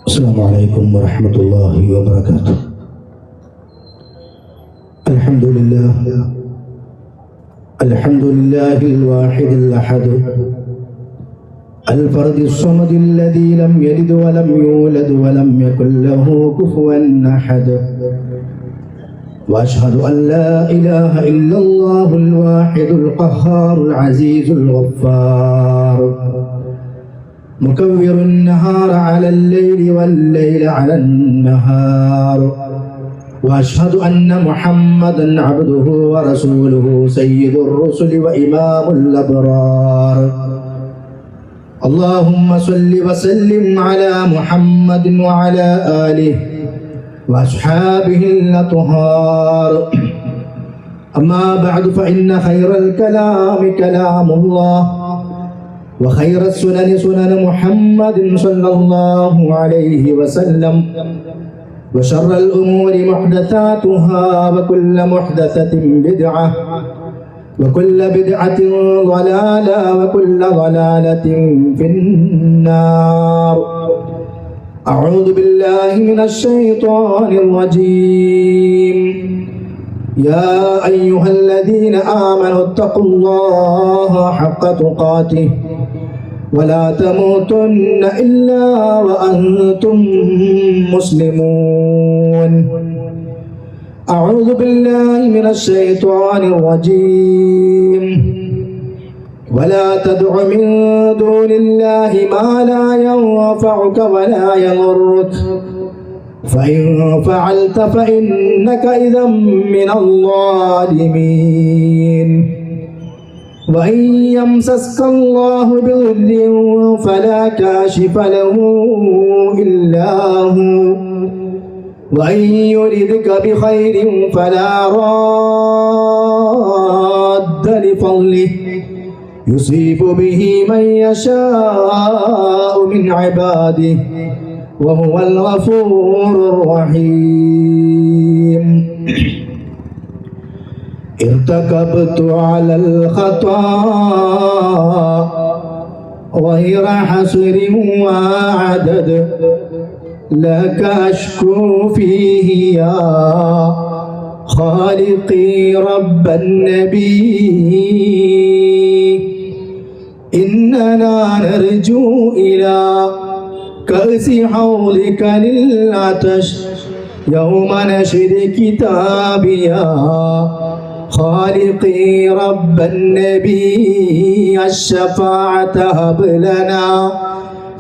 السلام عليكم ورحمة الله وبركاته. الحمد لله الواحد الأحد الفرد الصمد الذي لم يلد ولم يولد ولم يكن له كفوا أحد. وأشهد أن لا إله إلا الله الواحد القهار العزيز الغفار مكور النهار على الليل والليل على النهار. وأشهد أن محمدا عبده ورسوله سيد الرسل وإمام الأبرار. اللهم صل وسلم على محمد وعلى آله وأصحابه الأطهار. أما بعد فإن خير الكلام كلام الله وخير السنن سنن محمد صلى الله عليه وسلم وشر الأمور محدثاتها وكل محدثة بدعة وكل بدعة ضلالة وكل ضلالة في النار. أعوذ بالله من الشيطان الرجيم. يا أيها الذين آمنوا اتقوا الله حق تقاته ولا تموتن إلا وأنتم مسلمون. أعوذ بالله من الشيطان الرجيم. ولا تدع من دون الله ما لا ينفعك ولا يضرك فإن فعلت فإنك إذا من الظالمين. وإن يمسسك الله بضر فلا كاشف له إلا هو وإن يردك بخير فلا راد لفضله يصيب به من يشاء من عباده وهو الغفور الرحيم. ارتكبت على الخطا غير حصر وعدد لك أشكو فيه يا خالقي رب النبي. إننا نرجو إلى كأس حوضك للعطش يوم نشر كتابي يا خالقي رب النبي. الشفاعة هب لنا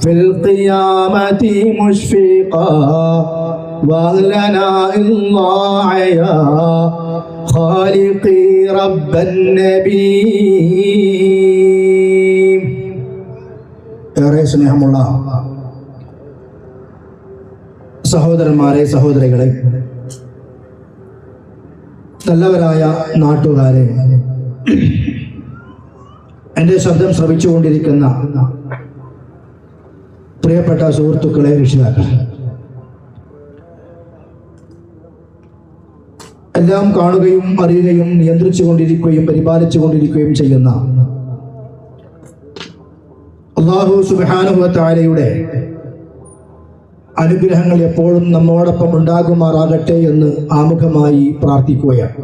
في القيامة مشفقا وأهلنا الله يا خالقي رب النبي. ഏറെ സ്നേഹമുള്ള സഹോദരന്മാരെ, സഹോദരികളെ, നല്ലവരായ നാട്ടുകാരെ, എൻ്റെ ശബ്ദം ശ്രവിച്ചുകൊണ്ടിരിക്കുന്ന പ്രിയപ്പെട്ട സുഹൃത്തുക്കളെ, രക്ഷിതാക്കളെ, എല്ലാം കാണുകയും അറിയുകയും നിയന്ത്രിച്ചു കൊണ്ടിരിക്കുകയും പരിപാലിച്ചു കൊണ്ടിരിക്കുകയും ചെയ്യുന്ന അല്ലാഹു സുബ്ഹാനഹു വ തആലയുടെ അനുഗ്രഹങ്ങൾ എപ്പോഴും നമ്മോടൊപ്പം ഉണ്ടാകുമാറാകട്ടെ എന്ന് ആമുഖമായി പ്രാർത്ഥിക്കുകയാണ്.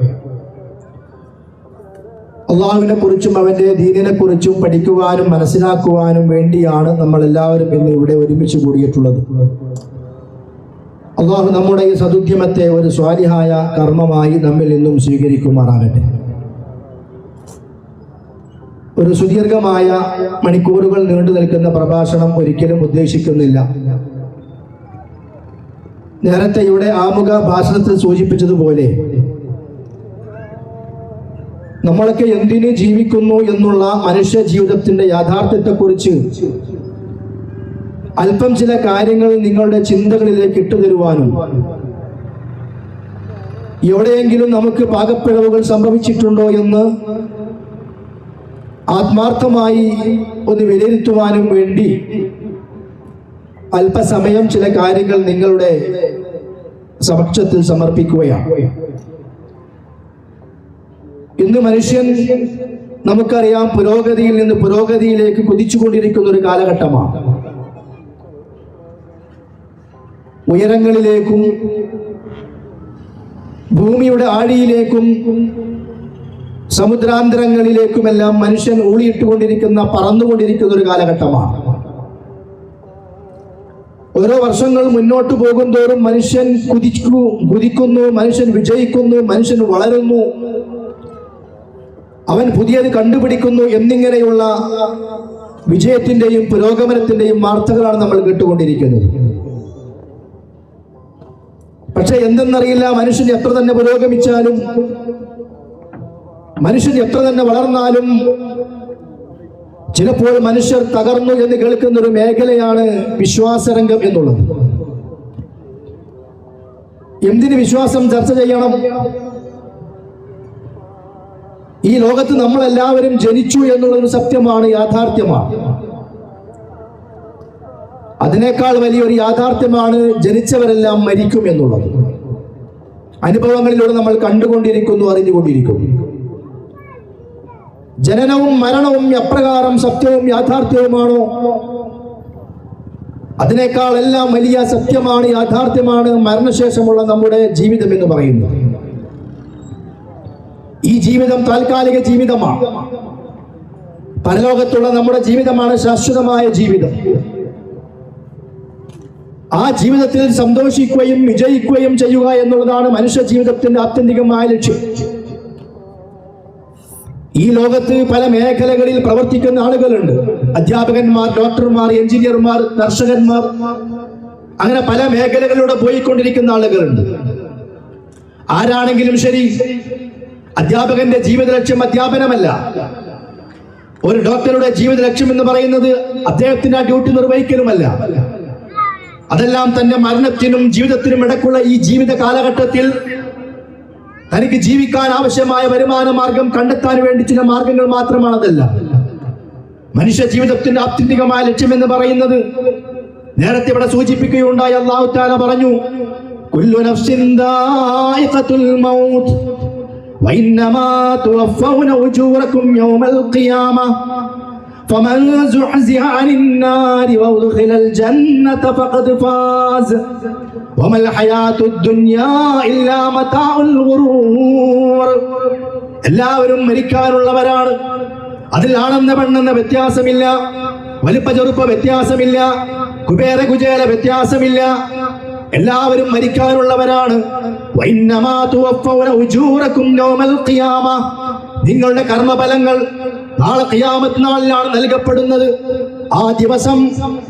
അള്ളാഹുവിനെ കുറിച്ചും അവൻ്റെ ദീനിനെ കുറിച്ചും പഠിക്കുവാനും മനസ്സിലാക്കുവാനും വേണ്ടിയാണ് നമ്മൾ എല്ലാവരും ഇന്ന് ഇവിടെ ഒരുമിച്ച് കൂടിയിട്ടുള്ളത്. അള്ളാഹു നമ്മുടെ ഈ സദുദ്യമത്തെ ഒരു സ്വാലിഹായ കർമ്മമായി നമ്മിൽ നിന്നും സ്വീകരിക്കുമാറാകട്ടെ. ഒരു സുദീർഘമായ മണിക്കൂറുകൾ നീണ്ടു നിൽക്കുന്ന പ്രഭാഷണം ഒരിക്കലും ഉദ്ദേശിക്കുന്നില്ല. നേരത്തെ ഇവിടെ ആമുഖ ഭാഷണത്തിൽ സൂചിപ്പിച്ചതുപോലെ നമ്മളൊക്കെ എന്തിന് ജീവിക്കുന്നു എന്നുള്ള മനുഷ്യ ജീവിതത്തിന്റെ യാഥാർത്ഥ്യത്തെക്കുറിച്ച് അല്പം ചില കാര്യങ്ങൾ നിങ്ങളുടെ ചിന്തകളിലേക്ക് ഇട്ടുതരുവാനും എവിടെയെങ്കിലും നമുക്ക് പാകപ്പിഴവുകൾ സംഭവിച്ചിട്ടുണ്ടോ എന്ന് ആത്മാർത്ഥമായി ഒന്ന് വിലയിരുത്തുവാനും വേണ്ടി അല്പസമയം ചില കാര്യങ്ങൾ നിങ്ങളുടെ സമക്ഷത്തിൽ സമർപ്പിക്കുകയാണ്. ഇന്ന് മനുഷ്യൻ നമുക്കറിയാം പുരോഗതിയിൽ നിന്ന് പുരോഗതിയിലേക്ക് കുതിച്ചുകൊണ്ടിരിക്കുന്ന ഒരു കാലഘട്ടമാണ്. ഉയരങ്ങളിലേക്കും ഭൂമിയുടെ ആഴിയിലേക്കും സമുദ്രാന്തരങ്ങളിലേക്കുമെല്ലാം മനുഷ്യൻ ഊളിയിട്ടുകൊണ്ടിരിക്കുന്ന, പറന്നുകൊണ്ടിരിക്കുന്ന ഒരു കാലഘട്ടമാണ്. ഓരോ വർഷങ്ങൾ മുന്നോട്ട് പോകും തോറും മനുഷ്യൻ കുതിക്കുന്നു, മനുഷ്യൻ വിജയിക്കുന്നു, മനുഷ്യൻ വളരുന്നു, അവൻ പുതിയത് കണ്ടുപിടിക്കുന്നു എന്നിങ്ങനെയുള്ള വിജയത്തിന്റെയും പുരോഗമനത്തിന്റെയും വാർത്തകളാണ് നമ്മൾ കേട്ടുകൊണ്ടിരിക്കുന്നത്. പക്ഷെ എന്തെന്നറിയില്ല, മനുഷ്യൻ എത്ര തന്നെ പുരോഗമിച്ചാലും, മനുഷ്യൻ എത്ര തന്നെ വളർന്നാലും ചിലപ്പോൾ മനുഷ്യർ തകർന്നു എന്ന് കേൾക്കുന്ന ഒരു മേഖലയാണ് വിശ്വാസരംഗം എന്നുള്ളത്. എന്തിന് വിശ്വാസം ചർച്ച ചെയ്യണം? ഈ ലോകത്ത് നമ്മളെല്ലാവരും ജനിച്ചു എന്നുള്ളൊരു സത്യമാണ്, യാഥാർത്ഥ്യമാണ്. അതിനേക്കാൾ വലിയൊരു യാഥാർത്ഥ്യമാണ് ജനിച്ചവരെല്ലാം മരിക്കും എന്നുള്ളത്. അനുഭവങ്ങളിലൂടെ നമ്മൾ കണ്ടുകൊണ്ടിരിക്കുന്നു, അറിഞ്ഞുകൊണ്ടിരിക്കുന്നു. ജനനവും മരണവും എപ്രകാരം സത്യവും യാഥാർത്ഥ്യവുമാണോ, അതിനേക്കാൾ എല്ലാം വലിയ സത്യമാണ്, യാഥാർത്ഥ്യമാണ് മരണശേഷമുള്ള നമ്മുടെ ജീവിതം എന്ന് പറയുന്നത്. ഈ ജീവിതം താൽക്കാലിക ജീവിതമാണ്. പരലോകത്തുള്ള നമ്മുടെ ജീവിതമാണ് ശാശ്വതമായ ജീവിതം. ആ ജീവിതത്തിൽ സന്തോഷിക്കുകയും വിജയിക്കുകയും ചെയ്യുക എന്നുള്ളതാണ് മനുഷ്യ ജീവിതത്തിന്റെ ആത്യന്തികമായ ലക്ഷ്യം. ഈ ലോകത്ത് പല മേഖലകളിൽ പ്രവർത്തിക്കുന്ന ആളുകളുണ്ട്. അധ്യാപകന്മാർ, ഡോക്ടർമാർ, എഞ്ചിനീയർമാർ, കർഷകന്മാർ, അങ്ങനെ പല മേഖലകളിലൂടെ പോയിക്കൊണ്ടിരിക്കുന്ന ആളുകളുണ്ട്. ആരാണെങ്കിലും ശരി, അധ്യാപകന്റെ ജീവിത ലക്ഷ്യം അധ്യാപനമല്ല. ഒരു ഡോക്ടറുടെ ജീവിത ലക്ഷ്യം എന്ന് പറയുന്നത് അദ്ദേഹത്തിന്റെ ആ ഡ്യൂട്ടി നിർവഹിക്കലുമല്ല. അതെല്ലാം തന്റെ മരണത്തിനും ജീവിതത്തിനും ഇടയ്ക്കുള്ള ഈ ജീവിത കാലഘട്ടത്തിൽ തനിക്ക് ജീവിക്കാൻ ആവശ്യമായ വരുമാന മാർഗം കണ്ടെത്താൻ വേണ്ടി ചില മാർഗങ്ങൾ മാത്രമാണതല്ല. മനുഷ്യ ജീവിതത്തിന്റെ ആത്യന്തികമായ ലക്ഷ്യം എന്ന് പറയുന്നത് നേരത്തെ ഇവിടെ സൂചിപ്പിക്കുകയുണ്ടായി. അല്ലാഹു തആല പറഞ്ഞു, കുല്ലു നഫ്സിൻ ദായിഖത്തുൽ മൗത്ത് വഇന്നമാ തുവഫൗന ഉജൂറകും യൗമൽ ഖിയാമ فمن زحزح عن النار وادخل الجنة فقد فاز وما الحياة الدنيا إلا متاع الغرور. എല്ലാവരും മരിക്കാനുള്ളവരാണ്. അതിൽ ആണെന്ന പെണ്ണെന്ന വ്യത്യാസമില്ല, വലിപ്പ ചെറുപ്പ വ്യത്യാസമില്ല, കുബേര കുചേല വ്യത്യാസമില്ല. എല്ലാവരും മരിക്കാനുള്ളവരാണ്. വഇന്നമാ തുവഫൗന ഉജൂറകും യൗമൽ ഖിയാമ, നിങ്ങളുടെ കർമ്മഫലങ്ങൾ നാളെ ഖിയാമത്ത് നാളിലാണ് നൽകപ്പെടുന്നത്. ആ ദിവസം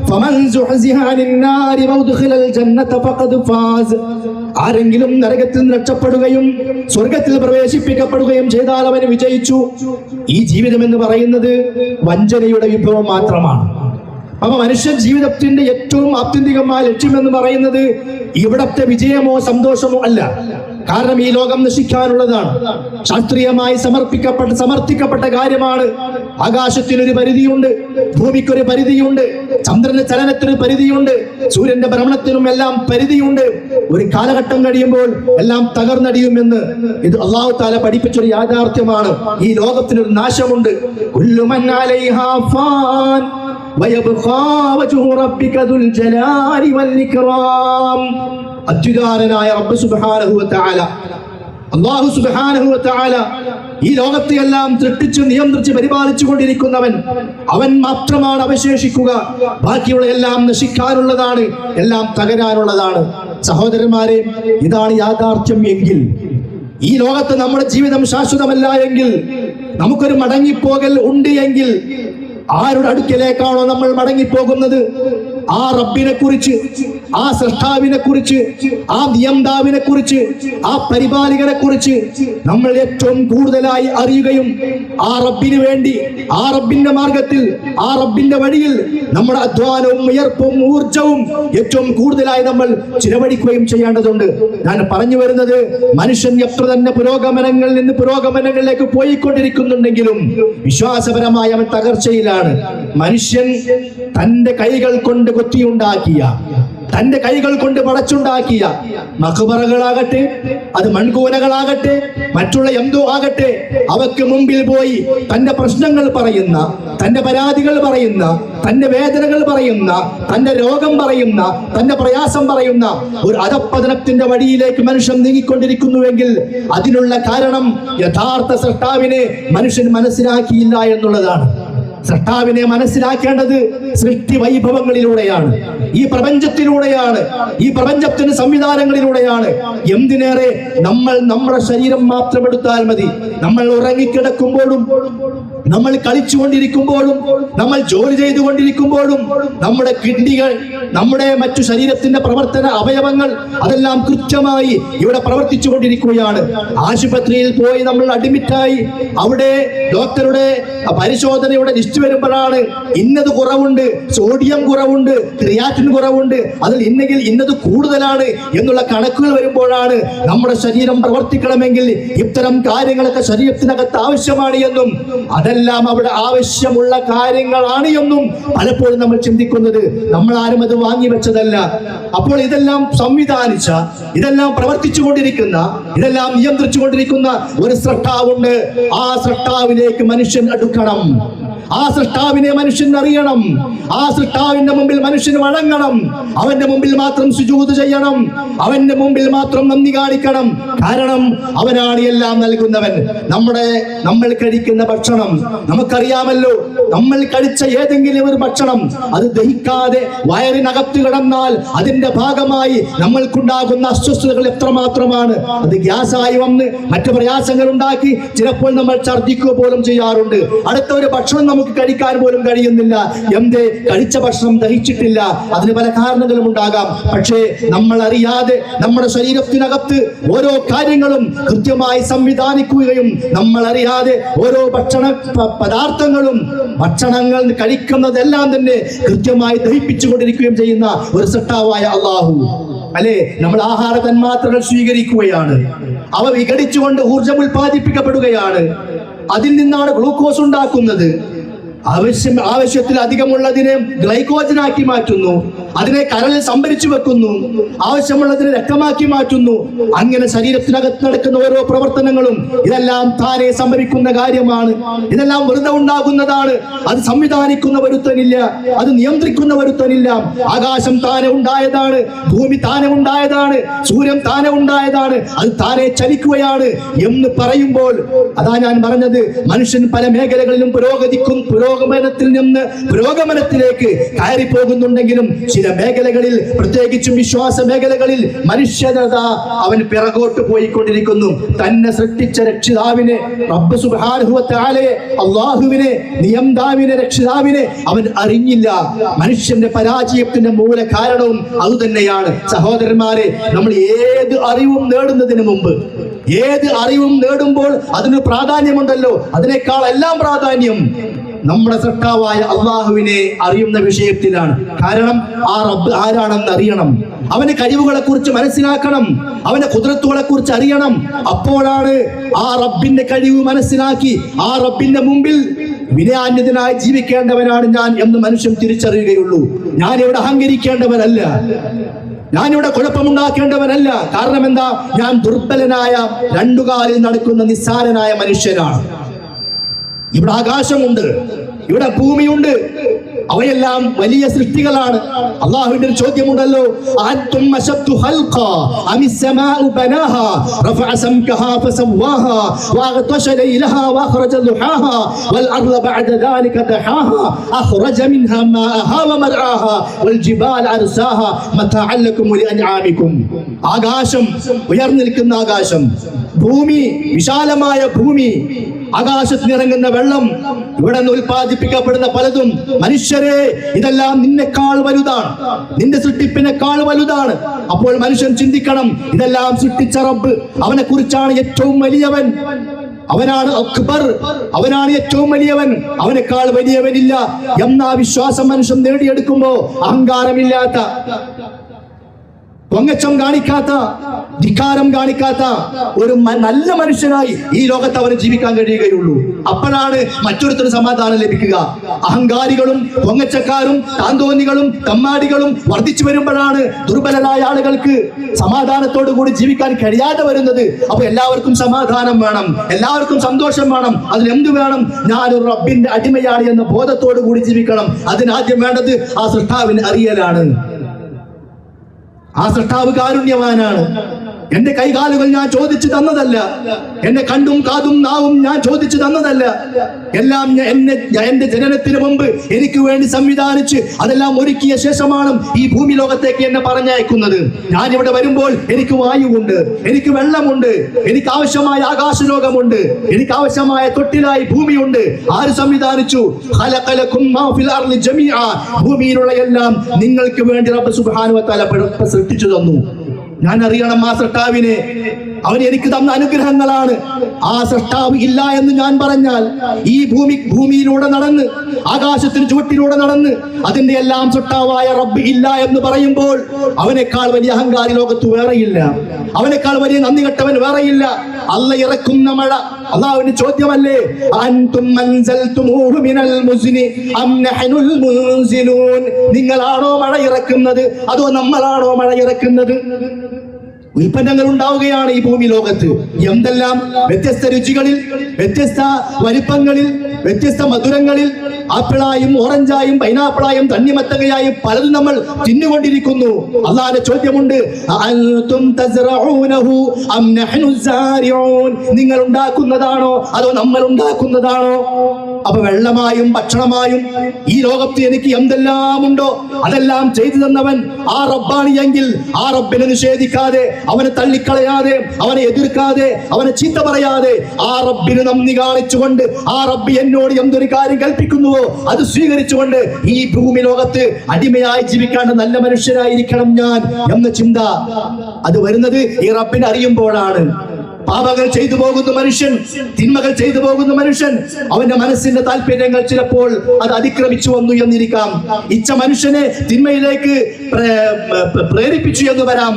ഫമൻ സുഹ്സിഹ അനിൻ നാരി വദ്ഖിലൽ ജന്നത ഫഖദ് ഫാസ്, ആരെങ്കിലും നരകത്തിൽ നിന്ന് രക്ഷപ്പെടുകയും സ്വർഗ്ഗത്തിൽ പ്രവേശിപ്പിക്കപ്പെടുകയും ചെയ്താൽ അവൻ വിജയിച്ചു. ഈ ജീവിതം എന്ന് പറയുന്നത് വഞ്ചനയുടെ വിഭവം മാത്രമാണ്. അപ്പൊ മനുഷ്യ ജീവിതത്തിന്റെ ഏറ്റവും ആത്യന്തികമായ ലക്ഷ്യം എന്ന് പറയുന്നത് ഇവിടത്തെ വിജയമോ സന്തോഷമോ അല്ല. കാരണം ഈ ലോകം നശിക്കാനുള്ളതാണ്. ശാസ്ത്രീയമായി സമർത്ഥിക്കപ്പെട്ട കാര്യമാണ്. ആകാശത്തിനൊരു പരിധിയുണ്ട്, ഭൂമിക്കൊരു പരിധിയുണ്ട്, ചന്ദ്രന്റെ ചലനത്തിനൊരു പരിധിയുണ്ട്, സൂര്യന്റെ ഭ്രമണത്തിനും എല്ലാം പരിധിയുണ്ട്. ഒരു കാലഘട്ടം കഴിയുമ്പോൾ എല്ലാം തകർന്നടിയുമെന്ന് ഇത് അല്ലാഹു തആല പഠിപ്പിച്ചൊരു യാഥാർത്ഥ്യമാണ്. ഈ ലോകത്തിനൊരു നാശമുണ്ട്. കുല്ലു മൻ അലൈഹാ ഫാൻ വയബ്ഖാ വജ്ഹു റബ്ബിക ദുൽ ജലാലി വൽ ഇക്റാം. അത്യുദാരനായ റബ്ബ് സുബ്ഹാനഹു വ തആല, അല്ലാഹു സുബ്ഹാനഹു വ തആല ഈ ലോകത്തെ എല്ലാം സൃഷ്ടിച്ച് നിയന്ത്രിച്ച് പരിപാലിച്ചു കൊണ്ടിരിക്കുന്നവൻ. അവൻ മാത്രമാണ് അവശേഷിക്കുക. ബാക്കിയുള്ള എല്ലാം നശിക്കാനുള്ളതാണ്, എല്ലാം തകരാനുള്ളതാണ്. സഹോദരന്മാരെ, ഇതാണ് യാഥാർത്ഥ്യം. എങ്കിൽ ഈ ലോകത്ത് നമ്മുടെ ജീവിതം ശാശ്വതമല്ല എങ്കിൽ, നമുക്കൊരു മടങ്ങിപ്പോകൽ ഉണ്ട് എങ്കിൽ, ആരുടെ അടുക്കലേക്കാണോ നമ്മൾ മടങ്ങിപ്പോകുന്നത്, ആ റബ്ബിനെ കുറിച്ച്, ആ സൃഷ്ടാവിനെ കുറിച്ച്, ആ നിയന്താവിനെ കുറിച്ച്, ആ പരിപാലകനെ കുറിച്ച് നമ്മൾ ഏറ്റവും കൂടുതലായി അറിയുകയും ആ റബ്ബിന് വേണ്ടി, ആ റബ്ബിന്റെ മാർഗത്തിൽ, ആ റബ്ബിന്റെ വഴിയിൽ നമ്മുടെ അധ്വാനവും ഉയർപ്പും ഊർജവും ഏറ്റവും കൂടുതലായി നമ്മൾ ചിലവഴിക്കുകയും ചെയ്യേണ്ടതുണ്ട്. ഞാൻ പറഞ്ഞു വരുന്നത്, മനുഷ്യൻ എത്ര തന്നെ പുരോഗമനങ്ങളിൽ നിന്ന് പുരോഗമനങ്ങളിലേക്ക് പോയിക്കൊണ്ടിരിക്കുന്നുണ്ടെങ്കിലും വിശ്വാസപരമായ അവൻ തകർച്ചയിലാണ്. മനുഷ്യൻ തന്റെ കൈകൾ കൊണ്ട് കൊത്തിയുണ്ടാക്കിയ, തന്റെ കൈകൾ കൊണ്ട് പടച്ചുണ്ടാക്കിയ മഖബറകളാകട്ടെ, അത് മൺകൂനകളാകട്ടെ, മറ്റുള്ള എന്തോ ആകട്ടെ, അവക്ക് മുമ്പിൽ പോയി തന്റെ പ്രശ്നങ്ങൾ പറയുന്ന, തന്റെ പരാതികൾ പറയുന്ന, തന്റെ വേദനകൾ പറയുന്ന, തന്റെ രോഗം പറയുന്ന, തന്റെ പ്രയാസം പറയുന്ന ഒരു അധപ്പതനത്തിന്റെ വഴിയിലേക്ക് മനുഷ്യൻ നീങ്ങിക്കൊണ്ടിരിക്കുന്നുവെങ്കിൽ അതിനുള്ള കാരണം യഥാർത്ഥ സൃഷ്ടാവിനെ മനുഷ്യൻ മനസ്സിലാക്കിയില്ല എന്നുള്ളതാണ്. സൃഷ്ടാവിനെ മനസ്സിലാക്കേണ്ടത് സൃഷ്ടി വൈഭവങ്ങളിലൂടെയാണ്, ഈ പ്രപഞ്ചത്തിലൂടെയാണ്, ഈ പ്രപഞ്ചത്തിന് സംവിധാനങ്ങളിലൂടെയാണ്. എന്തിനേറെ നമ്മൾ നമ്മുടെ ശരീരം മാത്രം എടുത്താൽ മതി. നമ്മൾ ഉറങ്ങിക്കിടക്കുമ്പോഴും, നമ്മൾ കളിച്ചുകൊണ്ടിരിക്കുമ്പോഴും, നമ്മൾ ജോലി ചെയ്തുകൊണ്ടിരിക്കുമ്പോഴും നമ്മുടെ കിഡ്നികൾ, നമ്മുടെ മറ്റു ശരീരത്തിന്റെ പ്രവർത്തന അവയവങ്ങൾ അതെല്ലാം കൃത്യമായി ഇവിടെ പ്രവർത്തിച്ചു കൊണ്ടിരിക്കുകയാണ്. ആശുപത്രിയിൽ പോയി നമ്മൾ അഡ്മിറ്റായി അവിടെ ഡോക്ടറുടെ പരിശോധനയുടെ ലിസ്റ്റ് വരുമ്പോഴാണ് ഇന്നത് കുറവുണ്ട്, സോഡിയം കുറവുണ്ട്, ക്രിയാറ്റിൻ കുറവുണ്ട്, അതിൽ ഇന്നത് കൂടുതലാണ് എന്നുള്ള കണക്കുകൾ വരുമ്പോഴാണ് നമ്മുടെ ശരീരം പ്രവർത്തിക്കണമെങ്കിൽ ഇത്തരം കാര്യങ്ങളൊക്കെ ശരീരത്തിനകത്ത് ആവശ്യമാണ് എന്നും അതെല്ലാം അവിടെ ആവശ്യമുള്ള കാര്യങ്ങളാണ് എന്നും പലപ്പോഴും നമ്മൾ ചിന്തിക്കുന്നത്. നമ്മൾ ആരും അത് വാങ്ങി വെച്ചതല്ല. അപ്പോൾ ഇതെല്ലാം സംവിധാനിച്ച, ഇതെല്ലാം പ്രവർത്തിച്ചു കൊണ്ടിരിക്കുന്ന, ഇതെല്ലാം നിയന്ത്രിച്ചു കൊണ്ടിരിക്കുന്ന ഒരു സൃഷ്ടാവുണ്ട്. ആ സൃഷ്ടാവിലേക്ക് മനുഷ്യൻ അടുക്കണം, ആ സൃഷ്ടാവിനെ മനുഷ്യൻ അറിയണം, ആ സൃഷ്ടാവിന്റെ മുമ്പിൽ മനുഷ്യൻ വഴങ്ങണം, അവന്റെ മുമ്പിൽ മാത്രം സുജൂദ് ചെയ്യണം, അവന്റെ മുമ്പിൽ മാത്രം നന്ദി കാണിക്കണം. കാരണം അവനാണ് എല്ലാം നൽകുന്നവൻ. നമ്മൾ കഴിക്കുന്ന ഭക്ഷണം നമുക്കറിയാമല്ലോ. നമ്മൾ കഴിച്ച ഏതെങ്കിലും ഒരു ഭക്ഷണം അത് ദഹിക്കാതെ വയറിനകത്ത് കിടന്നാൽ അതിന്റെ ഭാഗമായി നമ്മൾക്കുണ്ടാകുന്ന അസ്വസ്ഥതകൾ എത്രമാത്രമാണ്. അത് ഗ്യാസായി വന്ന് മറ്റു പ്രയാസങ്ങൾ ഉണ്ടാക്കി ചിലപ്പോൾ നമ്മൾ ഛർദ്ദിക്കുക പോലും ചെയ്യാറുണ്ട്. അടുത്ത ഒരു ഭക്ഷണം നമുക്ക് കഴിക്കാൻ പോലും കഴിയുന്നില്ല. എന്തേ? കഴിച്ച ഭക്ഷണം ദഹിച്ചിട്ടില്ല. അതിന് പല കാരണങ്ങളും ഉണ്ടാകാം. പക്ഷേ നമ്മൾ അറിയാതെ നമ്മുടെ ശരീരത്തിനകത്ത് ഓരോ കാര്യങ്ങളും കൃത്യമായി സംവിധാനിക്കുകയും നമ്മൾ അറിയാതെ ഓരോ ഭക്ഷണങ്ങൾ കഴിക്കുന്നതെല്ലാം തന്നെ കൃത്യമായി ദഹിപ്പിച്ചു കൊണ്ടിരിക്കുകയും ചെയ്യുന്ന ഒരു സൃഷ്ടാവായ അല്ലാഹു അല്ലെ. നമ്മൾ ആഹാര തന്മാത്രകൾ സ്വീകരിക്കുകയാണ്, അവ വിഘടിച്ചുകൊണ്ട് ഊർജം ഉൽപ്പാദിപ്പിക്കപ്പെടുകയാണ്. അതിൽ നിന്നാണ് ഗ്ലൂക്കോസ് ഉണ്ടാക്കുന്നത്. ആവശ്യത്തിൽ അധികമുള്ളതിനെ ഗ്ലൈക്കോജനാക്കി മാറ്റുന്നു, അതിനെ കരളിൽ സംഭരിച്ചു വെക്കുന്നു, ആവശ്യമുള്ളതിനെ രക്തമാക്കി മാറ്റുന്നു. അങ്ങനെ ശരീരത്തിനകത്ത് നടക്കുന്ന ഓരോ പ്രവർത്തനങ്ങളും ഇതെല്ലാം താനെ സംഭവിക്കുന്ന കാര്യമാണ്. ഇതെല്ലാം വെറുതെ ഉണ്ടാകുന്നതാണ്. അത് സംവിധാനിക്കുന്ന ഒരുത്തനില്ല, അത് നിയന്ത്രിക്കുന്ന ഒരുത്തനില്ല. ആകാശം താനെ ഉണ്ടായതാണ്, ഭൂമി താനെ ഉണ്ടായതാണ്, സൂര്യൻ താനെ ഉണ്ടായതാണ്, അത് താനെ ചലിക്കുകയാണ് എന്ന് പറയുമ്പോൾ അതാ ഞാൻ പറഞ്ഞത്, മനുഷ്യൻ പല മേഖലകളിലും പുരോഗമനത്തിൽ നിന്ന് പുരോഗമനത്തിലേക്ക് കയറി പോകുന്നുണ്ടെങ്കിലും ചില മേഖലകളിൽ, പ്രത്യേകിച്ചും വിശ്വാസ മേഖലകളിൽ മനുഷ്യത അവൻ പിറകോട്ട് പോയിക്കൊണ്ടിരിക്കുന്നു. തന്നെ സൃഷ്ടിച്ച രക്ഷിതാവിനെ, റബ്ബ് സുബ്ഹാനഹു വ തആലയെ, അല്ലാഹുവിനെ, നിയന്താവിനെ, രക്ഷിതാവിനെ അവൻ അറിഞ്ഞില്ല. മനുഷ്യന്റെ പരാജയത്തിന്റെ മൂല കാരണവും അതുതന്നെയാണ്. സഹോദരന്മാരെ, നമ്മൾ ഏത് അറിവും നേടുന്നതിന് മുമ്പ്, ഏത് അറിവും നേടുമ്പോൾ അതിന് പ്രാധാന്യമുണ്ടല്ലോ, അതിനേക്കാൾ എല്ലാം പ്രാധാന്യം നമ്മുടെ സൃഷ്ടാവായ അള്ളാഹുവിനെ അറിയുന്ന വിഷയത്തിലാണ്. കാരണം ആ റബ്ബ് ആരാണെന്ന് അറിയണം, അവന്റെ കഴിവുകളെ കുറിച്ച് മനസ്സിലാക്കണം, അവന്റെ ഖുദ്റത്തുകളെ കുറിച്ച് അറിയണം. അപ്പോഴാണ് ആ റബ്ബിന്റെ കഴിവ് മനസ്സിലാക്കി ആ റബ്ബിന്റെ മുമ്പിൽ വിനയാന്യതനായി ജീവിക്കേണ്ടവനാണ് ഞാൻ എന്ന് മനുഷ്യൻ തിരിച്ചറിയുകയുള്ളൂ. ഞാൻ ഇവിടെ അഹങ്കരിക്കേണ്ടവനല്ല, ഞാനിവിടെ കുഴപ്പമുണ്ടാക്കേണ്ടവനല്ല. കാരണം എന്താ? ഞാൻ ദുർബലനായ, രണ്ടുകാലിൽ നടക്കുന്ന നിസ്സാരനായ മനുഷ്യനാണ്. ഇവിടെ ആകാശമുണ്ട്, ഇവിടെ ഭൂമിയുണ്ട്, അവയെല്ലാം വലിയ സൃഷ്ടികളാണ്. അല്ലാഹുവിന്റെ ഒരു ചോദ്യമുണ്ടല്ലോ, അൻതും അശദ്ദു ഖൽഖാ അമിസ് സമാഉ ബനാഹാ റഫഅ സംകഹാ ഫസവാഹാ വഅഗ്തശ ലൈലഹാ വഅഖറജ ദുഹാഹാ വൽ അർള ബഅദ ദാലിക ദഹാഹാ അഖറജ മിൻഹാ മാഅഹാ വമർആഹാ വൽ ജിബാല അർസാഹാ മതഅൻ ലക്കും വലിഅൻആമിക്കും. ആകാശം, ഉയർന്നിരിക്കുന്ന ആകാശം, ഭൂമി, വിശാലമായ ഭൂമി, ആകാശത്തിനിറങ്ങുന്ന വെള്ളം, ഇവിടെ നിന്ന് ഉൽപ്പാദിപ്പിക്കപ്പെടുന്ന പലതും. മനുഷ്യരെ, ഇതെല്ലാം നിന്നെക്കാൾ വലുതാണ്, നിന്റെ സൃഷ്ടിപ്പിനേക്കാൾ വലുതാണ്. അപ്പോൾ മനുഷ്യൻ ചിന്തിക്കണം, ഇതെല്ലാം സൃഷ്ടിച്ച റബ്ബ്, അവനെ കുറിച്ചാണ് ഏറ്റവും വലിയവൻ, അവനാണ് അക്ബർ, അവനാണ് ഏറ്റവും വലിയവൻ, അവനേക്കാൾ വലിയവനില്ല എന്ന വിശ്വാസം മനുഷ്യൻ നേടിയെടുക്കുമ്പോ അഹങ്കാരമില്ലാത്ത, പൊങ്ങച്ചം കാണിക്കാത്ത, ധിക്കാരം കാണിക്കാത്ത ഒരു നല്ല മനുഷ്യനായി ഈ ലോകത്ത് അവന് ജീവിക്കാൻ കഴിയുകയുള്ളൂ. അപ്പോഴാണ് മറ്റൊരുത്തന് സമാധാനം ലഭിക്കുക. അഹങ്കാരികളും പൊങ്ങച്ചക്കാരും താന്തോന്നികളും തമ്മാടികളും വർദ്ധിച്ചു വരുമ്പോഴാണ് ദുർബലരായ ആളുകൾക്ക് സമാധാനത്തോടു കൂടി ജീവിക്കാൻ കഴിയാതെ വരുന്നത്. അപ്പൊ എല്ലാവർക്കും സമാധാനം വേണം, എല്ലാവർക്കും സന്തോഷം വേണം. അതിനെന്ത് വേണം? ഞാനൊരു റബ്ബിന്റെ അടിമയാണ് എന്ന ബോധത്തോടു കൂടി ജീവിക്കണം. അതിനാദ്യം വേണ്ടത് ആ സൃഷ്ടാവിനെ അറിയലാണ്. ആ സൃഷ്ടാവ് കാരുണ്യവാനാണ്. എന്റെ കൈകാലുകൾ ഞാൻ ചോദിച്ചു തന്നതല്ല, എന്റെ കണ്ണും കാതും നാവും ഞാൻ ചോദിച്ചു തന്നതല്ല. എല്ലാം എന്റെ ജനനത്തിന് മുമ്പ് എനിക്ക് വേണ്ടി സംവിധാനിച്ച് അതെല്ലാം ഒരുക്കിയ ശേഷമാണ് ഈ ഭൂമി ലോകത്തേക്ക് എന്നെ പറഞ്ഞയക്കുന്നത്. ഞാൻ ഇവിടെ വരുമ്പോൾ എനിക്ക് വായുവുണ്ട്, എനിക്ക് വെള്ളമുണ്ട്, എനിക്ക് ആവശ്യമായ ആകാശലോകമുണ്ട്, എനിക്ക് ആവശ്യമായ തൊട്ടിലായി ഭൂമിയുണ്ട്. ആര് സംവിധാനിച്ചു? ഭൂമിയിലുള്ള എല്ലാം നിങ്ങൾക്ക് വേണ്ടി റബ്ബ് സുബ്ഹാനഹു വ തആല സൃഷ്ടിച്ചു തന്നു. ഞാൻ അറിയണം ആ സൃഷ്ടാവിനെ. അവൻ എനിക്ക് തന്ന അനുഗ്രഹങ്ങളാണ്. ആ സൃഷ്ടാവ് ഇല്ല എന്ന് ഞാൻ പറഞ്ഞാൽ ഈ ഭൂമിയിലൂടെ നടന്ന്, ആകാശത്തിന് ചുവട്ടിലൂടെ നടന്ന് അതിന്റെ എല്ലാം സൃഷ്ടാവായ റബ്ബ് ഇല്ല എന്ന് പറയുമ്പോൾ അവനേക്കാൾ വലിയ അഹങ്കാരി ലോകത്ത് വേറെയില്ല, അവനേക്കാൾ വലിയ നന്ദി കെട്ടവൻ വേറെയില്ല. അല്ല ഇറക്കുന്ന മഴ അല്ലാഹുവിന്റെ ചോദ്യമല്ലേ? അൻതും അൻസൽതുമൂഹു മിനൽ മുസ്നി അം നഹ്നുൽ മുൻസിലൂൻ. നിങ്ങളാണോ മഴ ഇറക്കുന്നത് അതോ നമ്മളാണോ മഴ ഇറക്കുന്നത്? ഉൽപ്പന്നങ്ങൾ ഉണ്ടാവുകയാണ് ഈ ഭൂമി ലോകത്ത്. എന്തെല്ലാം വ്യത്യസ്ത രുചികളിൽ, വ്യത്യസ്ത വലിപ്പങ്ങളിൽ, വ്യത്യസ്ത മധുരങ്ങളിൽ, ആപ്പിളായും ഓറഞ്ചായും പൈനാപ്പിളായും തണ്ണിമത്തങ്ങയായും പലതും നമ്മൾ തിന്നുകൊണ്ടിരിക്കുന്നു. അല്ലാഹുവിന്റെ ചോദ്യമുണ്ട്, അൻതും തസ്റഊനഹു അം നഹ്നു സാരിഊൻ. നിങ്ങൾ ഉണ്ടാക്കുന്നതാണോ അതോ നമ്മൾ ഉണ്ടാക്കുന്നതാണോ? അപ്പൊ വെള്ളമായും ഭക്ഷണമായും ഈ ലോകത്ത് എനിക്ക് എന്തെല്ലാം ഉണ്ടോ അതെല്ലാം ചെയ്തു തന്നവൻ ആ റബ്ബാണ് എങ്കിൽ ആ റബ്ബിനെ നിഷേധിക്കാതെ, അവനെ തള്ളിക്കളയാതെ, അവനെ എതിർക്കാതെ, അവനെ ചീത്ത പറയാതെ ആ റബ്ബിന് നന്ദി കാണിച്ചുകൊണ്ട് ആ റബ്ബ് എന്നോട് എന്തൊരു കാര്യം കൽപ്പിക്കുന്നുവോ അത് സ്വീകരിച്ചുകൊണ്ട് ഈ ഭൂമി ലോകത്ത് അടിമയായി ജീവിക്കാണ്ട് നല്ല മനുഷ്യരായിരിക്കണം ഞാൻ എന്ന ചിന്ത അത് വരുന്നത് ഈ റബ്ബിനെ അറിയുമ്പോഴാണ്. പാപങ്ങൾ ചെയ്തു പോകുന്ന മനുഷ്യൻ, തിന്മകൾ ചെയ്തു പോകുന്ന മനുഷ്യൻ, അവന്റെ മനസ്സിന്റെ താല്പര്യങ്ങൾ ചിലപ്പോൾ അത് അതിക്രമിച്ചു വന്നു എന്നിരിക്കാം. ഇച്ഛ മനുഷ്യനെ തിന്മയിലേക്ക് പ്രേരിപ്പിച്ചു എന്ന് വരാം.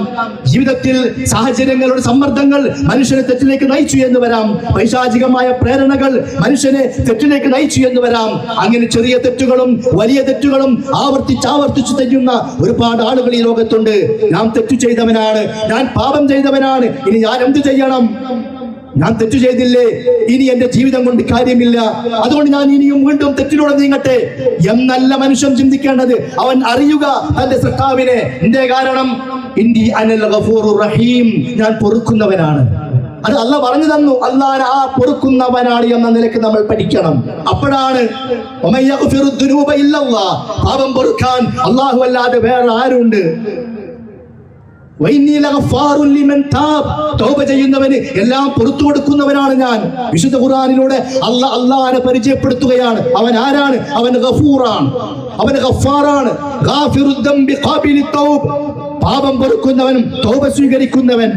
ജീവിതത്തിൽ സാഹചര്യങ്ങളുടെ സമ്മർദ്ദങ്ങൾ മനുഷ്യനെ തെറ്റിലേക്ക് നയിച്ചു എന്ന് വരാം. പൈശാചികമായ പ്രേരണകൾ മനുഷ്യനെ തെറ്റിലേക്ക് നയിച്ചു എന്ന് വരാം. അങ്ങനെ ചെറിയ തെറ്റുകളും വലിയ തെറ്റുകളും ആവർത്തിച്ച് ചെയ്യുന്ന ഒരുപാട് ആളുകൾ ഈ ലോകത്തുണ്ട്. ഞാൻ തെറ്റു ചെയ്തവനാണ്, ഞാൻ പാപം ചെയ്തവനാണ്, ഇനി ഞാൻ എന്ത് ചെയ്യണം? ഞാൻ തെറ്റു ചെയ്തില്ലേ, ഇനി എന്റെ ജീവിതം കൊണ്ട് കാര്യമില്ല, അതുകൊണ്ട് ഞാൻ ഇനിയും വീണ്ടും തെറ്റിലൂടെ നീങ്ങട്ടെ എന്നല്ല മനുഷ്യൻ ചിന്തിക്കേണ്ടത്. അവൻ അറിയുക തന്റെ സൃഷ്ടാവിനെ. എന്റെ കാരണം ഇന്നി അനൽ ഗഫൂറുർ റഹീം, ഞാൻ പൊറുക്കുന്നവനാണ്. അത് അല്ലാഹ് പറഞ്ഞു തന്നു. അല്ലാഹ് ആ പൊറുക്കുന്നവനാണ് എന്ന നിലയ്ക്ക് നമ്മൾ പഠിക്കണം. അപ്പോഴാണ് പാപം പൊറുക്കാൻ അല്ലാഹു അല്ലാതെ വേറെ ആരുണ്ട്? തൗബ ചെയ്യുന്നവന് എല്ലാം പുറത്തു കൊടുക്കുന്നവനാണ് ഞാൻ. വിശുദ്ധ ഖുർആനിലൂടെ അല്ലാഹുവിനെ പരിചയപ്പെടുത്തുകയാണ്. അവൻ ആരാണ്? അവൻ ഗഫൂറാണ്, അവൻ ഗഫാറാണ്. ഗാഫിറുദ് ദംബി ഖാബിലു തൗബ, പാപം പൊറുക്കുന്നവനും തൗബ സ്വീകരിക്കുന്നവൻ.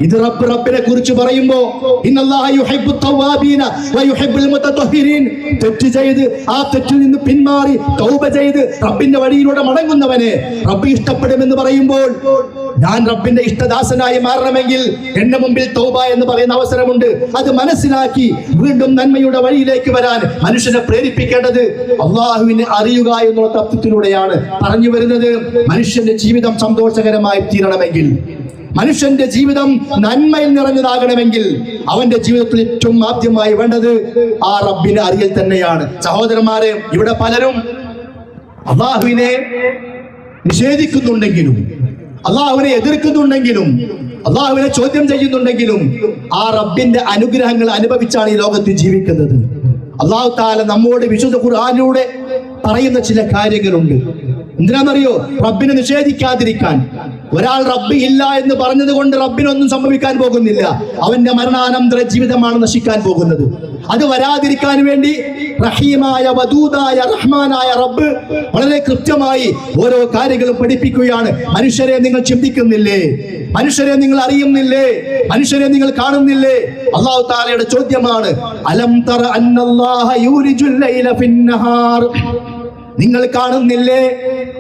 ഇത് റബ്ബിനെ കുറിച്ച് പറയുമ്പോ ഇന്നല്ലാഹ യുഹിബ്ബു തവ്വാബീന വയുഹിബ്ബുൽ മുതതഹിരീൻ, തെറ്റ് ചെയ്ത് ആ തെറ്റിൽ നിന്ന് പിന്മാറി തൗബ ചെയ്ത് റബ്ബിന്റെ വഴിയിലൂടെ മടങ്ങുന്നവനെ റബ്ബ് ഇഷ്ടപ്പെടുമെന്ന് പറയുമ്പോൾ ഞാൻ റബ്ബിന്റെ ഇഷ്ടദാസനായി മാറണമെങ്കിൽ എന്റെ മുമ്പിൽ തൗബ എന്ന് പറയുന്ന അവസരമുണ്ട്. അത് മനസ്സിലാക്കി വീണ്ടും നന്മയുടെ വഴിയിലേക്ക് വരാൻ മനുഷ്യനെ പ്രേരിപ്പിക്കേണ്ടത് അല്ലാഹുവിനെ അറിയുക എന്നുള്ള തത്വത്തിലൂടെയാണ് പറഞ്ഞു വരുന്നത്. മനുഷ്യന്റെ ജീവിതം സന്തോഷകരമായി തീരണമെങ്കിൽ, മനുഷ്യന്റെ ജീവിതം നന്മയിൽ നിറഞ്ഞതാകണമെങ്കിൽ അവന്റെ ജീവിതത്തിൽ ഏറ്റവും ആദ്യമായി വേണ്ടത് ആ റബ്ബിനെ അറിയൽ തന്നെയാണ്. സഹോദരന്മാരെ, ഇവിടെ പലരും അല്ലാഹുവിനെ നിഷേധിക്കുന്നുണ്ടെങ്കിലും, അല്ലാഹുവിനെ എതിർക്കുന്നുണ്ടെങ്കിലും, അല്ലാഹുവിനെ ചോദ്യം ചെയ്യുന്നുണ്ടെങ്കിലും ആ റബ്ബിന്റെ അനുഗ്രഹങ്ങൾ അനുഭവിച്ചാണ് ഈ ലോകത്ത് ജീവിക്കുന്നത്. അല്ലാഹു തആല നമ്മോട് വിശുദ്ധ ഖുർആനിലൂടെ പറയുന്ന ചില കാര്യങ്ങളുണ്ട്. എന്തിനാണെന്നറിയോ? റബ്ബിനെ നിഷേധിക്കാതിരിക്കാൻ. ഒരാൾ റബ്ബ് ഇല്ല എന്ന് പറഞ്ഞത് കൊണ്ട് റബ്ബിനൊന്നും സംഭവിക്കാൻ പോകുന്നില്ല. അവന്റെ മരണാനന്തര ജീവിതമാണ് നശിക്കാൻ പോകുന്നത്. അത് വരാതിരിക്കാൻ വേണ്ടി റഹീമായ വദൂദായ റഹ്മാനായ റബ്ബ് വളരെ കൃത്യമായി ഓരോ കാര്യങ്ങളും പഠിപ്പിക്കുകയാണ്. മനുഷ്യരെ നിങ്ങൾ ചിന്തിക്കുന്നില്ലേ? മനുഷ്യരെ നിങ്ങൾ അറിയുന്നില്ലേ? മനുഷ്യരെ നിങ്ങൾ കാണുന്നില്ലേ? അല്ലാഹു തആലയുടെ ചോദ്യമാണ്, അലം തറ അന്നല്ലാഹ യൂലിജുൽ ലൈല ഫിന്നഹാർ. നിങ്ങൾ കാണുന്നില്ലേ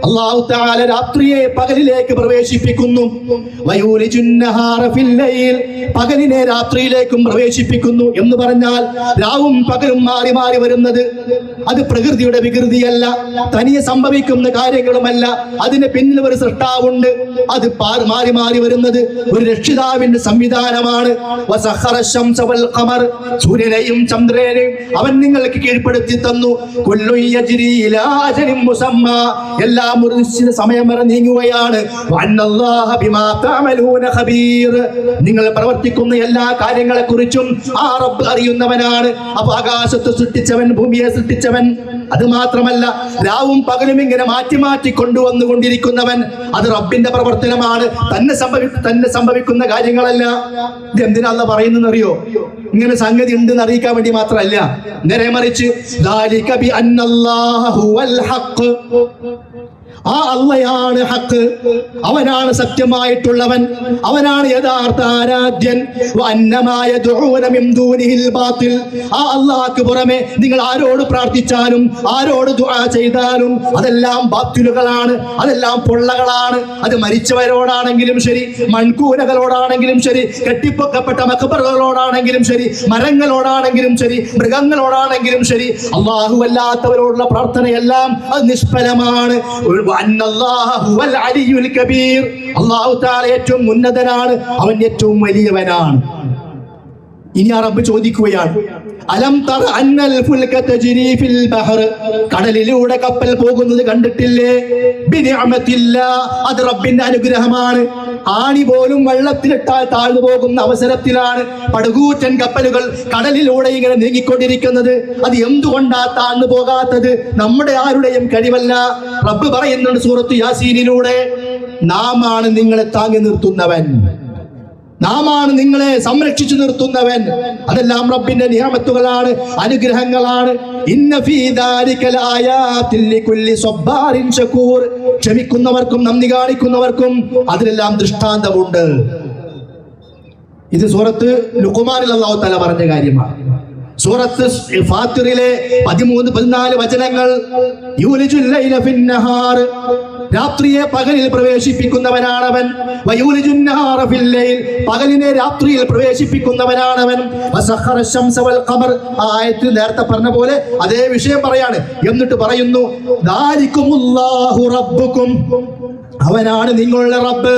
അല്ലാഹു തആല രാത്രിയെ പകലിലേക്ക് പ്രവേശിപ്പിക്കുന്നു, വയൂലിജുൻ നഹാറ ഫിൽ ലൈൽ, പകലിനെ രാത്രിയിലേക്കും പ്രവേശിപ്പിക്കുന്നു എന്ന് പറഞ്ഞാൽ രാവും പകലും മാറി മാറി വരുന്നത് അത് പ്രകൃതിയുടെ വികൃതിയല്ല, തനിയെ സംഭവിക്കുന്ന കാര്യങ്ങളുമല്ല. അതിന് പിന്നിൽ ഒരു സൃഷ്ടാവുണ്ട്. അത് മാറി മാറി വരുന്നത് ഒരു രക്ഷിതാവിന്റെ സംവിധാനമാണ്. വസഖറ ശംസ വൽ ഖമർ, സൂര്യനെയും ചന്ദ്രനെയും അവൻ നിങ്ങൾക്ക് കീഴ്പ്പെടുത്തി തന്നു. കുല്ലു യജ്രി ഇലാ അജലിൻ മുസമ്മ, എല്ലാം ഒരു നിശ്ചിത സമയം വരെ നീങ്ങുകയാണ്. വഅന്നല്ലാഹ ബിമാ തഅമലൂന ഖബീർ, നിങ്ങൾ പ്രവർത്തിക്കുന്ന എല്ലാ കാര്യങ്ങളെ കുറിച്ചും ആ റബ്ബ് അറിയുന്നവനാണ്. അപ്പോൾ ആകാശത്തെ സൃഷ്ടിച്ചവൻ, ഭൂമിയെ സൃഷ്ടിച്ചവൻ, അത് മാത്രമല്ല രാവും പകലും ഇങ്ങനെ മാറ്റി മാറ്റി കൊണ്ടുവന്നുകൊണ്ടിരിക്കുന്നവൻ, അത് റബ്ബിന്റെ പ്രവർത്തനമാണ്, തന്നെ സംഭവിക്കുന്ന കാര്യങ്ങളല്ല. ഇത് എന്തിനാ അല്ലാഹ് പറയുന്നതെന്നറിയോ? ഇങ്ങനെ സംഗതി ഉണ്ടെന്ന് അറിയിക്കാൻ വേണ്ടി മാത്രമല്ല, നേരെ മറിച്ച് ദാലിക ബി അന്നല്ലാഹ ഹുവൽ ഹഖ്, ആ അള്ളയാണ് ഹക്ക്, അവനാണ് സത്യമായിട്ടുള്ളവൻ, അവനാണ് യഥാർത്ഥ ആരാധ്യൻ. ആ അള്ളാഹ്ക്ക് പുറമെ നിങ്ങൾ ആരോട് പ്രാർത്ഥിച്ചാലും ആരോട് ദുആ ചെയ്താലും അതെല്ലാം ബാത്തിലുകളാണ്, അതെല്ലാം പൊള്ളകളാണ്. അത് മരിച്ചവരോടാണെങ്കിലും ശരി, മൺകൂനകളോടാണെങ്കിലും ശരി, കെട്ടിപ്പൊക്കപ്പെട്ട മഖബറുകളോടാണെങ്കിലും ശരി, മരങ്ങളോടാണെങ്കിലും ശരി, മൃഗങ്ങളോടാണെങ്കിലും ശരി, അള്ളാഹു അല്ലാത്തവരോടുള്ള പ്രാർത്ഥനയെല്ലാം അത് നിഷ്ഫലമാണ്. അല്ലാഹു തആല ഏറ്റവും ഉന്നതനാണ്, അവൻ ഏറ്റവും വലിയവനാണ്. ഇനി ആ റബ്ബ് ചോദിക്കുകയാണ്, അലം തറ അന്നൽ ഫുൽക തജ്രി ഫിൽ ബഹർ, കടലിലൂടെ കപ്പൽ പോകുന്നത് കണ്ടിട്ടില്ലേ? ബിനിഅമത്തില്ലാ, അത് റബ്ബിന്റെ അനുഗ്രഹമാണ്. ആണി പോലും വെള്ളത്തിലിട്ടാൽ താഴ്ന്നു പോകുന്ന അവസരത്തിലാണ് പടുകൂറ്റൻ കപ്പലുകൾ കടലിലൂടെ ഇങ്ങനെ നീങ്ങിക്കൊണ്ടിരിക്കുന്നത്. അത് എന്തുകൊണ്ടാ താഴ്ന്നു പോകാത്തത്? നമ്മുടെ ആരുടെയും കഴിവല്ല. റബ്ബ് പറയുന്നുണ്ട് സൂറത്ത് യാസീനിലൂടെ, നാമാണ് നിങ്ങളെ താങ്ങി നിർത്തുന്നവൻ, നാമാണ് നിങ്ങളെ സംരക്ഷിച്ചു നിർത്തുന്നവൻ. അതെല്ലാം റബ്ബിന്റെ നിഅമത്തുകളാണ്, അനുഗ്രഹങ്ങളാണ്. ഇന്ന ഫീ ദാലിക ലആയാതിൻ ലികുല്ലി സബ്ബാരിൻ ശകൂർ, ക്ഷമിക്കുന്നവർക്കും നന്ദി കാണിക്കുന്നവർക്കും അതിലെല്ലാം ദൃഷ്ടാന്തമുണ്ട്. ഇത് സൂറത്ത് ലുഖ്മാനിൽ അല്ലാഹു തആല പറഞ്ഞ കാര്യമാണ്. സൂറത്ത് ഫാത്തിറിലെ 13-14 വചനങ്ങൾ, യൂലിജുൽ ലൈല ഫിൻ നഹാർ, രാത്രിയെ പകലിൽ പ്രവേശിപ്പിക്കുന്നവനാണവൻ. വയൂലിജുൻ നഹാറ ഫിൽ ലൈൽ, പകലിനെ രാത്രിയിൽ പ്രവേശിപ്പിക്കുന്നവനാണവൻ. വസഖറ ശംസ വൽ ഖമർ, ആയത്തിൽ നേരത്തെ പറഞ്ഞ പോലെ അതേ വിഷയം പറയാണ്. എന്നിട്ട് പറയുന്നു, ദാലികുമുല്ലാഹു റബ്ബുക്കും, അവനാണ് നിങ്ങളുടെ റബ്ബ്,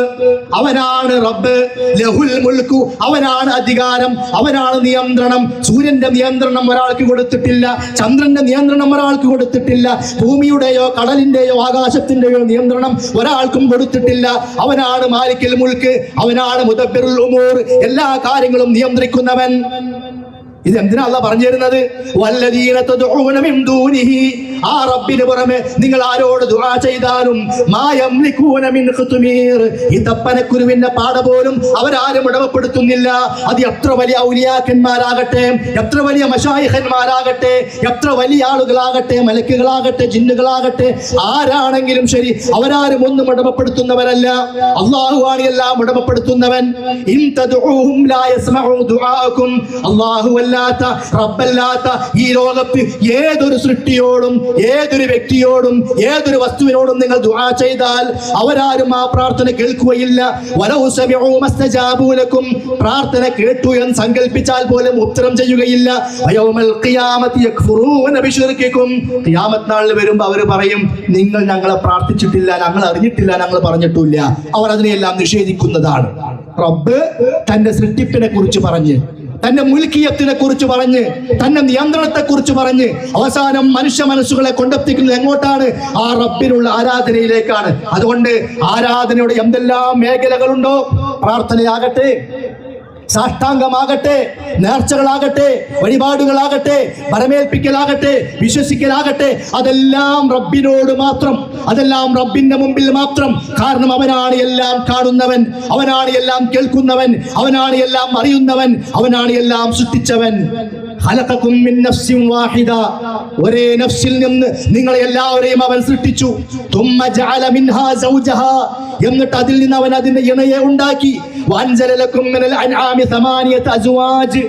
അവനാണ് റബ്ബ്. ലഹുൽ മുൽക്കു, അവനാണ് അധികാരം, അവനാണ് നിയന്ത്രണം. സൂര്യന്റെ നിയന്ത്രണം ഒരാൾക്ക് കൊടുത്തിട്ടില്ല, ചന്ദ്രന്റെ നിയന്ത്രണം ഒരാൾക്ക് കൊടുത്തിട്ടില്ല, ഭൂമിയുടെയോ കടലിന്റെയോ ആകാശത്തിന്റെയോ നിയന്ത്രണം ഒരാൾക്കും കൊടുത്തിട്ടില്ല. അവനാണ് മാലിക്കുൽ മുൽക്ക്, അവനാണ് മുദബ്ബിറുൽ ഉമൂർ, എല്ലാ കാര്യങ്ങളും നിയന്ത്രിക്കുന്നവൻ. ഇത് എന്തിനാ അല്ലാഹ് പറഞ്ഞു തരുന്നത്? വല്ലദീന തദ്ഊന മിൻ ദൂനിഹി, ആ റബ്ബിന് പുറമെ നിങ്ങൾ ആരോട് ദുആ ചെയ്താലും മാ യംലികൂന മിൻ ഖുത്മീർ, ഈ തപ്പനക്കുരുവിന്റെ പാട പോലും അവരാരും ഇടപെടുത്തുന്നില്ല. അത് എത്ര വലിയ ഔലിയാക്കന്മാരാകട്ടെ, എത്ര വലിയ മശായിഖന്മാരാകട്ടെ, എത്ര വലിയ ആളുകളാകട്ടെ, മലക്കുകളാകട്ടെ, ജിന്നുകളാകട്ടെ, ആരാണെങ്കിലും ശരി, അവരാരും ഒന്നും ഇടപെടുത്തുന്നവരല്ല. അല്ലാഹു ആണ് എല്ലാം ഇടപെടുത്തുന്നവൻ. ഇൻ തദ്ഊഹും ലാ യസ്മഉ ദുആഅക്കും, അല്ലാഹു അല്ലാത്ത, റബ്ബല്ലാത്ത ഈ ലോകത്ത് ഏതൊരു സൃഷ്ടിയോടും, ഏതൊരു വ്യക്തിയോടും, ഏതൊരു വസ്തുവിനോടും നിങ്ങൾ ദുആ ചെയ്താൽ അവരാരും ആ പ്രാർത്ഥന കേൾക്കുകയില്ല. വലൗ സമിഉ മസ്തജാബു ലക്കും, പ്രാർത്ഥന കേട്ടു എന്ന് സങ്കൽപ്പിച്ചാൽ പോലും ഉത്തരം ചെയ്യുകയില്ല. വയൗമൽ ഖിയാമത്തി യക്ഫുറൂന ബിശിർകിക്കും, ഖിയാമത്ത് നാളിൽ വരുമ്പോൾ അവർ പറയും, നിങ്ങൾ ഞങ്ങളെ പ്രാർത്ഥിച്ചിട്ടില്ല, ഞങ്ങൾ അറിഞ്ഞിട്ടില്ല, ഞങ്ങൾ പറഞ്ഞിട്ടില്ല. അവർ അതിനെല്ലാം നിഷേധിക്കുന്നതാണ്. റബ്ബ് തന്റെ സൃഷ്ടിപ്പിനെ കുറിച്ച് പറഞ്ഞ്, തന്റെ മുൽക്കിയത്തിനെ കുറിച്ച് പറഞ്ഞ്, തന്റെ നിയന്ത്രണത്തെ കുറിച്ച് പറഞ്ഞ് അവസാനം മനുഷ്യ മനസ്സുകളെ കൊണ്ടെത്തിക്കുന്നത് എങ്ങോട്ടാണ്? ആ റബ്ബിനുള്ള ആരാധനയിലേക്കാണ്. അതുകൊണ്ട് ആരാധനയുടെ എന്തെല്ലാം മേഖലകളുണ്ടോ, പ്രാർത്ഥനയാകട്ടെ, സാഷ്ടാംഗമാകട്ടെ, നേർച്ചകളാകട്ടെ, വഴിപാടുകളാകട്ടെ, പരമേൽപ്പിക്കലാകട്ടെ, വിശ്വസിക്കലാകട്ടെ, അതെല്ലാം റബ്ബിനോട് മാത്രം, അതെല്ലാം റബ്ബിന്റെ മുമ്പിൽ മാത്രം. കാരണം അവനാണ് എല്ലാം കാണുന്നവൻ, അവനാണ് എല്ലാം കേൾക്കുന്നവൻ, അവനാണ് എല്ലാം അറിയുന്നവൻ, അവനാണ് എല്ലാം സൃഷ്ടിച്ചവൻ. ഖലഖകും മിൻ നഫ്സിൻ വാഹിദ, ഒരേ നഫ്സിൽ നിന്ന് നിങ്ങളെ എല്ലാവരെയും അവൻ സൃഷ്ടിച്ചു. തുമ്മ ജഅല മിൻഹാ സൗജഹാ, എന്നിട്ട് അതിൽ നിന്ന് അവൻ അതിന്റെ ഇണയെ ഉണ്ടാക്കി. വഅൻസല ലക്കും മിനൽ അൻആമി സമാനിയത അസ്വാജ്,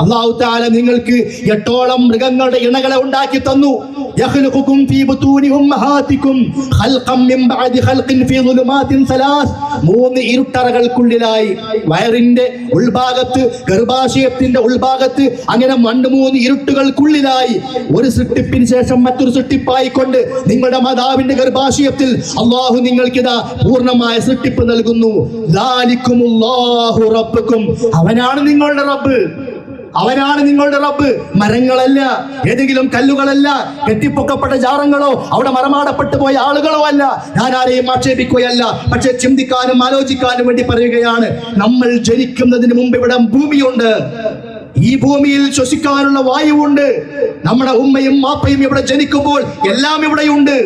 അല്ലാഹു തആല നിങ്ങൾക്ക് 8ഓളം മൃഗങ്ങളുടെ ഇണകളെ ഉണ്ടാക്കി തന്നു. യഖ്ലുഖുകും ഫീ ബുതൂനി ഉമ്മഹാതികും ഖൽഖൻ മിൻ ബഅദി ഖൽഖിൻ ഫീ ളുലുമാതിൻ സലാസ്. 3 ഇരുട്ടറകൾക്കുള്ളിലായി, വയറിന്റെ ഉൾഭാഗത്ത്, ഗർഭാശയത്തിന്റെ ഉൾഭാഗത്ത്, അങ്ങനെ 3 ഇരുട്ടുകൾക്കുള്ളിലായി ഒരു സൃഷ്ടിപ്പിന് ശേഷം മറ്റൊരു സൃഷ്ടിപ്പായിക്കൊണ്ട് നിങ്ങളുടെ മാതാവിന്റെ ഗർഭാശയത്തിൽ അല്ലാഹു നിങ്ങൾക്കിതാ പൂർണ്ണമായ സൃഷ്ടിപ്പ് നൽകുന്നു. ദാലികുമുല്ലാഹു റബ്ബുക്കും. അവനാണ് നിങ്ങളുടെ റബ്ബ്. അവനാണ് നിങ്ങളുടെ റബ്ബ്. മരങ്ങളല്ല, ഏതെങ്കിലും കല്ലുകളല്ല, കെട്ടിപ്പൊക്കപ്പെട്ട ജാറങ്ങളോ അവിടെ മറമാടപ്പെട്ടു പോയ ആളുകളോ അല്ല. ഞാൻ ആരെയും ആക്ഷേപിക്കുകയല്ല, പക്ഷെ ചിന്തിക്കാനും ആലോചിക്കാനും വേണ്ടി പറയുകയാണ്. നമ്മൾ ജനിക്കുന്നതിന് മുമ്പ് ഇവിടെ ഭൂമിയുണ്ട്. ഈ ഭൂമിയിൽ ശ്വസിക്കാനുള്ള വായുവുണ്ട്. നമ്മുടെ ഉമ്മയും മാപ്പയും ഇവിടെ ജനിക്കുമ്പോൾ എല്ലാം ഇവിടെയുണ്ട്.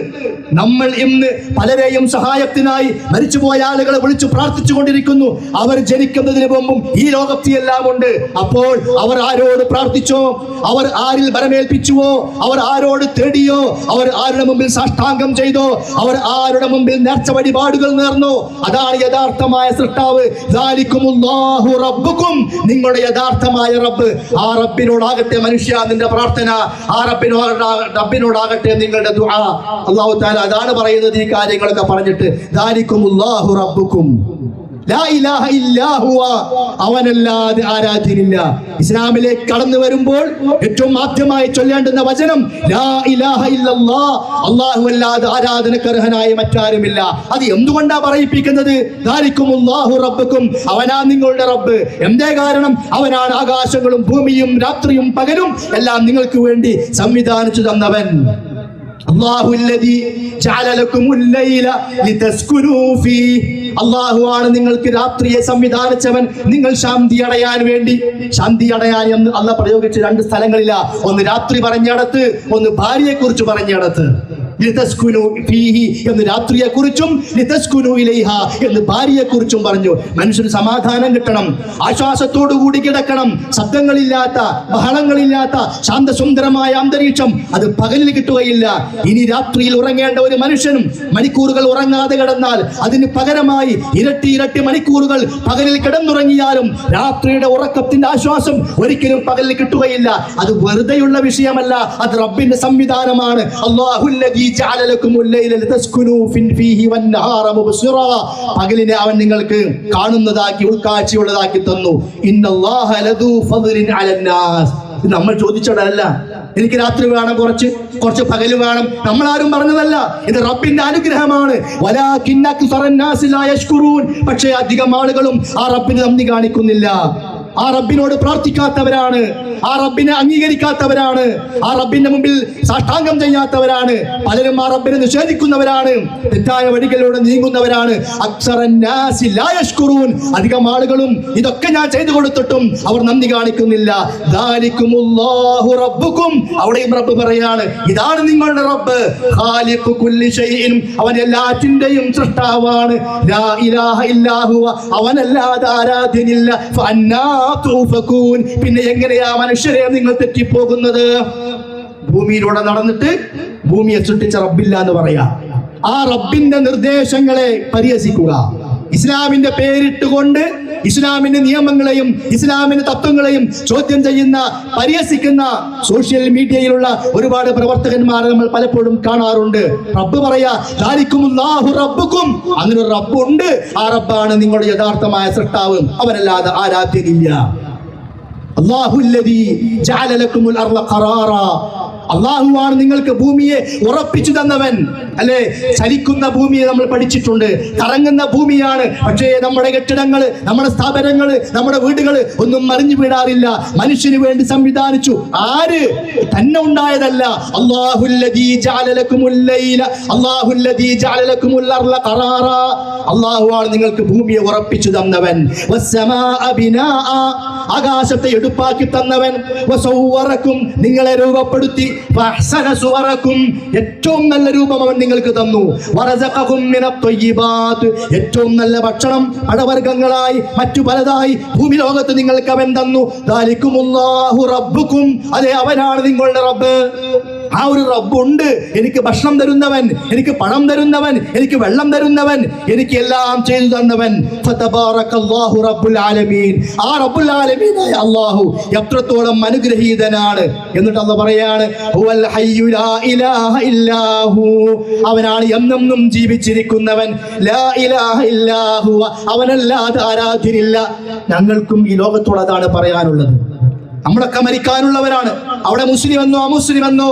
നമ്മൾ ഇന്ന് പലരെയും സഹായത്തിനായി മരിച്ചുപോയ ആളുകളെ വിളിച്ചു പ്രാർത്ഥിച്ചു കൊണ്ടിരിക്കുന്നു. അവർ ജനിക്കുന്നതിന് മുമ്പും ഈ ലോകത്തിൽ എല്ലാം ഉണ്ട്. അപ്പോൾ അവർ ആരോട് പ്രാർത്ഥിച്ചോ, അവർ ആരിൽ ബലമേൽപ്പിച്ചുവോ, അവർ ആരോട് തേടിയോ, അവർ ആരുടെ മുമ്പിൽ സാഷ്ടാംഗം ചെയ്തോ, അവർ ആരുടെ മുമ്പിൽ നേർച്ച വഴിപാടുകൾ നേർന്നോ, അതാണ് യഥാർത്ഥമായ സൃഷ്ടാവ്. ദാലികുമുല്ലാഹു റബ്ബുക്കും. നിങ്ങളുടെ യഥാർത്ഥമായ റബ്ബ്. ആ റബ്ബിനോടാകട്ടെ മനുഷ്യ നിന്റെ പ്രാർത്ഥന, ആ റബ്ബിനോടാകട്ടെ നിങ്ങളുടെ ദുആ. അല്ലാഹു തആല അതാണ് പറയുന്നത്. ഈ കാര്യങ്ങളൊക്കെ പറഞ്ഞിട്ട് ദാലികുമുല്ലാഹു റബ്ബുക്കും ലാ ഇലാഹ ഇല്ലാ ഹുവ. അവനല്ലാതെ ആരാധ്യനില്ല. ഇസ്ലാമിലേക്ക് കടന്നു വരുമ്പോൾ ഏറ്റവും ആദ്യമായി ചൊല്ലേണ്ടുന്ന വചനം ലാ ഇലാഹ ഇല്ലല്ലാഹ്. അല്ലാഹു അല്ലാതെ ആരാധനക്കർഹനായ മറ്റാരുമില്ല. അത് എന്തുകൊണ്ടാ പറയിപ്പിക്കുന്നത്? ദാലികുമുല്ലാഹു റബ്ബുക്കും. അവനാ നിങ്ങളുടെ റബ്ബ്. എന്തേ കാരണം? അവനാണ് ആകാശങ്ങളും ഭൂമിയും രാത്രിയും പകലും എല്ലാം നിങ്ങൾക്ക് വേണ്ടി സംവിധാനിച്ചു തന്നവൻ. അല്ലാഹുല്ലദീ ജഅല ലക്കുമുൽ ലൈല ലിതസ്കുനൂ ഫീഹി. അല്ലാഹു ആണ് നിങ്ങൾക്ക് രാത്രിയെ സംവിധാനിച്ചവൻ, നിങ്ങൾ ശാന്തി അടയാൻ വേണ്ടി. ശാന്തി അടയാൻ എന്ന് അല്ലാഹ് പ്രയോഗിച്ച 2 സ്ഥലങ്ങളിലാ. ഒന്ന് രാത്രി പറഞ്ഞിടത്ത്, ഒന്ന് ഭാര്യയെ കുറിച്ച് പറഞ്ഞിടത്ത്. ലിതസ്കുനൂ ഫീഹി എന്ന് രാത്രിയെ കുറിച്ചും ലിതസ്കുനൂ ഇലൈഹാ എന്ന് ഭാര്യയെ കുറിച്ചും പറഞ്ഞു. മനുഷ്യന് സമാധാനം കിട്ടണം, ആശ്വാസത്തോടു കൂടി കിടക്കണം. ശബ്ദങ്ങളില്ലാത്ത, ബഹളങ്ങളില്ലാത്ത ശാന്തസുന്ദരമായ അന്തരീക്ഷം അത് പകലിൽ കിട്ടുകയില്ല. ഇനി രാത്രിയിൽ ഉറങ്ങേണ്ട ഒരു മനുഷ്യനും മണിക്കൂറുകൾ ഉറങ്ങാതെ കിടന്നാൽ അതിന് പകരമായി ഇരട്ടി മണിക്കൂറുകൾ പകലിൽ കിടന്നുറങ്ങിയാലും രാത്രിയുടെ ഉറക്കത്തിന്റെ ആശ്വാസം ഒരിക്കലും പകലിൽ കിട്ടുകയില്ല. അത് വെറുതെയുള്ള വിഷയമല്ല, അത് റബ്ബിന്റെ സംവിധാനമാണ്. അല്ലാഹുല്ലദീ ജഅല ലക്കുമുൽ ലൈല ലിതസ്കുനൂ ഫീഹി വന്നഹാറ മുബ്സിറാ. പകലിനെ അവൻ നിങ്ങൾക്ക് കാണുന്നതാക്കി, ഉൾക്കാഴ്ചയുള്ളതാക്കി തന്നു. ഇന്നല്ലാഹ ലദൂ ഫദ്ലിൻ അലന്നാസ്. നമ്മൾ ചോദിച്ചതല്ല, എനിക്ക് രാത്രി വേണം, കുറച്ച് പകല് വേണം, നമ്മളാരും പറഞ്ഞതല്ല. ഇത് റബ്ബിന്റെ അനുഗ്രഹമാണ്. വലാകിന്ന അക്സറൻ നാസി ലാ യശ്കുറൂൻ. പക്ഷേ അധികം ആളുകളും ആ റബ്ബിന് നന്ദി കാണിക്കുന്നില്ല. ആ റബ്ബിനോട് പ്രാർത്ഥിക്കാത്തവരാണ്, ആ റബ്ബിനെ അംഗീകരിക്കാത്തവരാണ്, ആ റബ്ബിന്റെ മുമ്പിൽ സാഷ്ടാംഗം ചെയ്യാത്തവരാണ്. പലരും ആ റബ്ബിനെ നിഷേധിക്കുന്നവരാണ്, തെറ്റായ വഴികളിലൂടെ നീങ്ങുന്നവരാണ്. അക്സറൻ നാസി ലാ യശ്കുറൂൻ. അധികം ആളുകളും ഇതൊക്കെ ഞാൻ ചെയ്തു കൊടുത്തിട്ടും അവർ നന്ദി കാണിക്കുന്നില്ല. ദാലികുമുല്ലാഹു റബ്ബുക്കും. അവിടെയും റബ്ബ് പറയാണ്, ഇതാണ് നിങ്ങളുടെ റബ്ബ്. ഖാലിഖു കുല്ലി ഷൈഇൻ. അവൻ എല്ലാറ്റിന്റെയും സൃഷ്ടാവാണ്. ലാ ഇലാഹ ഇല്ലാ ഹുവ. അവനല്ലാതെ ആരാധ്യനില്ല. ഫഅന്നാ തുഫകൂൻ. പിന്നെ എങ്ങനെയാ മനുഷ്യരെ നിങ്ങൾ തെറ്റിപ്പോകുന്നത്? ഭൂമിയിലൂടെ നടന്നിട്ട് ഭൂമിയെ സൃഷ്ടിച്ച റബ്ബില്ല എന്ന് പറയാ. ആ റബ്ബിന്റെ നിർദ്ദേശങ്ങളെ പരിഹസിക്കുക, ഇസ്ലാമിന്റെ പേരിട്ടുകൊണ്ട് ഇസ്ലാമിന്റെ നിയമങ്ങളെയും ഇസ്ലാമിന്റെ തത്വങ്ങളെയും ചോദ്യം ചെയ്യുന്ന, പരിഹസിക്കുന്ന സോഷ്യൽ മീഡിയയിലുള്ള ഒരുപാട് പ്രവർത്തകന്മാരെ നമ്മൾ പലപ്പോഴും കാണാറുണ്ട്. റബ്ബ് പറയാ ദാലികുമുല്ലാഹു റബ്ബുക്കും. അങ്ങനെ ഒരു റബ്ബുണ്ട്. ആ റബ്ബാണ് നിങ്ങളുടെ യഥാർത്ഥമായ സൃഷ്ടാവ്. അവനല്ലാതെ ആരാധ്യനില്ല. അല്ലാഹുല്ലദീ ജഅല ലക്കുമുൽ അർള ഖറാറാ. അല്ലാഹുവാണ് നിങ്ങൾക്ക് ഭൂമിയെ ഉറപ്പിച്ചു തന്നവൻ. അല്ലെ, ചലിക്കുന്ന ഭൂമിയെ നമ്മൾ പഠിച്ചിട്ടുണ്ട്, കറങ്ങുന്ന ഭൂമിയാണ്. പക്ഷേ നമ്മുടെ കെട്ടിടങ്ങൾ, നമ്മുടെ സ്ഥാപനങ്ങൾ, നമ്മുടെ വീടുകൾ ഒന്നും മറിഞ്ഞു വീഴാറില്ല. മനുഷ്യന് വേണ്ടി സംവിധാനിച്ചു. ആര്? തന്നെ ഉണ്ടായതല്ല. അല്ലാഹുല്ലദീ ജഅല ലക്കുമുൽ ലൈല, അല്ലാഹുല്ലദീ ജഅല ലക്കുമുൽ അർള ഖറാറാ. അല്ലാഹുവാണ് നിങ്ങൾക്ക് ഭൂമിയെ ഉറപ്പിച്ചു തന്നവൻ. വസ്സമാഅ ബിനാഅ. ആകാശത്തെ എടുപ്പാക്കി തന്നവൻ. വസവ്വറക്കും. നിങ്ങളെ രൂപപ്പെടുത്തി. ഫഅഹ്സന സുവറക്കും. ഏറ്റവും നല്ല രൂപം അവൻ നിങ്ങൾക്ക് തന്നു. വറസഖകും മിനത് ത്വയ്യിബാത്ത്. ഏറ്റവും നല്ല ഭക്ഷണം പഴവർഗ്ഗങ്ങളായി മറ്റു പലതായി ഭൂമി ലോകത്ത് നിങ്ങൾക്ക് അവൻ തന്നു. ദാലികുമുല്ലാഹു റബ്ബുക്കും. അതെ, അവനാണ് നിങ്ങളുടെ റബ്ബ്. ആ ഒരു റബ്ബുണ്ട്. എനിക്ക് ഭക്ഷണം തരുന്നവൻ, എനിക്ക് പണം തരുന്നവൻ, എനിക്ക് വെള്ളം തരുന്നവൻ, എനിക്ക് എല്ലാം ചെയ്തു തന്നവൻ. ഫതബാറകല്ലാഹു റബ്ബുൽ ആലമീൻ. ആ റബ്ബുൽ ആലമീനായ അല്ലാഹു എത്രത്തോളം അനുഗ്രഹീതനാണ്. എന്നിട്ട് അല്ലാഹു പറയാണ്, ഹുവൽ ഹയ്യു ലാ ഇലാഹ ഇല്ലാഹു. അവനാണ് എന്നെന്നും ജീവിച്ചിരിക്കുന്നവൻ. ലാ ഇലാഹ ഇല്ലാഹു, അവനല്ലാതെ ആരാധ്യനില്ല. ഞങ്ങൾക്കും ഈ ലോകത്തോട് അതാണ് പറയാനുള്ളത്. നമ്മളൊക്കെ മരിക്കാനുള്ളവരാണ്. അവിടെ മുസ്ലിമെന്നോ അമുസ്ലിമെന്നോ,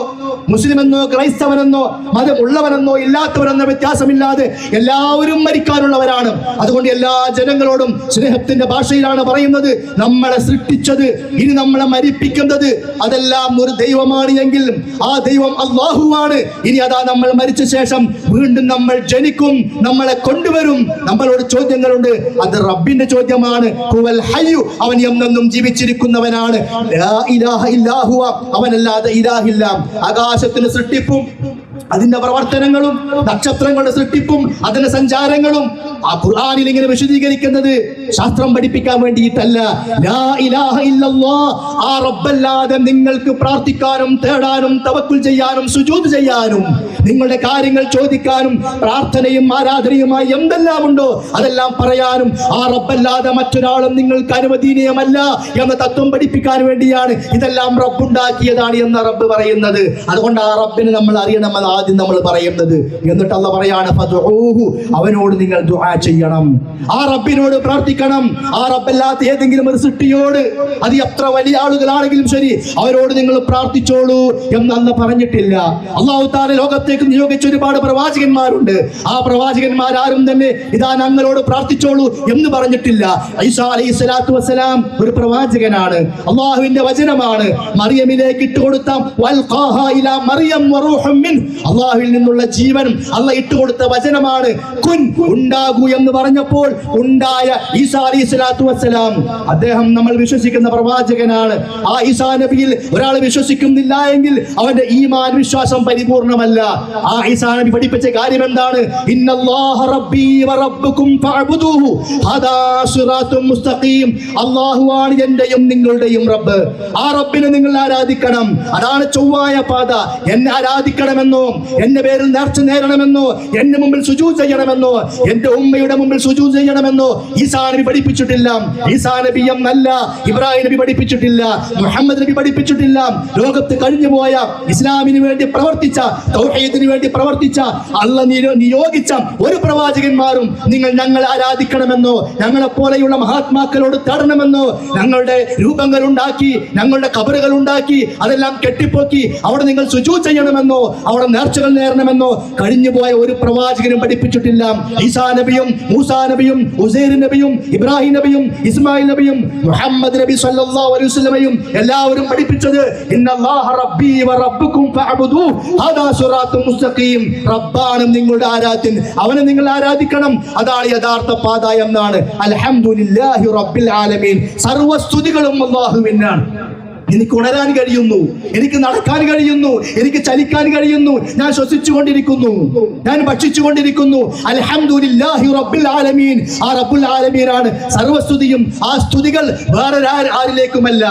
മുസ്ലിമെന്നോ ക്രൈസ്തവനെന്നോ മതമുള്ളവനെന്നോ ഇല്ലാത്തവരെന്നോ വ്യത്യാസമില്ലാതെ എല്ലാവരും മരിക്കാനുള്ളവരാണ്. അതുകൊണ്ട് എല്ലാ ജനങ്ങളോടും സ്നേഹത്തിന്റെ ഭാഷയിലാണ് പറയുന്നത്, നമ്മളെ സൃഷ്ടിച്ചത്, ഇനി നമ്മളെ മരിപ്പിക്കുന്നത് അതെല്ലാം ഒരു ദൈവമാണ് എങ്കിൽ ആ ദൈവം അല്ലാഹുവാണ്. ഇനി അതാ നമ്മൾ മരിച്ച ശേഷം വീണ്ടും നമ്മൾ ജനിക്കും, നമ്മളെ കൊണ്ടുവരും. നമ്മളോട് ചോദ്യങ്ങളുണ്ട്, അത് റബ്ബിന്റെ ചോദ്യമാണ്. ഹുവൽ ഹയ്യു, അവൻ എന്നെന്നും ജീവിച്ചിരിക്കുന്നവനാണ്. ലാ ഇലാഹ ഇല്ലാഹുവ, അവനല്ലാതെ ഇലാഹില്ല. ആകാശത്തിന് സൃഷ്ടിപ്പും അതിന്റെ പ്രവർത്തനങ്ങളും നക്ഷത്രങ്ങളുടെ സൃഷ്ടിപ്പും അതിന്റെ സഞ്ചാരങ്ങളും ആ ഖുർആനിൽ ഇങ്ങനെ വിശദീകരിക്കുന്നത് ശാസ്ത്രം പഠിപ്പിക്കാൻ വേണ്ടിയിട്ടല്ല. ലാ ഇലാഹ ഇല്ലല്ലാഹ്, ആ റബ്ബല്ലാതെ നിങ്ങൾക്ക് പ്രാർത്ഥിക്കാനും തേടാനും തവക്കുൽ ചെയ്യാനും സുജൂദ് ചെയ്യാനും നിങ്ങളുടെ കാര്യങ്ങൾ ചോദിക്കാനും പ്രാർത്ഥനയും ആരാധനയുമായി എന്തെല്ലാം ഉണ്ടോ അതെല്ലാം പറയാനും ആ റബ്ബല്ലാതെ മറ്റൊരാളും നിങ്ങൾക്ക് അനുവദനീയമല്ല എന്ന തത്വം പഠിപ്പിക്കാൻ വേണ്ടിയാണ് ഇതെല്ലാം റബ്ബുണ്ടാക്കിയതാണ് എന്ന റബ്ബ് പറയുന്നത്. അതുകൊണ്ട് ആ റബ്ബിനെ നമ്മൾ അറിയണമെന്ന് ആദ്യം നമ്മൾ പറയുന്നത്. എന്നിട്ട് അല്ലാഹു പറയാണ്, ഫദ്ഉഹു, അവനോട് നിങ്ങൾ ദുആ ചെയ്യണം, ആ റബ്ബിനോട് പ്രാർത്ഥിക്കണം. ആ റബ്ബല്ലാത്ത ഏതെങ്കിലും ഒരു സൃഷ്ടിയോട്, അത് എത്ര വലിയ ആളുകളാണെങ്കിലും ശരി, അവരോട് നിങ്ങൾ പ്രാർത്ഥിച്ചോളൂ എന്ന് അന്ന് പറഞ്ഞിട്ടില്ല. അല്ലാഹു തആല ലോകത്തേക്ക് നിയോഗിച്ച ഒരുപാട് പ്രവാചകന്മാരുണ്ട്. ആ പ്രവാചകന്മാരാരും തന്നെ ഇതാ ഞങ്ങളോട് പ്രാർത്ഥിച്ചോളൂ എന്ന് പറഞ്ഞിട്ടില്ല. ഈസാ അലൈഹിസ്സലാത്തു വസ്സലാം ഒരു പ്രവാചകനാണ്, അല്ലാഹുവിന്റെ വചനമാണ്. മറിയമിലേക്ക് ഇട്ടുകൊടുത്ത വൽഖാഹാ ഇലാ മറിയം വറൂഹും മിൻ, അല്ലാഹുവിൽ നിന്നുള്ള ജീവൻ അല്ലാഹ് ഇട്ടുകൊടുത്ത വചനമാണ്. കുൻ, ഉണ്ടാകൂ എന്ന് പറഞ്ഞപ്പോൾ ഉണ്ടായ ഈസാ അലൈഹിസ്സലാത്തു വസ്സലാം, അദ്ദേഹം നമ്മൾ വിശ്വസിക്കുന്ന പ്രവാചകനാണ്. ആ ഈസാ നബിയിൽ ഒരാൾ വിശ്വസിക്കുന്നില്ല എങ്കിൽ അവന്റെ ഈമാൻ വിശ്വാസം പരിപൂർണമല്ല. ആ ഈസാ നബി പഠിപ്പിച്ച കാര്യം എന്താണ്? ഇന്നല്ലാഹ റബ്ബി വ റബ്ബുകും ഫഅബ്ദൂഹു ഹദാ സിറാത്തും മുസ്തഖീം. അല്ലാഹുവാണ് എന്റെയും നിങ്ങളുടെയും റബ്ബ്. ആ റബ്ബിനെ നിങ്ങൾ ആരാധിക്കണം. അതാണ് ചൊവ്വായ പാത. എന്നെ ആരാധിക്കണമെന്നോ, എന്റെ പേരിൽ നേർച്ച നേരണമെന്നോ, എന്റെ മുമ്പിൽ സുജൂദ് ചെയ്യണമെന്നോ, എന്റെ ഉമ്മയുടെ മുമ്പിൽ സുജൂദ് ചെയ്യണമെന്നോ ഈസാ നബി പഠിപ്പിച്ചിട്ടില്ല. ഈസാ നബി എന്നല്ല ഇബ്രാഹിം നബി പഠിപ്പിച്ചിട്ടില്ല, മുഹമ്മദ് നബി പഠിപ്പിച്ചിട്ടില്ല. ലോകത്ത് കഴിഞ്ഞുപോയ ഇസ്ലാമിന് വേണ്ടി പ്രവർത്തിച്ച, തൗഹീദിന് വേണ്ടി പ്രവർത്തിച്ച, അല്ലാഹു നിയോഗിച്ച ഒരു പ്രവാചകന്മാരും നിങ്ങൾ ഞങ്ങളെ ആരാധിക്കണമെന്നോ, ഞങ്ങളെ പോലെയുള്ള മഹാത്മാക്കളോട് തേടണമെന്നോ, ഞങ്ങളുടെ രൂപങ്ങൾ ഉണ്ടാക്കി, ഞങ്ങളുടെ ഖബറുകൾ ഉണ്ടാക്കി, അതെല്ലാം കെട്ടിപ്പോക്കി അവിടെ നിങ്ങൾ സുജൂദ് ചെയ്യണമെന്നോ, അവിടെ നേർച്ചകൾ നേരണമെന്നോ കഴിഞ്ഞുപോയ ഒരു പ്രവാചകനും പഠിപ്പിച്ചിട്ടില്ല. ഈസാ നബിയും മൂസാ നബിയും ഉസൈർ നബിയും ഇബ്രാഹിം നബിയും ഇസ്മായിൽ നബിയും മുഹമ്മദ് നബി സല്ലല്ലാഹു അലൈഹി വസല്ലമയും എല്ലാവരും പഠിപ്പിച്ചത് ഇന്നല്ലാഹ റബ്ബി വ റബ്ബുകും ഫഅബ്ദൂ ഹദാ സിറാത്തും മുസ്തഖീം. റബ്ബാണ് നിങ്ങളുടെ ആരാധ്യൻ, അവനെ നിങ്ങൾ ആരാധിക്കണം, അതാണ് യഥാർത്ഥ പാത എന്നാണ്. അൽഹംദുലില്ലാഹി റബ്ബിൽ ആലമീൻ. സർവസ്തുതികളും അല്ലാഹുവിനാണ്. എനിക്ക് ഉണരാൻ കഴിയുന്നു, എനിക്ക് നടക്കാൻ കഴിയുന്നു, എനിക്ക് ചലിക്കാൻ കഴിയുന്നു, ഞാൻ ശ്വസിച്ചുകൊണ്ടിരിക്കുന്നു, ഞാൻ ഭക്ഷിച്ചുകൊണ്ടിരിക്കുന്നു. അൽഹംദുലില്ലാഹി റബ്ബിൽ ആലമീൻ. ആ റബ്ബുൽ ആലമീനാണ് സർവസ്തുതിയും. ആ സ്തുതികൾ വേറെ ആരിലേക്കുമല്ല,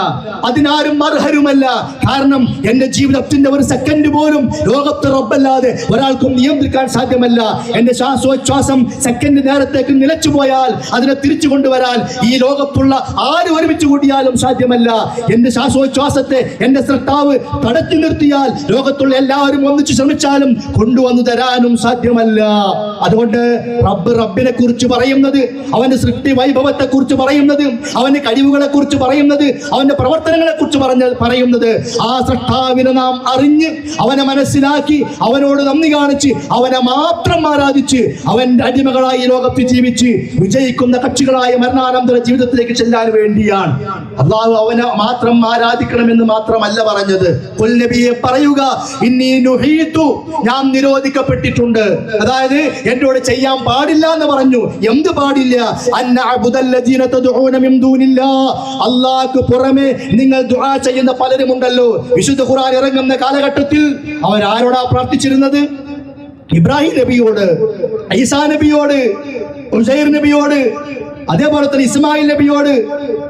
അതിനാരും അർഹരുമല്ല. കാരണം എന്റെ ജീവിതത്തിന്റെ ഒരു സെക്കൻഡ് പോലും ലോകത്ത് റബ്ബല്ലാതെ ഒരാൾക്കും നിയന്ത്രിക്കാൻ സാധ്യമല്ല. എന്റെ ശ്വാസോച്ഛ്വാസം സെക്കൻഡ് നേരത്തേക്ക് നിലച്ചു പോയാൽ അതിനെ തിരിച്ചു കൊണ്ടുവരാൻ ഈ ലോകത്തുള്ള ആര് ഒരുമിച്ച് കൂട്ടിയാലും സാധ്യമല്ല. എന്റെ ശ്വാസത്തെ എന്റെ സൃഷ്ടാവ് തടച്ചു നിർത്തിയാൽ ലോകത്തുള്ള എല്ലാവരും ഒന്നിച്ചു ശ്രമിച്ചാലും കൊണ്ടുവന്നു തരാനും സാധ്യമല്ല. അതുകൊണ്ട് റബ്ബിനെ കുറിച്ച് പറയുന്നത്, അവന്റെ സൃഷ്ടി വൈഭവത്തെ കുറിച്ച് പറയുന്നത്, അവന്റെ കഴിവുകളെ കുറിച്ച് പറയുന്നത്, അവന്റെ പ്രവർത്തനങ്ങളെ കുറിച്ച് പറയുന്നത്, ആ സൃഷ്ടാവിനെ നാം അറിഞ്ഞ് അവനെ മനസ്സിലാക്കി അവനോട് നന്ദി കാണിച്ച് അവനെ മാത്രം ആരാധിച്ച് അവന്റെ അടിമകളായി ലോകത്ത് ജീവിച്ച് വിജയിക്കുന്ന കക്ഷികളായ മരണാനന്തര ജീവിതത്തിലേക്ക് ചെല്ലാൻ വേണ്ടിയാണ്. അല്ലാഹു അവനെ മാത്രം ആരാധിക്കണമെന്ന് മാത്രമല്ല പറഞ്ഞത്. ഖുൽ നബിയെ പറയുക, ഇന്നി നുഹീതു, ഞാൻ നിരോധിക്കപ്പെട്ടിട്ടുണ്ട്. അതായത് എന്നോട് ചെയ്യാൻ പാടില്ല എന്ന് പറഞ്ഞു. എന്ത് പാടില്ല? അന്നഅബുദല്ലദീന തദ്ഊന മിൻ ദൂനില്ലാഹ്, അല്ലാഹുവിന് പുറമെ നിങ്ങൾ ദുആ ചെയ്യുന്ന പലരുമുണ്ടല്ലോ. വിശുദ്ധ ഖുർആൻ ഇറങ്ങുന്ന കാലഘട്ടത്തിൽ അവരാരോടാ പ്രാർത്ഥിച്ചിരുന്നത്? ഇബ്രാഹിം നബിയോട്, ഈസാ നബിയോട്, ഉസൈർ നബിയോട്, അതേപോലെ തന്നെ ഇസ്മായിൽ നബിയോട്,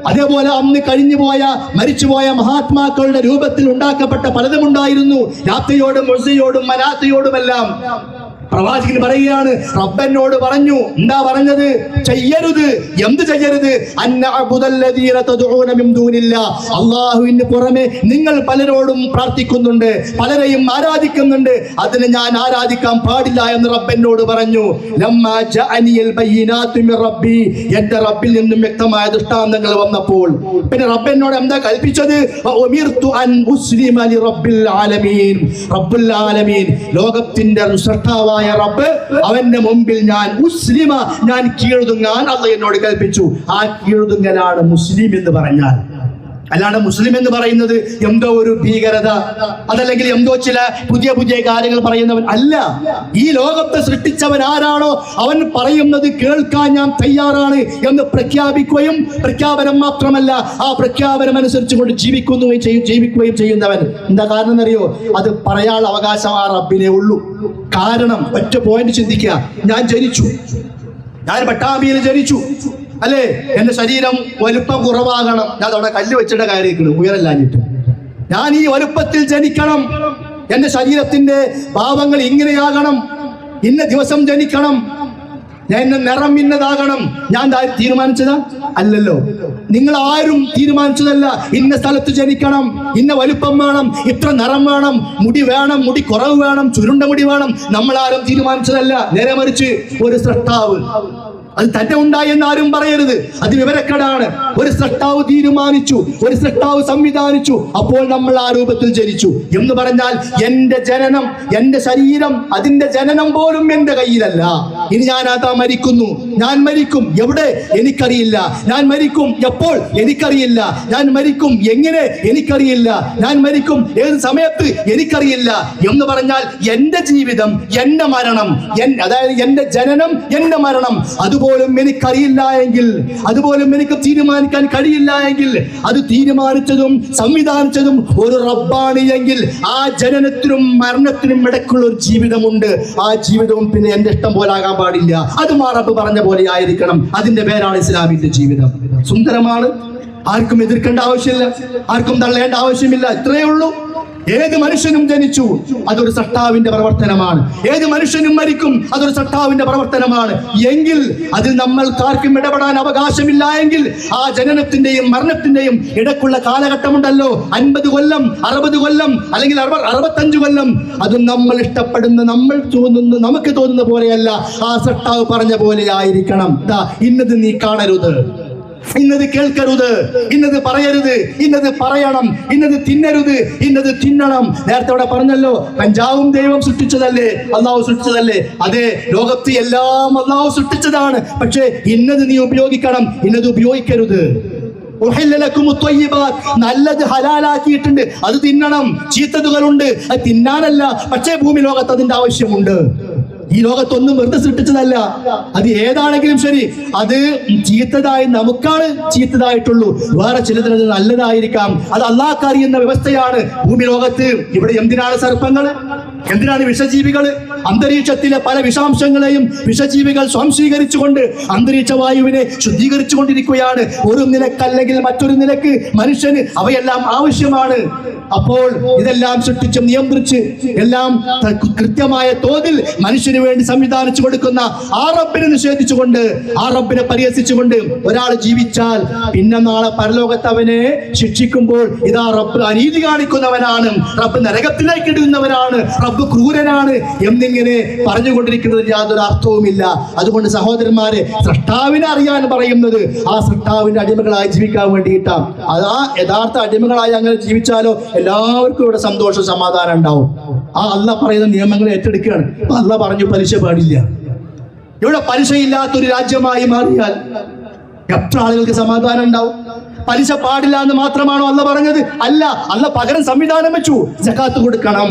അതേപോലെ അന്ന് കഴിഞ്ഞുപോയ മരിച്ചുപോയ മഹാത്മാക്കളുടെ രൂപത്തിൽ ഉണ്ടാക്കപ്പെട്ട പലതും ഉണ്ടായിരുന്നു. ലാത്തയോടും ഉസ്സയോടും മനാത്തയോടുമെല്ലാം പ്രവാചകൻ പറയുകയാണ്, റബ്ബനോട് പറഞ്ഞു. എന്താ പറഞ്ഞത്? ചെയ്യരുത്. എന്ത് ചെയ്യരുത്? അല്ലാഹുവിന് പുറമെ നിങ്ങൾ പലരോടും പ്രാർത്ഥിക്കുന്നുണ്ട്, പലരെയും ആരാധിക്കുന്നുണ്ട്, അതിനെ ഞാൻ ആരാധിക്കാൻ പാടില്ല എന്ന് റബ്ബനോട് പറഞ്ഞു. എന്റെ റബ്ബിൽ നിന്നും വ്യക്തമായ ദൃഷ്ടാന്തങ്ങൾ വന്നപ്പോൾ പിന്നെ റബ്ബനോട് എന്താ കൽപ്പിച്ചത്? റബ്ബുൽ ആലമീൻ, ലോകത്തിന്റെ സൃഷ്ടാവായ റബ്ബ്, അവന്റെ മുമ്പിൽ ഞാൻ കീഴൊതുങ്ങാൻ അല്ലാഹു എന്നോട് കൽപ്പിച്ചു. ആ കീഴൊതുങ്ങലാണ് മുസ്ലിം എന്ന് പറഞ്ഞാൽ. അല്ലാണ്ട് മുസ്ലിം എന്ന് പറയുന്നത് എന്തോ ഒരു ഭീകരത, അതല്ലെങ്കിൽ എന്തോ ചില പുതിയ പുതിയ കാര്യങ്ങൾ പറയുന്നവൻ അല്ല. ഈ ലോകത്തെ സൃഷ്ടിച്ചവൻ ആരാണോ അവൻ പറയുന്നത് കേൾക്കാൻ ഞാൻ തയ്യാറാണ് എന്ന് പ്രഖ്യാപിക്കുകയും, പ്രഖ്യാപനം മാത്രമല്ല ആ പ്രഖ്യാപനം അനുസരിച്ചുകൊണ്ട് ജീവിക്കുകയും ചെയ്യുന്നവൻ. എന്താ കാരണം എന്നറിയോ? അത് പറയാനുള്ള അവകാശം ആ റബ്ബിനെ ഉള്ളൂ. കാരണം ഒറ്റ പോയിന്റ് ചിന്തിക്കുക. ഞാൻ ജനിച്ചു, ഞാൻ പട്ടാമ്പിയിൽ ജനിച്ചു അല്ലേ? എന്റെ ശരീരം വലുപ്പം കുറവാകണം. ഞാൻ അവിടെ കല്ല് വെച്ചിട്ട് കാര്യമാണ്, ഉയരല്ലാഞ്ഞിട്ട്. ഞാൻ ഈ വലുപ്പത്തിൽ ജനിക്കണം, എന്റെ ശരീരത്തിന്റെ ഭാവങ്ങൾ ഇങ്ങനെയാകണം, ഇന്ന ദിവസം ജനിക്കണം, എന്റെ നിറം ഇന്നതാകണം. ഞാൻ തീരുമാനിച്ചതാ? അല്ലല്ലോ. നിങ്ങൾ ആരും തീരുമാനിച്ചതല്ല. ഇന്ന സ്ഥലത്ത് ജനിക്കണം, ഇന്ന വലുപ്പം വേണം, ഇത്ര നിറം വേണം, മുടി വേണം, മുടി കുറവ് വേണം, ചുരുണ്ട മുടി വേണം. നമ്മൾ ആരും തീരുമാനിച്ചതല്ല. നേരെ മറിച്ച് ഒരു സൃഷ്ടാവ്, അത് തന്നെ ഉണ്ടായി എന്ന് ആരും പറയരുത്, അത് വിവരക്കേടാണ്. ഒരു സൃഷ്ടാവ് തീരുമാനിച്ചു, ഒരു സൃഷ്ടാവ് സംവിധാനിച്ചു, അപ്പോൾ നമ്മൾ ആ രൂപത്തിൽ ജനിച്ചു എന്ന് പറഞ്ഞാൽ എന്റെ ജനനം, എന്റെ ശരീരം, അതിന്റെ ജനനം പോലും എന്റെ കയ്യിലല്ല. ഇനി ഞാൻ അതാ മരിക്കുന്നു. ഞാൻ മരിക്കും എവിടെ? എനിക്കറിയില്ല. ഞാൻ മരിക്കും എപ്പോൾ? എനിക്കറിയില്ല. ഞാൻ മരിക്കും എങ്ങനെ? എനിക്കറിയില്ല. ഞാൻ മരിക്കും ഏത് സമയത്ത്? എനിക്കറിയില്ല. എന്ന് പറഞ്ഞാൽ എന്റെ ജീവിതം, എന്റെ മരണം, അതായത് എന്റെ ജനനം, എന്റെ മരണം, അതുപോലും എനിക്കറിയില്ല എങ്കിൽ, അതുപോലും എനിക്ക് തീരുമാനിക്കാൻ കഴിയില്ല എങ്കിൽ, അത് തീരുമാനിച്ചതും സംവിധാനിച്ചതും ഒരു റബ്ബാണ് എങ്കിൽ, ആ ജനനത്തിനും മരണത്തിനും ഇടയ്ക്കുള്ള ഒരു ജീവിതമുണ്ട്. ആ ജീവിതവും പിന്നെ എന്റെ ഇഷ്ടം പോലെ ആകാൻ പാടില്ല. അതും ആ റബ്ബ് പറഞ്ഞ പോലെ ആയിരിക്കണം. അതിന്റെ പേരാണ് ഇസ്ലാമിന്റെ ജീവിതം. സുന്ദരമാണ്. ആർക്കും എതിർക്കേണ്ട ആവശ്യമില്ല, ആർക്കും തള്ളേണ്ട ആവശ്യമില്ല. ഇത്രയേ ഉള്ളൂ. ഏത് മനുഷ്യനും ജനിച്ചു, അതൊരു സൃഷ്ടാവിന്റെ പ്രവർത്തനമാണ്. ഏത് മനുഷ്യനും മരിക്കും, അതൊരു സൃഷ്ടാവിന്റെ പ്രവർത്തനമാണ്. എങ്കിൽ അതിൽ നമ്മൾക്കാർക്കും ഇടപെടാൻ അവകാശമില്ല എങ്കിൽ, ആ ജനനത്തിന്റെയും മരണത്തിന്റെയും ഇടയ്ക്കുള്ള കാലഘട്ടമുണ്ടല്ലോ, 50 കൊല്ലം, 60 കൊല്ലം, അല്ലെങ്കിൽ 65 കൊല്ലം, അത് നമ്മൾ ഇഷ്ടപ്പെടുന്ന, നമുക്ക് തോന്നുന്ന പോലെയല്ല, ആ സൃഷ്ടാവ് പറഞ്ഞ പോലെ ആയിരിക്കണം. ഇന്നത് നീ കാണരുത്, ഇന്നത് കേൾക്കരുത്, ഇന്നത് പറയരുത്, ഇന്നത് പറയണം, ഇന്നത് തിന്നരുത്, ഇന്നത് തിന്നണം. നേരത്തെ അവിടെ പറഞ്ഞല്ലോ, കഞ്ചാവും ദൈവം സൃഷ്ടിച്ചതല്ലേ, അള്ളാഹു സൃഷ്ടിച്ചതല്ലേ? അതെ, ലോകത്ത് എല്ലാം അള്ളാഹു സൃഷ്ടിച്ചതാണ്. പക്ഷേ ഇന്നത് നീ ഉപയോഗിക്കണം, ഇന്നത് ഉപയോഗിക്കരുത്. നല്ലത് ഹലാലാക്കിയിട്ടുണ്ട്, അത് തിന്നണം. ചീത്തതുകളുണ്ട്, അത് തിന്നാനല്ല. പക്ഷേ ഭൂമി ലോകത്ത് അതിന്റെ ആവശ്യമുണ്ട്. ഈ ലോകത്തൊന്നും വെറുതെ സൃഷ്ടിച്ചതല്ല. അത് ഏതാണെങ്കിലും ശരി, അത് ചീത്തതായി നമുക്കാണ് ചീത്തതായിട്ടുള്ളൂ. വേറെ ചിലതിനത് നല്ലതായിരിക്കാം. അത് അള്ളാഹ്ക്ക് അറിയുന്ന വ്യവസ്ഥയാണ് ഭൂമി ലോകത്ത്. ഇവിടെ എന്തിനാണ് സർപ്പങ്ങൾ? എന്തിനാണ് വിഷജീവികൾ? അന്തരീക്ഷത്തിലെ പല വിഷാംശങ്ങളെയും വിഷജീവികൾ സ്വാംശീകരിച്ചുകൊണ്ട് അന്തരീക്ഷ വായുവിനെ ശുദ്ധീകരിച്ചു കൊണ്ടിരിക്കുകയാണ്. ഒരു നിലക്കല്ലെങ്കിൽ മറ്റൊരു നിലക്ക് മനുഷ്യന് അവയെല്ലാം ആവശ്യമാണ്. അപ്പോൾ ഇതെല്ലാം സൃഷ്ടിച്ച് നിയന്ത്രിച്ച് എല്ലാം കൃത്യമായ തോതിൽ മനുഷ്യന് വേണ്ടി സംവിധാനിച്ചു കൊടുക്കുന്ന ആ റബ്ബിനെ നിഷേധിച്ചുകൊണ്ട്, ആ റബ്ബിനെ പരിഹസിച്ചുകൊണ്ട് ഒരാൾ ജീവിച്ചാൽ പിന്നെ നാളെ പരലോകത്ത് അവനെ ശിക്ഷിക്കുമ്പോൾ ഇതാ റബ്ബ് അനീതി കാണിക്കുന്നവനാണ്, റബ്ബ് നരകത്തിലേക്ക് ഇടുന്നവനാണ്, റബ്ബ് ക്രൂരനാണ് എന്നിങ്ങനെ പറഞ്ഞുകൊണ്ടിരിക്കുന്നത് യാതൊരു അർത്ഥവുമില്ല. അതുകൊണ്ട് സഹോദരന്മാരെ, സൃഷ്ടാവിനെ അറിയാൻ പറയുന്നത് ആ സൃഷ്ടാവിന്റെ അടിമകളായി ജീവിക്കാൻ വേണ്ടിയിട്ടാണ്. അതാ യഥാർത്ഥ അടിമകളായി അങ്ങനെ ജീവിച്ചാലോ എല്ലാവർക്കും ഇവിടെ സന്തോഷം സമാധാനം ഉണ്ടാവും. ആ അള്ളാഹ് പറയുന്ന നിയമങ്ങൾ ഏറ്റെടുക്കുകയാണ്. അള്ളാഹ് പറഞ്ഞു പലിശ പാടില്ല. ഇവിടെ പലിശയില്ലാത്തൊരു രാജ്യമായി മാറിയാൽ എത്ര ആളുകൾക്ക് സമാധാനം ഉണ്ടാവും? പലിശ പാടില്ല എന്ന് മാത്രമാണോ അള്ളാഹ് പറഞ്ഞത്? അല്ല, അള്ളാഹ് പകരം സംവിധാനം വെച്ചു. സകാത്ത് കൊടുക്കണം,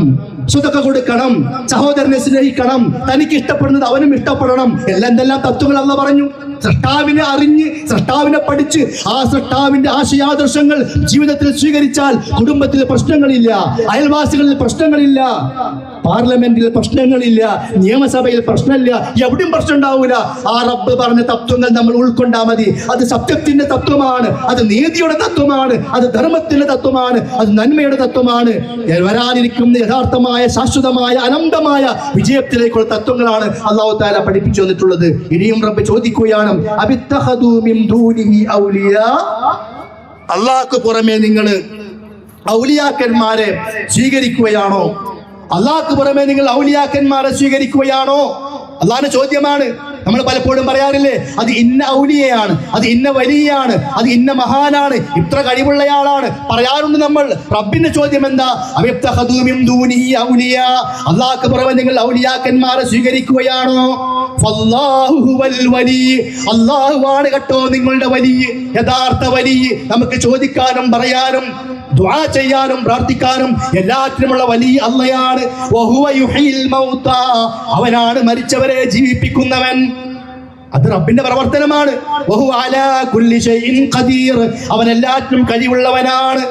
സ്വതക്ക കൊടുക്കണം, സഹോദരനെ സ്നേഹിക്കണം, തനിക്ക് ഇഷ്ടപ്പെടുന്നത് അവനും ഇഷ്ടപ്പെടണം. എന്തെല്ലാം തത്വങ്ങൾ അള്ളാഹ് പറഞ്ഞു. സൃഷ്ടാവിനെ അറിഞ്ഞ്, സൃഷ്ടാവിനെ പഠിച്ച്, ആ സൃഷ്ടാവിന്റെ ആശയാദർശങ്ങൾ ജീവിതത്തിൽ സ്വീകരിച്ചാൽ കുടുംബത്തിൽ പ്രശ്നങ്ങളില്ല, അയൽവാസികളിൽ പ്രശ്നങ്ങളില്ല. പാർലമെന്റിൽ പ്രശ്നങ്ങളില്ല, നിയമസഭയിൽ പ്രശ്നമില്ല, എവിടെയും പ്രശ്നം ഉണ്ടാവൂല. ആ റബ്ബ് പറഞ്ഞ തത്വങ്ങൾ നമ്മൾ ഉൾക്കൊണ്ടാൽ മതി. അത് സത്യത്തിന്റെ തത്വമാണ്, അത് നീതിയുടെ തത്വമാണ്, അത് ധർമ്മത്തിന്റെ തത്വമാണ്, അത് നന്മയുടെ തത്വമാണ്. വരാനിരിക്കുന്ന യഥാർത്ഥമായ ശാശ്വതമായ അനന്തമായ വിജയത്തിലേക്കുള്ള തത്വങ്ങളാണ് അല്ലാഹു തആല പഠിപ്പിച്ചു വന്നിട്ടുള്ളത്. ഇനിയും റബ്ബ് ചോദിക്കുകയാണ്, അബിത്തഖദൂ മിൻ ദൂനിഹി ഔലിയാ, അല്ലാഹുക്ക് പുറമെ നിങ്ങൾ ഔലിയാക്കന്മാരെ സ്വീകരിക്കുകയാണോ? അല്ലാഹുക്ക് പുറമെ നിങ്ങൾ ഔലിയാക്കന്മാരെ സ്വീകരിക്കുകയാണോ? അല്ലാഹുവിന്റെ ചോദ്യമാണ്. നമ്മൾ പലപ്പോഴും പറയാറില്ലേ, അത് ഇന്ന ഔലിയയാണ്, അത് ഇന്ന വലിയാണ്, അത് ഇന്ന മഹാനാണ്, ഇത്ര കഴിവുള്ളയാളാണ് പറയാറുണ്ട് നമ്മൾ. റബ്ബിന്റെ ചോദ്യം എന്താ? അബിത്തഖദൂ മിൻ ദൂനിഹി ഔലിയാ, അല്ലാഹുക്ക് പുറമെ നിങ്ങൾ ഔലിയാക്കന്മാരെ സ്വീകരിക്കുകയാണോ? ഫല്ലാഹു ഹുവൽ വലി, അല്ലാഹുവാണ് കേട്ടോ നിങ്ങളുടെ വലി, യഥാർത്ഥ വലി. നമുക്ക് ചോദിക്കാനും പറയാനും ദുആ ചെയ്യാനും പ്രാർത്ഥിക്കാനും എല്ലാത്തിനുമുള്ള വലിയ അല്ലാഹയാണ്. വഹുവ യുഹീൽ മൗതാ, അവനാണ് മരിച്ചവരെ ജീവിപ്പിക്കുന്നവൻ. അത് റബ്ബിന്റെ പ്രവർത്തനമാണ്. വഹുവ അലാ കുല്ലി ഷൈഇൻ ഖദീർ, അവൻ എല്ലാത്തിനും കഴിവുള്ളവനാണ്.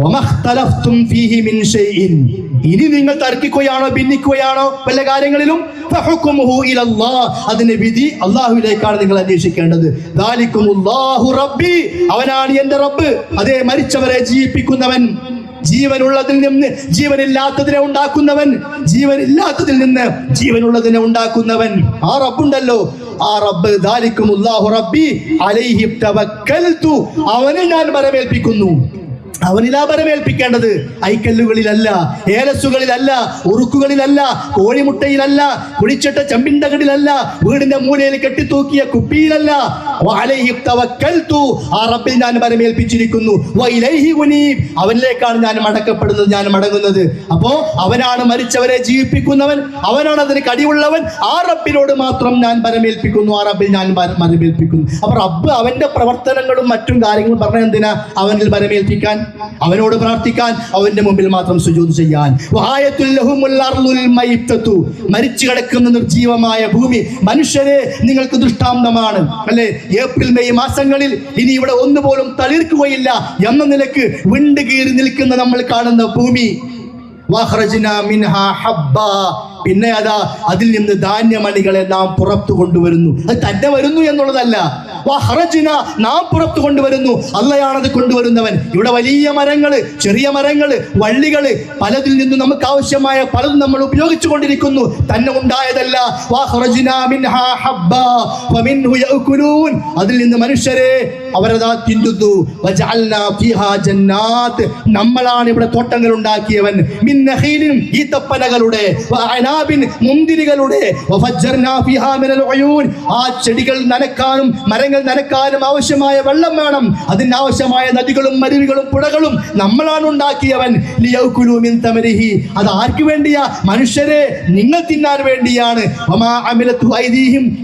വമഖ്തലഫ്തും ഫീഹി മിൻ ഷൈഇൻ, ഇനി നിങ്ങൾ തർക്കിക്കുകയാണോ ഭിന്നിക്കുകയാണോ വല്ല കാര്യങ്ങളിലും, ഫഹുക്മുഹു ഇലല്ലാഹ്, അതിന്റെ വിധി അല്ലാഹുവിലേക്കാണ് നിങ്ങൾ അന്വേഷിക്കേണ്ടത്. ദാലികുമുല്ലാഹു റബ്ബി, അവനാണ് എന്റെ റബ്ബ്. അതേ, മരിച്ചവരെ ജീവിപ്പിക്കുന്നവൻ, ജീവനുള്ളതിൽ നിന്ന് ജീവനില്ലാത്തതിനെ ഉണ്ടാക്കുന്നവൻ, ജീവനില്ലാത്തതിൽ നിന്ന് ജീവനുള്ളതിനെ ഉണ്ടാക്കുന്നവൻ. ആ റബ്ബുണ്ടല്ലോ, ആ റബ്ബ്. ദാലികുമുല്ലാഹു റബ്ബി അലൈഹി തവക്കൽതു, അവനെ ഞാൻ ബലമേൽപ്പിക്കുന്നു. അവനിലാ ബലമേൽപ്പിക്കേണ്ടത് ഐക്കല്ലുകളിലല്ല, ഏലസുകളിലല്ല, ഉറുക്കുകളിലല്ല, കോഴിമുട്ടയിലല്ല, കുഴിച്ചിട്ട ചെമ്പിണ്ടകടിലല്ല, വീടിന്റെ മൂലയിൽ കെട്ടിത്തൂക്കിയ കുപ്പിയിലല്ല. വഅലൈഹി തവക്കൽതു, ആ റബ്ബിൽ ഞാൻ ബലമേൽപ്പിച്ചിരിക്കുന്നു. വഇലൈഹി ഉനീബ്, അവനിലേക്കാണ് ഞാൻ മടക്കപ്പെടുന്നത്, ഞാൻ മടങ്ങുന്നത്. അപ്പോ അവനാണ് മരിച്ചവരെ ജീവിപ്പിക്കുന്നവൻ, അവനാണ് അതിന് കഴിവുള്ളവൻ. ആ റബ്ബിനോട് മാത്രം ഞാൻ ബലമേൽപ്പിക്കുന്നു, ആ റബ്ബിൽ ഞാൻ ബലമേൽപ്പിക്കുന്നു. അപ്പൊ റബ്ബ് അവന്റെ പ്രവർത്തനങ്ങളും മറ്റും കാര്യങ്ങളും പറഞ്ഞ എന്തിനാ? അവനിൽ ബലമേൽപ്പിക്കാൻ, അവനോട് പ്രാർത്ഥിക്കാൻ, അവന്റെ മുമ്പിൽ മാത്രം സുജൂദ് ചെയ്യാൻ. മരിച്ചു കിടക്കുന്ന നിർജീവമായ ഭൂമി മനുഷ്യരെ നിങ്ങൾക്ക് ദൃഷ്ടാന്തമാണ് അല്ലെ? ഏപ്രിൽ മെയ് മാസങ്ങളിൽ ഇനി ഇവിടെ ഒന്നുപോലും തളിർക്കുകയില്ല എന്ന നിലക്ക് വിണ്ട് കീറി നിൽക്കുന്ന നമ്മൾ കാണുന്ന ഭൂമി. പിന്നെ അതാ അതിൽ നിന്ന് ധാന്യമണികളെ നാം പുറത്തു കൊണ്ടുവരുന്നു. അത് തന്നെ വരുന്നു എന്നുള്ളതല്ല, നാം പുറത്തു കൊണ്ടുവരുന്നു. അള്ളയാണത് കൊണ്ടുവരുന്നവൻ. ഇവിടെ വലിയ മരങ്ങള്, ചെറിയ മരങ്ങള്, വള്ളികള്, പലതിൽ നിന്നും നമുക്ക് ആവശ്യമായ പലതും നമ്മൾ ഉപയോഗിച്ചു കൊണ്ടിരിക്കുന്നു. തന്നെ ഉണ്ടായതല്ല. അതിൽ നിന്ന് മനുഷ്യരെ അവരതാ തിന്നുന്നു. നമ്മളാണ് ഇവിടെ തോട്ടങ്ങൾ ഉണ്ടാക്കിയവൻ. ഈത്തപ്പനകളുടെ, മുന്തിരികളുടെ, ആ ചെടികൾ നനക്കാനും മരങ്ങൾ നനക്കാനും ആവശ്യമായ വെള്ളം വേണം. അതിനാവശ്യമായ നദികളും മരുവികളും പുഴകളും നമ്മളാണ് ഉണ്ടാക്കിയവൻ. അത് ആർക്ക് വേണ്ടിയാ? മനുഷ്യരെ നിങ്ങൾ തിന്നാൻ വേണ്ടിയാണ്.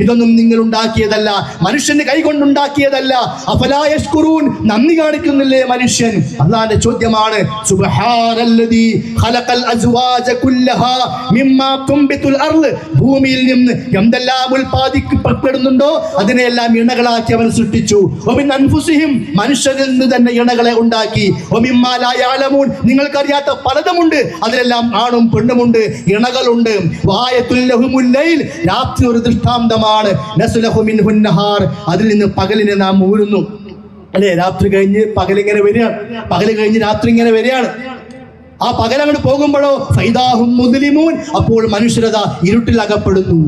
ഇതൊന്നും നിങ്ങൾ ഉണ്ടാക്കിയതല്ല, മനുഷ്യന് കൈകൊണ്ടുണ്ടാക്കിയതല്ല. അഫലാ യശ്കുറൂൻ, നന്ദി കാണിക്കുന്നില്ലേ മനുഷ്യൻ? അല്ലാഹുവിന്റെ ചോദ്യമാണ്. സുബ്ഹാനല്ലദീ ഖലഖൽ അസ്വാജ കുല്ലഹാ മിമ്മാ തുംബിതുൽ അർള്, ഭൂമിയിൽ നിന്ന് എന്തെല്ലാം ഉൽപാദിക്കപ്പെടുന്നുണ്ടോ അതിനെല്ലാം ഇണകളാക്കി അവൻ സൃഷ്ടിച്ചു. മനുഷ്യരിൽ നിന്ന് തന്നെ ഇണകളെ ഉണ്ടാക്കി. നിങ്ങൾക്കറിയാത്ത പലതുമുണ്ട്, അതിലെല്ലാം ആണും പെണ്ണുമുണ്ട്, ഇണകളുണ്ട്. രാത്രി ഒരു ദൃഷ്ടാന്തമാണ്. അതിൽ നിന്ന് പകലിനെ നാം ഊരുന്നു അല്ലെ? രാത്രി കഴിഞ്ഞ് പകലിങ്ങനെ വരികയാണ്, പകല് കഴിഞ്ഞ് രാത്രി ഇങ്ങനെ വരികയാണ്. ആ പകലങ്ങോട്ട് പോകുമ്പോഴോ ഫൈദാഹും മുസ്ലിമൂൻ, അപ്പോൾ മനുഷ്യരത ഇരുട്ടിൽ അകപ്പെടുന്നു.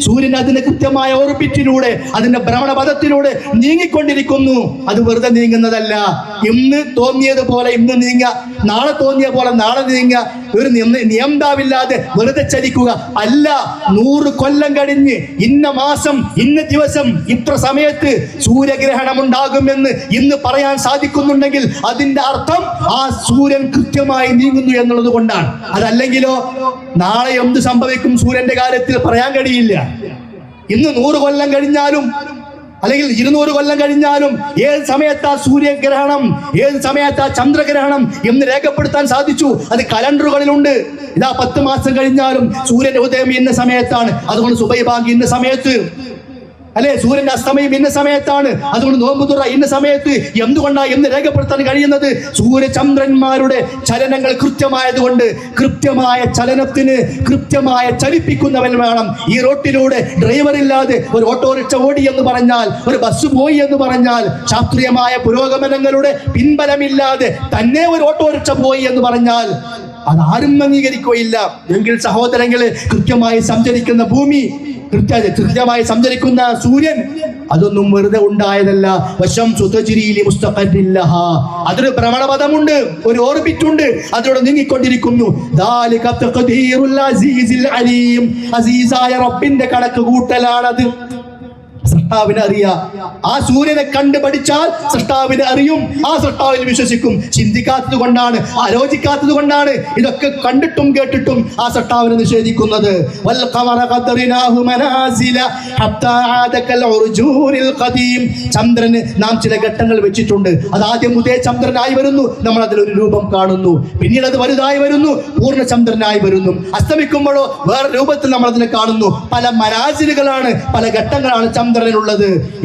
സൂര്യൻ അതിന്റെ കൃത്യമായ ഓർബിറ്റിലൂടെ, അതിന്റെ ഭ്രമണപഥത്തിലൂടെ നീങ്ങിക്കൊണ്ടിരിക്കുന്നു. അത് വെറുതെ നീങ്ങുന്നതല്ല. ഇന്ന് തോന്നിയതുപോലെ ഇന്ന് നീങ്ങ, നാളെ തോന്നിയ പോലെ നാളെ നീങ്ങ, ഒരു നിയന്ത്രണമില്ലാതെ വെറുതെ ചലിക്കുക അല്ല. 100 കൊല്ലം കഴിഞ്ഞ് ഇന്ന മാസം ഇന്ന ദിവസം ഇത്ര സമയത്ത് സൂര്യഗ്രഹണം ഉണ്ടാകുമെന്ന് ഇന്ന് പറയാൻ സാധിക്കുന്നുണ്ടെങ്കിൽ അതിന്റെ അർത്ഥം ആ സൂര്യൻ കൃത്യമായി നീങ്ങുന്നു എന്നുള്ളത് കൊണ്ടാണ്. അതല്ലെങ്കിലോ നാളെ എന്ത് സംഭവിക്കും സൂര്യന്റെ കാര്യത്തിൽ പറയാൻ കഴിയില്ല. ഇന്ന് 100 കൊല്ലം കഴിഞ്ഞാലും അല്ലെങ്കിൽ 200 കൊല്ലം കഴിഞ്ഞാലും ഏത് സമയത്താ സൂര്യഗ്രഹണം, ഏത് സമയത്താ ചന്ദ്രഗ്രഹണം എന്ന് രേഖപ്പെടുത്താൻ സാധിച്ചു. അത് കലണ്ടറുകളിലുണ്ട്. ഇതാ 10 മാസം കഴിഞ്ഞാലും സൂര്യന്റെ ഉദയം ഇന്ന സമയത്താണ്, അതുകൊണ്ട് സുബൈ ബാങ്ക് ഇന്ന സമയത്ത്. അല്ലെ? സൂര്യന്റെ അസ്തമയം ഇന്ന സമയത്താണ്, അതുകൊണ്ട് നോമ്പ് തുറ ഇന്ന സമയത്ത്. എന്തുകൊണ്ടാണ് എന്ന് രേഖപ്പെടുത്താൻ കഴിയുന്നത്? സൂര്യചന്ദ്രന്മാരുടെ ചലനങ്ങൾ കൃത്യമായതുകൊണ്ട്. കൃത്യമായ ചലനത്തിന് കൃത്യമായ ചലിപ്പിക്കുന്നവൻ വേണം. ഈ റോട്ടിലൂടെ ഡ്രൈവർ ഇല്ലാതെ ഒരു ഓട്ടോറിക്ഷ ഓടി എന്ന് പറഞ്ഞാൽ, ഒരു ബസ് പോയി എന്ന് പറഞ്ഞാൽ, ശാസ്ത്രീയമായ പുരോഗമനങ്ങളുടെ പിൻബലമില്ലാതെ തന്നെ ഒരു ഓട്ടോറിക്ഷ പോയി എന്ന് പറഞ്ഞാൽ അതാരും അംഗീകരിക്കുകയില്ല. എങ്കിൽ സഹോദരങ്ങളെ, കൃത്യമായി സഞ്ചരിക്കുന്ന ഭൂമി, കൃത്യമായി സഞ്ചരിക്കുന്ന സൂര്യൻ, അതൊന്നും വെറുതെ ഉണ്ടായതല്ല. അതൊരു ഭ്രമണപഥമുണ്ട്, ഒരു ഓർബിറ്റ് ഉണ്ട്, അതിലൂടെ നീങ്ങിക്കൊണ്ടിരിക്കുന്നു. അസീസായ റബ്ബിന്റെ കണക്ക് കൂട്ടലാണത്. സൃഷ്ടാവിനെ അറിയാം. ആ സൂര്യനെ കണ്ടു പഠിച്ചാൽ സൃഷ്ടാവിനെ അറിയും, ആ സൃഷ്ടാവിൽ വിശ്വസിക്കും. ചിന്തിക്കാത്തത് കൊണ്ടാണ്, ആലോചിക്കാത്തത് കൊണ്ടാണ് ഇതൊക്കെ കണ്ടിട്ടും കേട്ടിട്ടും ആ സൃഷ്ടാവിനെ നിഷേധിക്കുന്നത്. ചന്ദ്രന് നാം ചില ഘട്ടങ്ങൾ വെച്ചിട്ടുണ്ട്. അത് ആദ്യം ഉദയ ചന്ദ്രനായി വരുന്നു, നമ്മൾ അതിലൊരു രൂപം കാണുന്നു. പിന്നീട് അത് വലുതായി വരുന്നു, പൂർണ്ണ ചന്ദ്രനായി വരുന്നു. അസ്തമിക്കുമ്പോഴോ വേറെ രൂപത്തിൽ നമ്മൾ അതിനെ കാണുന്നു. പല മനാസിലുകളാണ്, പല ഘട്ടങ്ങളാണ് ചന്ദ്രനുള്ളത്.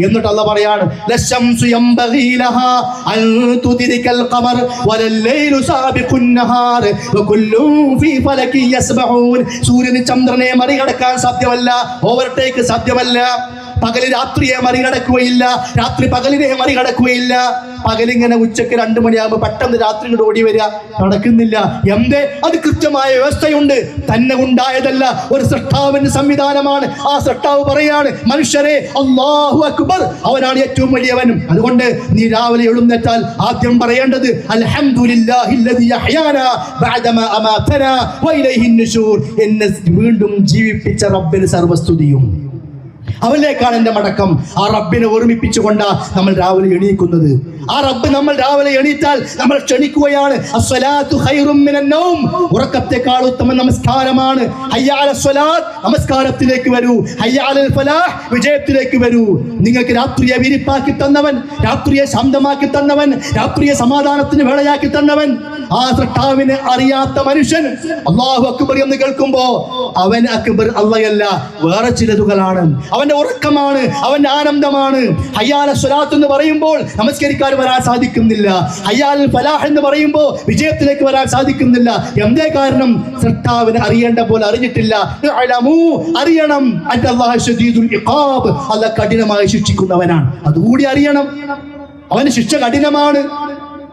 എന്നിട്ട് അല്ലാഹ് പറയാണ്, ലശംസു യംബഗീ ലഹാ അൻ തുദ്രികൽ ഖമർ വലല്ലൈലു സാബിഖുൻ നഹാർ വകുല്ലും ഫീ ഫലകി യസ്ബഹൂൻ. സൂര്യന് ചന്ദ്രനെ മറികടക്കാൻ സാധ്യമല്ല, ഓവർടേക്ക് സാധ്യമല്ല. പകല് രാത്രിയെ മറികടക്കുകയില്ല, രാത്രി പകലിനെ മറികടക്കുകയില്ല. പകലിങ്ങനെ ഉച്ചക്ക് 2 മണിയാകുമ്പോൾ പെട്ടെന്ന് രാത്രി ഇങ്ങോട്ട് ഓടി വരിക നടക്കുന്നില്ല. എന്തേ? അത് കൃത്യമായ വ്യവസ്ഥയുണ്ട്, തന്നെ ഉണ്ടായതല്ല, ഒരു സൃഷ്ടാവിന്റെ സംവിധാനമാണ്. ആ സൃഷ്ടാവ് പറയാണ്, മനുഷ്യരെ അല്ലാഹു അക്ബർ, അവനാണ് ഏറ്റവും വലിയവനും. അതുകൊണ്ട് നീ രാവിലെ എഴുന്നേറ്റാൽ ആദ്യം പറയേണ്ടത് അൽഹംദുലില്ലാഹില്ലദീ അഹ്യാനാ ബഅദമാ അമാതനാ വഇലൈഹിൻ നുശൂർ. എന്നെ വീണ്ടും ജീവിപ്പിച്ച റബ്ബിന് സർവസ്തുതിയും, അവനിലേക്കാണ് എന്റെ മടക്കം. ആ റബ്ബിനെ ഓർമ്മിപ്പിച്ചുകൊണ്ടാ നമ്മൾ രാവിലെ എണീക്കുന്നത്. ആ റബ്ബ് നമ്മൾ രാവിലെ എണീറ്റാൽ നമ്മൾ ക്ഷണിക്കുകയാണ്. അസ്സലാത്തു ഖൈറും മിനൻ നൗം, ഉറക്കത്തെക്കാൾ ഉത്തമ നമസ്കാരമാണ്. ഹയ്യ അലൽ സ്വലാത്ത്, നമസ്കാരത്തിലേക്ക് വരൂ. ഹയ്യ അലൽ ഫലാഹ്, വിജയത്തിലേക്ക് വരൂ. നിങ്ങൾക്ക് രാത്രിയെ വിരിപ്പാക്കി തന്നവൻ, രാത്രിയെ ശാന്തമാക്കി തന്നവൻ, രാത്രിയെ സമാധാനത്തിന് വേളയാക്കി തന്നവൻ, ആ സൃഷ്ടാവിനെ അറിയാത്ത മനുഷ്യൻ അല്ലാഹു അക്ബർ എന്ന് കേൾക്കുമ്പോ അവൻ അക്ബർ അല്ലാഹയല്ല, വേറെ ചിലതുകളാണ്. അവന്റെ ഉറക്കമാണ്, അവന്റെ ആനന്ദമാണ്. ഹയ്യാല സ്വലാത്ത് എന്ന് പറയുമ്പോൾ നമസ്കരിക്കാൻ വരാൻ സാധിക്കുന്നില്ല. ഹയ്യാൽ ഫലാഹ് എന്ന് പറയുമ്പോൾ വിജയത്തിലേക്ക് വരാൻ സാധിക്കുന്നില്ല. എന്തേ കാരണം? സൃഷ്ടാവിനെ അറിയേണ്ട പോലെ അറിഞ്ഞിട്ടില്ല. അറിയണം, അല്ലാഹു ശദീദുൽ ഇഖാബ്, അല്ലാഹ് കഠിനമായി ശിക്ഷിക്കുന്നവനാണ്. അതുകൂടി അറിയണം. അവന് ശിക്ഷ കഠിനമാണ്,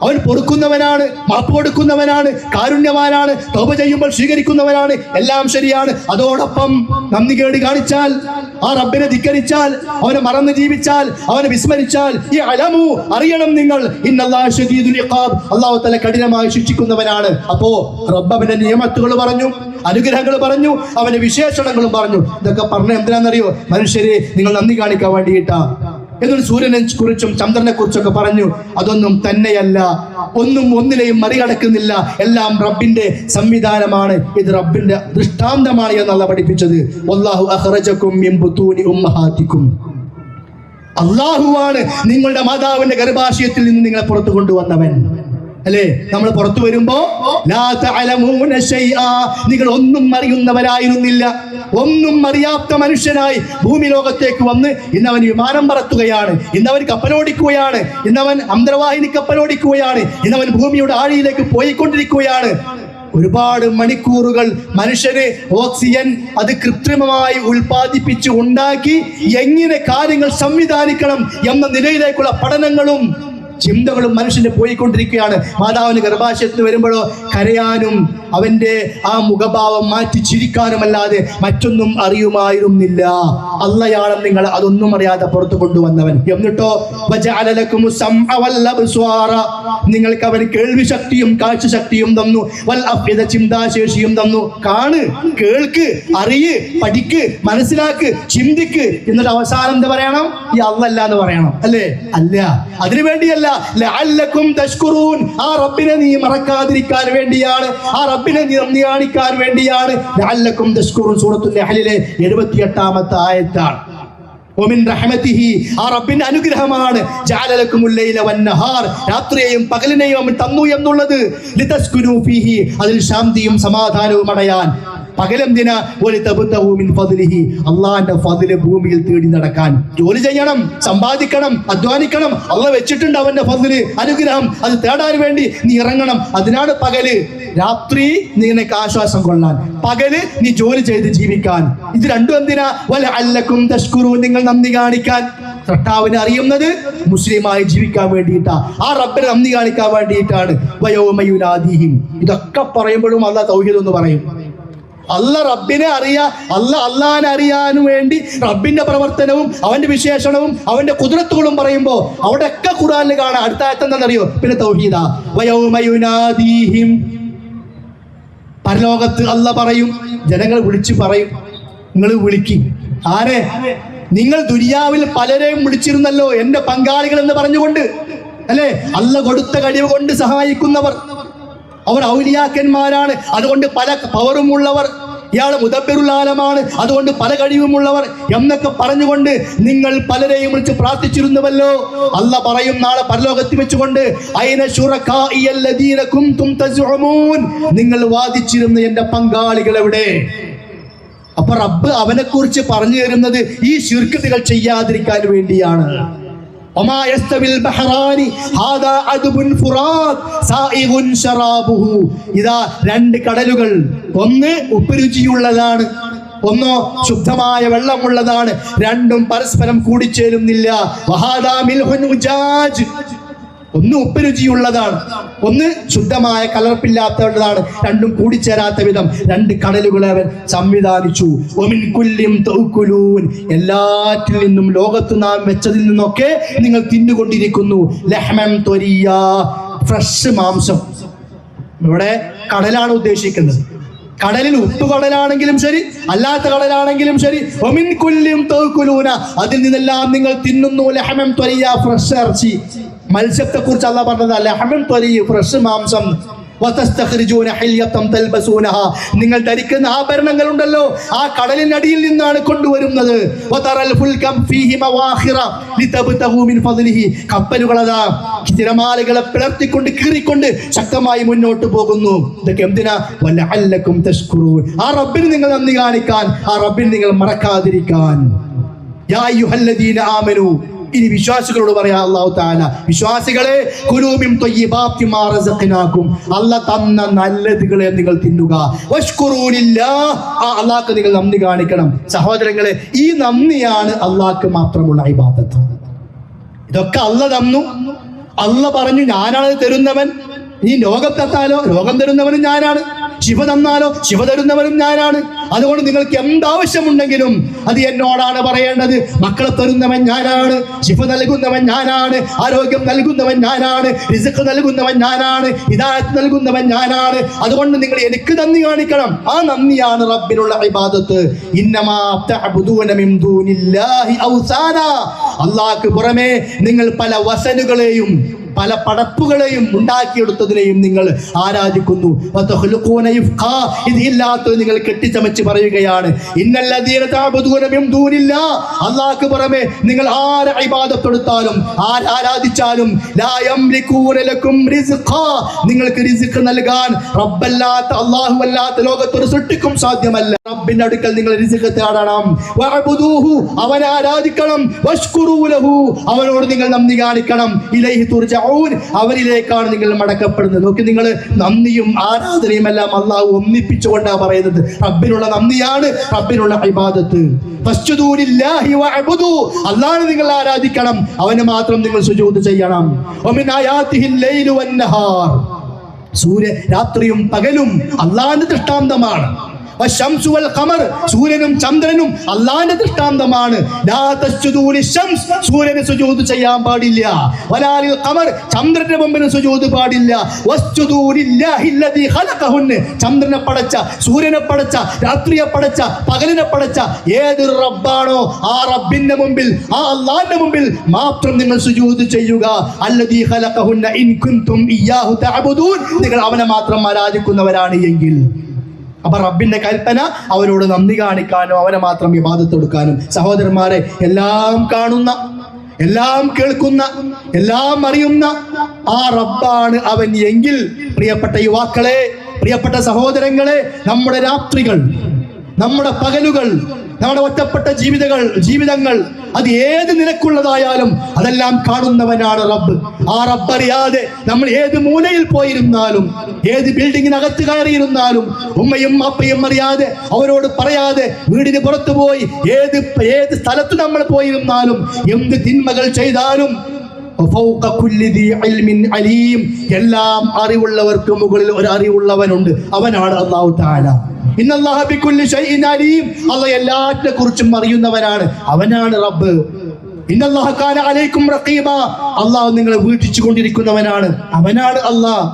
അവൻ പൊറുക്കുന്നവനാണ്, മാപ്പ് കൊടുക്കുന്നവനാണ്, കാരുണ്യവാനാണ്, തൗബ ചെയ്യുമ്പോൾ സ്വീകരിക്കുന്നവനാണ്. എല്ലാം ശരിയാണ്. അതോടൊപ്പം നന്ദികേട് കാണിച്ചാൽ, ആ റബ്ബിനെ ധിക്കരിച്ചാൽ, അവനെ മറന്ന് ജീവിച്ചാൽ, അവനെ വിസ്മരിച്ചാൽ, ഈ അലമു അറിയണം നിങ്ങൾ, ഇന്നല്ലാഹു ശദീദുൽ ഇഖാബ്, അല്ലാഹു തആല കഠിനമായി ശിക്ഷിക്കുന്നവനാണ്. അപ്പോ റബ്ബ് അവന്റെ നിയമത്തുകൾ പറഞ്ഞു, അനുഗ്രഹങ്ങൾ പറഞ്ഞു, അവന്റെ വിശേഷണങ്ങളും പറഞ്ഞു. ഇതൊക്കെ പറഞ്ഞ എന്തിനാണെന്നറിയോ? മനുഷ്യരെ നിങ്ങൾ നന്ദി കാണിക്കാൻ വേണ്ടിയിട്ടാ. എന്നിട്ട് സൂര്യനെ കുറിച്ചും ചന്ദ്രനെ കുറിച്ചൊക്കെ പറഞ്ഞു. അതൊന്നും തന്നെയല്ല, ഒന്നും ഒന്നിനെയും മറികടക്കുന്നില്ല. എല്ലാം റബ്ബിന്റെ സംവിധാനമാണ്. ഇത് റബ്ബിന്റെ ദൃഷ്ടാന്തമാണ് എന്നല്ല പഠിപ്പിച്ചത്. വല്ലാഹു അഖ്റജകും മിൻ ബുതൂനി ഉമ്മഹാതികും, അല്ലാഹുവാണ് നിങ്ങളുടെ മാതാവിന്റെ ഗർഭാശയത്തിൽ നിന്ന് നിങ്ങളെ പുറത്തു കൊണ്ടുവന്നവൻ. അല്ലേ? നമ്മൾ പുറത്തു വരുമ്പോ ലാ തഅലമൂന ശൈആ, നിങ്ങൾ ഒന്നും അറിയുന്നവരായിരുന്നില്ല. ഒന്നും അറിയാത്ത മനുഷ്യനായി ഭൂമി ലോകത്തേക്ക് വന്ന് ഇന്നവൻ വിമാനം പറത്തുകയാണ്, ഇന്നവൻ കപ്പലോടിക്കുകയാണ്, ഇന്നവൻ അന്തർവാഹിനി കപ്പലോടിക്കുകയാണ്, ഇന്നവൻ ഭൂമിയുടെ ആഴിയിലേക്ക് പോയിക്കൊണ്ടിരിക്കുകയാണ്. ഒരുപാട് മണിക്കൂറുകൾ മനുഷ്യന് ഓക്സിജൻ അത് കൃത്രിമമായി ഉൽപ്പാദിപ്പിച്ച് ഉണ്ടാക്കി എങ്ങനെ കാര്യങ്ങൾ സംവിധാനിക്കണം എന്ന നിലയിലേക്കുള്ള പഠനങ്ങളും ചിന്തകളും മനുഷ്യന്റെ പോയിക്കൊണ്ടിരിക്കുകയാണ്. മാതാവിന് ഗർഭാശയത്തിൽ വരുമ്പോഴോ കരയാനും അവന്റെ ആ മുഖഭാവം മാറ്റി ചിരിക്കാനുമല്ലാതെ മറ്റൊന്നും അറിയുമായിരുന്നില്ല. അള്ളയാണ് നിങ്ങൾ അതൊന്നും അറിയാതെ പുറത്തു കൊണ്ടുവന്നവൻ. എന്നിട്ടോ നിങ്ങൾക്ക് അവൻ കേൾവി ശക്തിയും കാഴ്ച ശക്തിയും തന്നു, ചിന്താശേഷിയും തന്നു. കാണ്, കേൾക്ക്, അറിയ്, പഠിക്ക്, മനസ്സിലാക്ക്, ചിന്തിക്ക്. എന്നിട്ട് അവസാനം എന്താ പറയണം? ഈ അള്ളല്ല എന്ന് പറയണം. അല്ലേ? അല്ല, അതിനു വേണ്ടിയല്ല. ലഅല്ലകും തഷ്കുറൂൻ, ആ റബ്ബിനെ നീ മറക്കാതിരിക്കാൻ വേണ്ടിയാണ്, ആ റബ്ബിനെ നീ നന്ദി കാണിക്കാൻ വേണ്ടിയാണ്. ലഅല്ലകും തഷ്കുറൂൻ സൂറത്തുൽ നഹ്ലിലെ 78ാമത്തെ ആയത്താണ്. വമിൻ റഹ്മതിഹി, ആ റബ്ബിന്റെ അനുഗ്രഹമാണ് ജഅല ലക്കുമുൽ ലൈല വന്നഹാർ, രാത്രിയെയും പകലിനെയും അവൻ തന്നു എന്നുള്ളത്. ലിതസ്കുനു ഫീഹി, അതിൽ ശാന്തിയും സമാധാനവും അടയാൻ. പകലെന്തിനാ അള്ളാന്റെ ഫദ്ല് ഭൂമിയിൽ തേടി നടക്കാൻ. ജോലി ചെയ്യണം, സമ്പാദിക്കണം, അധ്വാനിക്കണം. അള്ളാഹ് വെച്ചിട്ടുണ്ട് അവന്റെ ഫദ്ല്, അനുഗ്രഹം. അത് തേടാൻ വേണ്ടി നീ ഇറങ്ങണം. അതിനാണ് പകല്. രാത്രി നിനക്ക് ആശ്വാസം കൊള്ളാൻ, പകല് നീ ജോലി ചെയ്ത് ജീവിക്കാൻ. ഇത് രണ്ടും എന്തിനാ? വലഅല്ലക്കും തശ്കുറൂൻ, നിങ്ങൾ നന്ദി കാണിക്കാൻ. സൃഷ്ടാവിനെ അറിയുന്നത് മുസ്ലിമായി ജീവിക്കാൻ വേണ്ടിയിട്ടാ, ആ റബ്ബിനെ നന്ദി കാണിക്കാൻ വേണ്ടിയിട്ടാണ്. വയൗമ യുനാദിഹിം. ഇതൊക്കെ പറയുമ്പോഴും അള്ളാഹ് തൗഹീദ് എന്ന് പറയും. അള്ളാഹ് റബ്ബിനെ അള്ളാഹിനെ അറിയാൻ വേണ്ടി റബ്ബിന്റെ പ്രവർത്തനവും അവന്റെ വിശേഷണവും അവന്റെ കുദ്റത്തുകളും പറയുമ്പോ അവിടെയൊക്കെ ഖുർആനിൽ കാണാം. അടുത്ത ആയത്ത് എന്താണെന്നറിയോ? പിന്നെ തൗഹീദാ. വയൗമ യുനാദിഹിം. പരലോകത്ത് അള്ളാഹ് പറയും, ജനങ്ങൾ വിളിച്ചു പറയും, നിങ്ങൾ വിളിക്കും. ആരെ? നിങ്ങൾ ദുനിയാവിൽ പലരെയും വിളിച്ചിരുന്നല്ലോ എന്റെ പങ്കാളികൾ എന്ന് പറഞ്ഞുകൊണ്ട്, അല്ലെ? അള്ളാഹ് കൊടുത്ത കഴിവ് കൊണ്ട് സഹായിക്കുന്നവർ, അവർ ഔലിയാക്കന്മാരാണ്, അതുകൊണ്ട് പല പവറുമുള്ളവർ. ഇയാൾ മുദബ്ബിറുൽ ആലമാണ്, അതുകൊണ്ട് പല കഴിവുമുള്ളവർ എന്നൊക്കെ പറഞ്ഞുകൊണ്ട് നിങ്ങൾ പലരെയും വിളിച്ച് പ്രാർത്ഥിച്ചിരുന്നുവല്ലോ. അള്ളാഹ് പറയും നാളെ പരലോകത്തിൽ വെച്ചുകൊണ്ട്, ഐന ശുറകാഇയല്ലദീന കുൻതും തസ്ഉമൂൻ, നിങ്ങൾ വാദിച്ചിരുന്ന എന്റെ പങ്കാളികൾ എവിടെ? അപ്പൊ റബ്ബ് അവനെ കുറിച്ച് പറഞ്ഞു തരുന്നത് ഈ ശിർക്കുകൾ ചെയ്യാതിരിക്കാൻ വേണ്ടിയാണ്. വമാ യസ്തവിൽ ബഹറാനി ഹാദാ അദ്ബുൻ ഫുറാത് സായിഗുൻ ശറാബുഹു. ഇതാ രണ്ട് കടലുകൾ, ഒന്ന് ഉപ്പുരുചിയുള്ളതാണ്, ഒന്നോ ശുദ്ധമായ വെള്ളമുള്ളതാണ്. രണ്ടും പരസ്പരം കൂടിച്ചേരുന്നില്ല. വഹാദാ മിൽഹുൻ ഉജാജ്. ഒന്ന് ഉപ്പുരുചിയുള്ളതാണ്, ഒന്ന് ശുദ്ധമായ കലർപ്പില്ലാത്തതാണ്. രണ്ടും കൂടിച്ചേരാത്ത വിധം രണ്ട് കടലുകളെ അവൻ സംവിധാനിച്ചു. ഒമിൻ കുല്ലിം തഅകുലൂൻ, എല്ലാറ്റിൽ നിന്നും ലോകത്ത് നാം വെച്ചതിൽ നിന്നൊക്കെ നിങ്ങൾ തിന്നുകൊണ്ടിരിക്കുന്നു. ലഹ്മൻ ത്വരിയ, ഫ്രഷ് മാംസം. ഇവിടെ കടലാണ് ഉദ്ദേശിക്കുന്നത്. കടലിൽ ഉപ്പ് കടലാണെങ്കിലും ശരി, അല്ലാത്ത കടലാണെങ്കിലും ശരി, ഒമിൻ കുല്ലിം തഅകുലൂന, അതിൽ നിന്നെല്ലാം നിങ്ങൾ തിന്നുന്നു. ലഹ്മൻ ത്വരിയ, ഫ്രഷ് ഇറച്ചി. മത്സ്യത്തെ കുറിച്ച് അല്ലാഹ് പറഞ്ഞത് ലഹ്മൻ ത്വരിയ, ഫ്രഷ് മാംസം. വതസ്തഖ്രിജൂന ഹില്യതൻ തൽബസൂനഹാ, നിങ്ങൾ ധരിക്കുന്ന ആഭരണങ്ങൾ ഉണ്ടല്ലോ ആ കടലിനടിയിൽ നിന്നാണ് കൊണ്ടുവരുന്നത്. വതറൽ ഫുൽകം ഫീഹി മവാഖിറ ലിതബ്തഗൂ മിൻ ഫദ്ലിഹി, കപ്പലുകളതാ തിരമാലകളെ പിളർത്തിക്കൊണ്ട് കീറിക്കൊണ്ട് ശക്തമായി മുന്നോട്ട് പോകുന്നു. ഇതൊക്കെ എന്തിനാ? വലഅല്ലക്കും തശ്കുറൂൻ, ആ റബ്ബിന് നിങ്ങൾ നന്ദി കാണിക്കാൻ, ആ റബ്ബിനെ നിങ്ങൾ മറക്കാതിരിക്കാൻ. യാ അയ്യുഹല്ലദീന ആമനൂ, ഇനി വിശ്വാസികളോട് പറയാ അല്ലാഹു തആല, വിശ്വാസികളെ, കുലൂ മിൻ ത്വയ്യിബാത്തി മാ റസഖനാകും, അല്ലാഹ് തന്ന നല്ലതുകളെ നിങ്ങൾ തിന്നുക. വഷ്കുറൂ ലില്ലാഹ്, ആ അല്ലാഹ്ക്ക് നിങ്ങൾ നന്ദി കാണിക്കണം. സഹോദരങ്ങളെ, ഈ നന്ദിയാണ് അല്ലാഹ്ക്ക് മാത്രമുള്ള ഇബാദത്ത്. ഇതൊക്കെ അല്ലാഹ് തന്നു. അല്ലാഹ് പറഞ്ഞു ഞാനാണ് തരുന്നവൻ. ഈ ലോകത്തെത്താലോ രോഗം തരുന്നവനും ഞാനാണ്, ശിവ തന്നാലോ ശിവ തരുന്നവനും ഞാനാണ്. അതുകൊണ്ട് നിങ്ങൾക്ക് എന്താവശ്യമുണ്ടെങ്കിലും അത് എന്നോടാണ് പറയേണ്ടത്. മക്കളെ തരുന്നവൻ ഞാനാണ്, ശിഫ നൽകുന്നവൻ ഞാനാണ്, ആരോഗ്യം നൽകുന്നവൻ ഞാനാണ്, റിസ്ക് നൽകുന്നവൻ ഞാനാണ്, ഹിദായത്ത് നൽകുന്നവൻ ഞാനാണ്. അതുകൊണ്ട് നിങ്ങൾ എനിക്ക് നന്ദി കാണിക്കണം. ആ നന്ദിയാണ് റബ്ബിനുള്ള ഇബാദത്ത്. ഇന്നമാ തഅബുദൂന മിൻ ദൂനില്ലാഹി ഔസാന, അല്ലാഹുവിന് പുറമെ നിങ്ങൾ പല വസനുകളെയും പല പടപ്പുകളെയും ഉണ്ടാക്കിയെടുത്തതിനെയും നിങ്ങൾ ആരാധിക്കുന്നു. ഇത് ഇല്ലാത്തത് നിങ്ങൾ കെട്ടിച്ചമച്ച് പറയുകയാണ്. ഇന്നല്ലദീന തഅബുദൂന മിൻ ദൂനില്ലാഹ്, അല്ലാഹുവിന് പുറമെ നിങ്ങൾ ആരെ ഇബാദത്തെടുത്താലും ആരാധിച്ചാലും ലാ യംലികൂന ലക്കും റിസ്ഖാ, നിങ്ങൾക്ക് റിസ്ക് നൽകാൻ റബ്ബല്ലാത്ത അല്ലാഹു അല്ലാത്ത ലോകത്തൊരു സൃഷ്ടിക്കും സാധ്യമല്ല. റബ്ബിന്റെ അടുക്കൽ നിങ്ങൾ റിസ്ക് തേടണം. വഅബുദൂഹു, അവനെ ആരാധിക്കണം. വഷ്കുറൂ ലഹു, അവനോട് നിങ്ങൾ നന്ദി കാണിക്കണം. ഇലൈഹി തുർജഊൻ, അവരിലേക്കാണ് നിങ്ങൾ മടക്കപ്പെടുന്നത്. നോക്കി, നിങ്ങൾ നന്ദിയും ആരാധനയും എല്ലാം അല്ലാഹു ഒന്നിപ്പിച്ചുകൊണ്ടാണ് പറയുന്നത്. റബ്ബിനുള്ള നന്ദിയാണ് റബ്ബിനുള്ള ഇബാദത്ത്. ഫസ്ജുദൂ ലില്ലാഹി വഅബ്ദൂ, അല്ലാഹുവിനെ നിങ്ങൾ ആരാധിക്കണം, അവന് മാത്രം നിങ്ങൾ സുജൂദ് ചെയ്യണം. വമിൻ ആയാതിഹിൽ ലൈലു വന്നഹാർ, രാത്രിയും പകലും അല്ലാഹുവിന്റെ ദൃഷ്ടാന്തമാണ്. വശംസു വൽ ഖമർ, സൂര്യനും ചന്ദ്രനും അല്ലാഹുവിന്റെ ദൃഷ്ടാന്തമാണ്. ലാ തസ്ജുദൂ ലിശംസ്, സൂര്യന് സുജൂദ് ചെയ്യാൻ പാടില്ല. വലാ ലിൽ ഖമർ, ചന്ദ്രന്റെ മുമ്പിൽ സുജൂദ് പാടില്ല. വസ്ജുദൂ ലില്ലാഹി അല്ലദീ ഖലഖഹുൻ, ചന്ദ്രനെ പടച്ച, സൂര്യനെ പടച്ച, രാത്രിയെ പടച്ച, പകലിനെ പടച്ച ഏതൊരു റബ്ബാണോ ആ റബ്ബിന്റെ മുമ്പിൽ, ആ അല്ലാഹുവിന്റെ മുമ്പിൽ മാത്രം നിങ്ങൾ സുജൂദ് ചെയ്യുക. അല്ലദീ ഖലഖഹുൻ ഇൻ കുൻതും ഇയ്യാഹു തഅബുദൂൻ, നിങ്ങൾ അവനെ മാത്രം ആരാധിക്കുന്നവരാണ് എങ്കിൽ. അപ്പൊ റബ്ബിന്റെ കൽപ്പന അവരോട് നന്ദി കാണിക്കാനും അവനെ മാത്രം ഇബാദത്ത് കൊടുക്കാനും. സഹോദരന്മാരെ, എല്ലാം കാണുന്ന, എല്ലാം കേൾക്കുന്ന, എല്ലാം അറിയുന്ന ആ റബ്ബാണ് അവൻ എങ്കിൽ, പ്രിയപ്പെട്ട യുവാക്കളെ, പ്രിയപ്പെട്ട സഹോദരങ്ങളെ, നമ്മുടെ രാത്രികൾ, നമ്മുടെ പകലുകൾ, നമ്മുടെ ഒറ്റപ്പെട്ട ജീവിതങ്ങൾ അത് ഏത് നിലക്കുള്ളതായാലും അതെല്ലാം കാണുന്നവനാണ് റബ്ബ്. ആ റബ്ബ് അറിയാതെ നമ്മൾ ഏത് മൂലയിൽ പോയിരുന്നാലും, ഏത് ബിൽഡിങ്ങിനകത്ത് കയറിയിരുന്നാലും, ഉമ്മയും അപ്പയും അറിയാതെ, അവരോട് പറയാതെ വീടിന് പുറത്തു പോയി ഏത് സ്ഥലത്ത് നമ്മൾ പോയിരുന്നാലും, എന്ത് തിന്മകൾ ചെയ്താലും എല്ലാം അറിവുള്ളവർക്ക് മുകളിൽ ഒരു അറിവുള്ളവനുണ്ട്, അവനാണ് അല്ലാഹു തആല. ഇന്നല്ലാഹ ബികുല്ലി ഷൈഇൻ അലീം, അല്ലാഹു എല്ലാറ്റിനെ കുറിച്ചും അറിയുന്നവനാണ്, അവനാണ് റബ്ബ്. ഇന്നല്ലാഹ കാന അലൈക്കും റഖീബ, അല്ലാഹു നിങ്ങളെ വീക്ഷിച്ചുകൊണ്ടിരിക്കുന്നവനാണ്, അവനാണ് അല്ലാഹ്.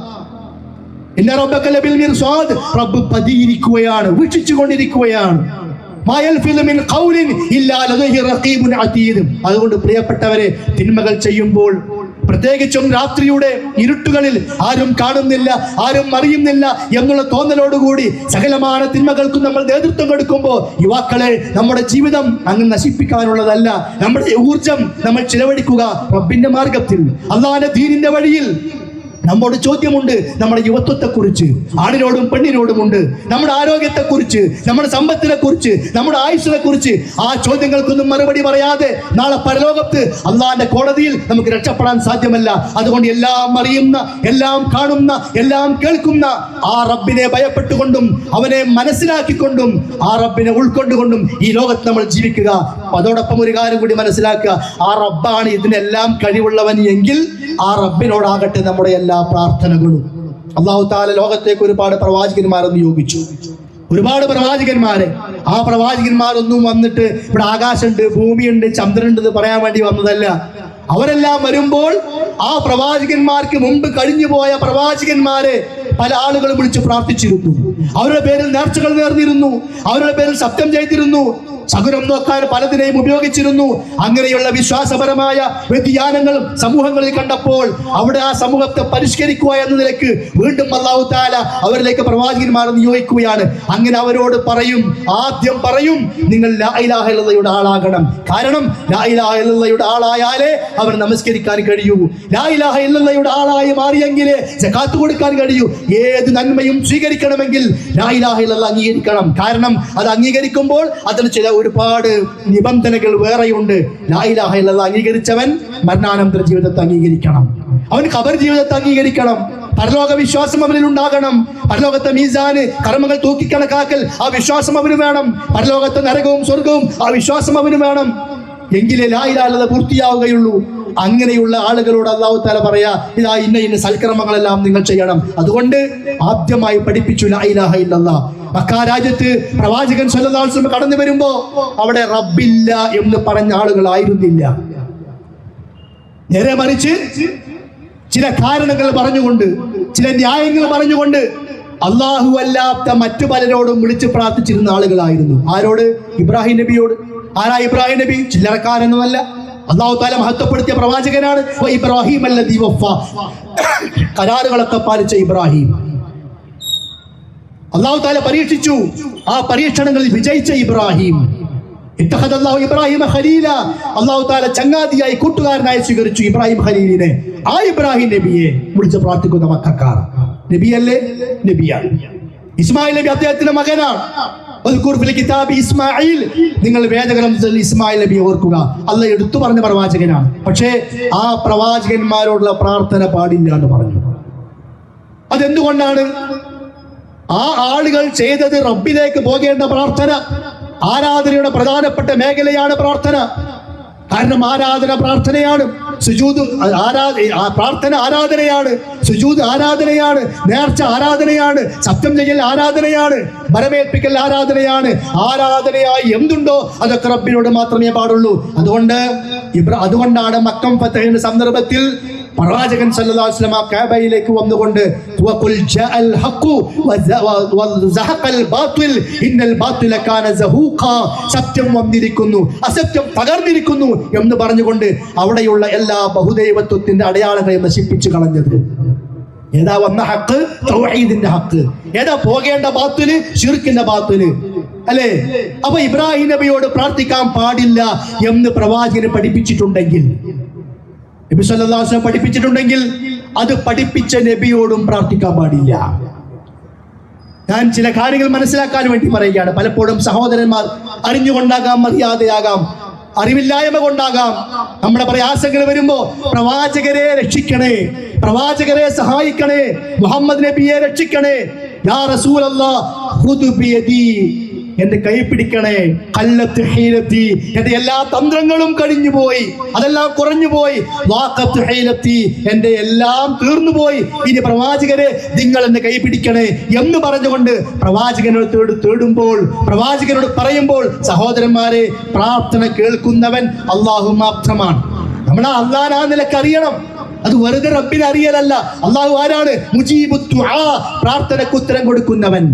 ഇന്ന റബ്ബക ലബിൽ മിർസാദ്, റബ്ബ് പതിയിരിക്കുകയാണ്, വീക്ഷിച്ചുകൊണ്ടിരിക്കുകയാണ്. അതുകൊണ്ട് പ്രിയപ്പെട്ടവരെ, തിന്മകൾ ചെയ്യുമ്പോൾ, പ്രത്യേകിച്ചും രാത്രിയുടെ ഇരുട്ടുകളിൽ ആരും കാണുന്നില്ല, ആരും അറിയുന്നില്ല എന്നുള്ള തോന്നലോടുകൂടി സകലമായ തിന്മകൾക്കും നമ്മൾ നേതൃത്വം കൊടുക്കുമ്പോൾ, യുവാക്കളെ, നമ്മുടെ ജീവിതം അങ്ങ് നശിപ്പിക്കാനുള്ളതല്ല. നമ്മുടെ ഊർജം നമ്മൾ ചിലവഴിക്കുക റബ്ബിന്റെ മാർഗത്തിൽ, അല്ലാഹുവിന്റെ ദീനിന്റെ വഴിയിൽ. നമ്മോട് ചോദ്യമുണ്ട് നമ്മുടെ യുവത്വത്തെക്കുറിച്ച്, ആണിനോടും പെണ്ണിനോടുമുണ്ട്, നമ്മുടെ ആരോഗ്യത്തെക്കുറിച്ച്, നമ്മുടെ സമ്പത്തിനെ കുറിച്ച്, നമ്മുടെ ആയുസ്സിനെ കുറിച്ച്. ആ ചോദ്യങ്ങൾക്കൊന്നും മറുപടി പറയാതെ നാളെ പരലോകത്ത് അള്ളാന്റെ കോടതിയിൽ നമുക്ക് രക്ഷപ്പെടാൻ സാധ്യമല്ല. അതുകൊണ്ട് എല്ലാം അറിയുന്ന, എല്ലാം കാണുന്ന, എല്ലാം കേൾക്കുന്ന ആ റബ്ബിനെ ഭയപ്പെട്ടുകൊണ്ടും അവനെ മനസ്സിലാക്കിക്കൊണ്ടും ആ റബ്ബിനെ ഉൾക്കൊണ്ടുകൊണ്ടും ഈ ലോകത്ത് നമ്മൾ ജീവിക്കുക. അതോടൊപ്പം ഒരു കാര്യം കൂടി മനസ്സിലാക്കുക, ആ റബ്ബാണ് ഇതിനെല്ലാം കഴിവുള്ളവൻ എങ്കിൽ ആ റബ്ബിനോടാകട്ടെ നമ്മുടെ എല്ലാ പ്രാർത്ഥനകളും. അല്ലാഹു തആല ലോകത്തേക്ക് ഒരുപാട് പ്രവാചകന്മാരെ നിയോഗിച്ചു, ഒരുപാട് പ്രവാചകന്മാരെ. ആ പ്രവാചകന്മാരൊന്നും വന്നിട്ട് ഇവിടെ ആകാശമുണ്ട്, ഭൂമിയുണ്ട്, ചന്ദ്രനുണ്ട് എന്ന് പറയാൻ വേണ്ടി വന്നതല്ല. അവരെല്ലാം വരുമ്പോൾ ആ പ്രവാചകന്മാർക്ക് മുമ്പ് കഴിഞ്ഞു പോയ പ്രവാചകന്മാരെ പല ആളുകളും വിളിച്ച് പ്രാർത്ഥിച്ചിരുന്നു, അവരുടെ പേരിൽ നേർച്ചകൾ നേർന്നിരുന്നു, അവരുടെ പേരിൽ സത്യം ചെയ്തിരുന്നു, സകുരം നോക്കാൻ പലതിനെയും ഉപയോഗിച്ചിരുന്നു. അങ്ങനെയുള്ള വിശ്വാസപരമായ വ്യതിയാനങ്ങൾ സമൂഹങ്ങളിൽ കണ്ടപ്പോൾ അവിടെ ആ സമൂഹത്തെ പരിഷ്കരിക്കുക എന്ന നിലക്ക് വീണ്ടും അല്ലാഹു തആല അവരിലേക്ക് പ്രവാചകന്മാരെ നിയോഗിക്കുകയാണ്. അങ്ങനെ അവരോട് പറയും, ആദ്യം പറയും, നിങ്ങൾ ലാ ഇലാഹ ഇല്ലല്ലാഹയുടെ ആളാകണം. കാരണം ലാ ഇലാഹ ഇല്ലല്ലാഹയുടെ ആളായാലേ അവർ നമസ്കരിക്കാൻ കഴിയൂ. ലാ ഇലാഹ ഇല്ലല്ലാഹയുടെ ആളായി മാറിയെങ്കിലേ സകാത്ത് കൊടുക്കാൻ കഴിയൂ. ഏത് നന്മയും സ്വീകരിക്കണമെങ്കിൽ ലാ ഇലാഹ ഇല്ലല്ലാഹ് അംഗീകരിക്കണം. കാരണം അത് അംഗീകരിക്കുമ്പോൾ അതിന് ചില ഒരുപാട് നിബന്ധനകൾ വേറെയുണ്ട്. ലാ ഇലാഹ ഇല്ലല്ലാഹ് അംഗീകരിച്ചവൻ മരണാനന്തര ജീവിതത്തെ അംഗീകരിക്കണം, അവൻ ഖബർ ജീവിതത്തെ അംഗീകരിക്കണം, പരലോക വിശ്വാസം അവനിൽ ഉണ്ടാകണം, പരലോകത്തെ മീസാന് കർമ്മങ്ങൾ തൂക്കിക്കണക്കാക്കൽ ആ വിശ്വാസം അവന് വേണം, പരലോകത്തെ നരകവും സ്വർഗവും ആ വിശ്വാസം അവന് വേണം. എങ്കിലേ ലാ ഇലാഹ ഇല്ലല്ലാഹ് പൂർത്തിയാവുകയുള്ളൂ. അങ്ങനെയുള്ള ആളുകളോട് അല്ലാഹു തആല പറയാ, ഇതാ ഇന്ന സൽക്കർമ്മങ്ങളെല്ലാം നിങ്ങൾ ചെയ്യണം. അതുകൊണ്ട് ആദ്യമായി പഠിപ്പിച്ചു ലാ ഇലാഹ ഇല്ലല്ലാഹ്. മക്ക രാജ്യത്ത് പ്രവാചകൻ സ്വല്ലല്ലാഹു അലൈഹി വസല്ലം കടന്നു വരുമ്പോ അവിടെ റബ്ബില്ല എന്ന് പറഞ്ഞ ആളുകളായിരുന്നില്ല. നേരെ മറിച്ച് ചില കാരണങ്ങൾ പറഞ്ഞുകൊണ്ട്, ചില ന്യായങ്ങൾ പറഞ്ഞുകൊണ്ട് അല്ലാഹു അല്ലാത്ത മറ്റു പലരോടും വിളിച്ച് പ്രാർത്ഥിച്ചിരുന്ന ആളുകളായിരുന്നു. ആരോട്? ഇബ്രാഹിം നബിയോട്. ആരാ ഇബ്രാഹിം നബി? ചില്ലറക്കാരൊന്നുമല്ല, അല്ലാഹു തആല മഹത്വപ്പെടുത്തിയ പ്രവാചകനാണ്. ഇബ്രാഹിം അല്ലദീ വഫാ, കരാറുകളൊക്കെ പാലിച്ച ഇബ്രാഹിം. അല്ലാഹു തആല പരീക്ഷിച്ചു, ആ പരീക്ഷണങ്ങളിൽ വിജയിച്ച ഇബ്രാഹിം. ഇത്തഖദല്ലാഹു ഇബ്രാഹിമ ഖലീല, അല്ലാഹു തആല ചങ്ങാതിയായി, കൂട്ടുകാരനായി സ്വീകരിച്ചു ഇബ്രാഹിം ഖലീലിനെ. ആ ഇബ്രാഹിം നബിയെ വിളിച്ച് പ്രാർത്ഥിക്കുന്ന മക്കക്കാർ. നബിയല്ലേ? നബിയാണ്. ഇസ്മായിൽ നബി അദ്ദേഹത്തിന്റെ മകനാണ്. ഇസ്മായിൽ, നിങ്ങൾ വേദഗ്രന്ഥത്തിൽ ഇസ്മായിൽ നബിയെ ഓർക്കുക. അല്ലാഹു എടുത്തു പറഞ്ഞ പ്രവാചകനാണ്. പക്ഷേ ആ പ്രവാചകന്മാരോടുള്ള പ്രാർത്ഥന പാടില്ല എന്ന് പറഞ്ഞു. അതെന്തുകൊണ്ടാണ്? ആ ആളുകൾ ചെയ്തത് റബ്ബിലേക്ക് പോകേണ്ട പ്രാർത്ഥന, ആരാധനയുടെ പ്രധാനപ്പെട്ട മേഖലയാണ് പ്രാർത്ഥന. കാരണം ആരാധന പ്രാർത്ഥനയാണ്, സുജൂദ് പ്രാർത്ഥന ആരാധനയാണ്, സുജൂദ് ആരാധനയാണ്, നേർച്ച ആരാധനയാണ്, സത്യം ചെയ്യൽ ആരാധനയാണ്, ബരമേൽപ്പിക്കൽ ആരാധനയാണ്. ആരാധനയായി എന്തുണ്ടോ അതൊക്കെ റബ്ബിനോട് മാത്രമേ പാടുള്ളൂ. അതുകൊണ്ടാണ് മക്കം ഫതഹിന്റെ സന്ദർഭത്തിൽ പ്രവാചകൻ സല്ലല്ലാഹു അലൈഹി വസല്ലം കഅബയിലേക്ക് വന്നുകൊണ്ട് വഖുൽ ജാഅൽ ഹഖു വസഹഖൽ ബാത്തിൽ ഇന്നൽ ബാത്തില കാന സഹൂഖാ, സത്യം വന്നിരിക്കുന്നു, അസത്യം തകർന്നിരിക്കുന്നു എന്ന് പറഞ്ഞുകൊണ്ട് അവിടെയുള്ള എല്ലാ ബഹുദൈവത്വത്തിന്റെ അടയാളങ്ങളെ നശിപ്പിച്ചു കളഞ്ഞത്. ഏതാ വന്ന ഹക്ക്? തൗഹീദിന്റെ ഹക്ക്. ഏതാ പോകേണ്ട ബാത്തില്? ശിർക്കിന്റെ ബാത്തില്, അല്ലേ? അപ്പൊ ഇബ്രാഹിം നബിയോട് പ്രാർത്ഥിക്കാൻ പാടില്ല എന്ന് പ്രവാചകന് പഠിപ്പിച്ചിട്ടുണ്ടെങ്കിൽ, നബി സല്ലല്ലാഹു അലൈഹി വസല്ലം പഠിപ്പിച്ചിട്ടുണ്ടെങ്കിൽ, അത് പഠിപ്പിച്ച നബിയോടും പ്രാർത്ഥിക്കാൻ പാടില്ല. ഞാൻ ചില കാര്യങ്ങൾ മനസ്സിലാക്കാൻ വേണ്ടി പറയുകയാണ്. പലപ്പോഴും സഹോദരന്മാർ അറിഞ്ഞുകൊണ്ടാകാം, മര്യാദയാകാം, അറിവില്ലായ്മ കൊണ്ടാകാം നമ്മുടെ പ്രയാസങ്ങൾ വരുമ്പോ പ്രവാചകരെ രക്ഷിക്കണേ, പ്രവാചകരെ സഹായിക്കണേ, മുഹമ്മദ് നബിയെ രക്ഷിക്കണേ, യാ റസൂലല്ലാഹ് ഖുദ് ബിയദി, എന്റെ കൈ പിടിക്കണേ, ഖല്ലത്ത് ഹീലത്തി, എന്റെ എല്ലാ തന്ത്രങ്ങളും കഴിഞ്ഞു പോയി, അതെല്ലാം കുറഞ്ഞു പോയി, വാഖത്ത് ഹീലത്തി, എന്റെ എല്ലാം തീർന്നു പോയി, ഇനി പ്രവാചകരെ നിങ്ങൾ എന്നെ കൈ പിടിക്കണേ എന്ന് പറഞ്ഞുകൊണ്ട് പ്രവാചകനോട് തേടുമ്പോൾ, പ്രവാചകനോട് പറയുമ്പോൾ, സഹോദരന്മാരെ, പ്രാർത്ഥന കേൾക്കുന്നവൻ അല്ലാഹു മാത്രമാണ്. നമ്മൾ അല്ലാഹനെ ആ നിലക്ക് അറിയണം. അത് വെറുതെ റബ്ബിനെ അറിയലല്ല. അല്ലാഹു ആരാണ്? മുജീബുദ് ദുആ, പ്രാർത്ഥനയ്ക്ക് ഉത്തരം കൊടുക്കുന്നവൻ.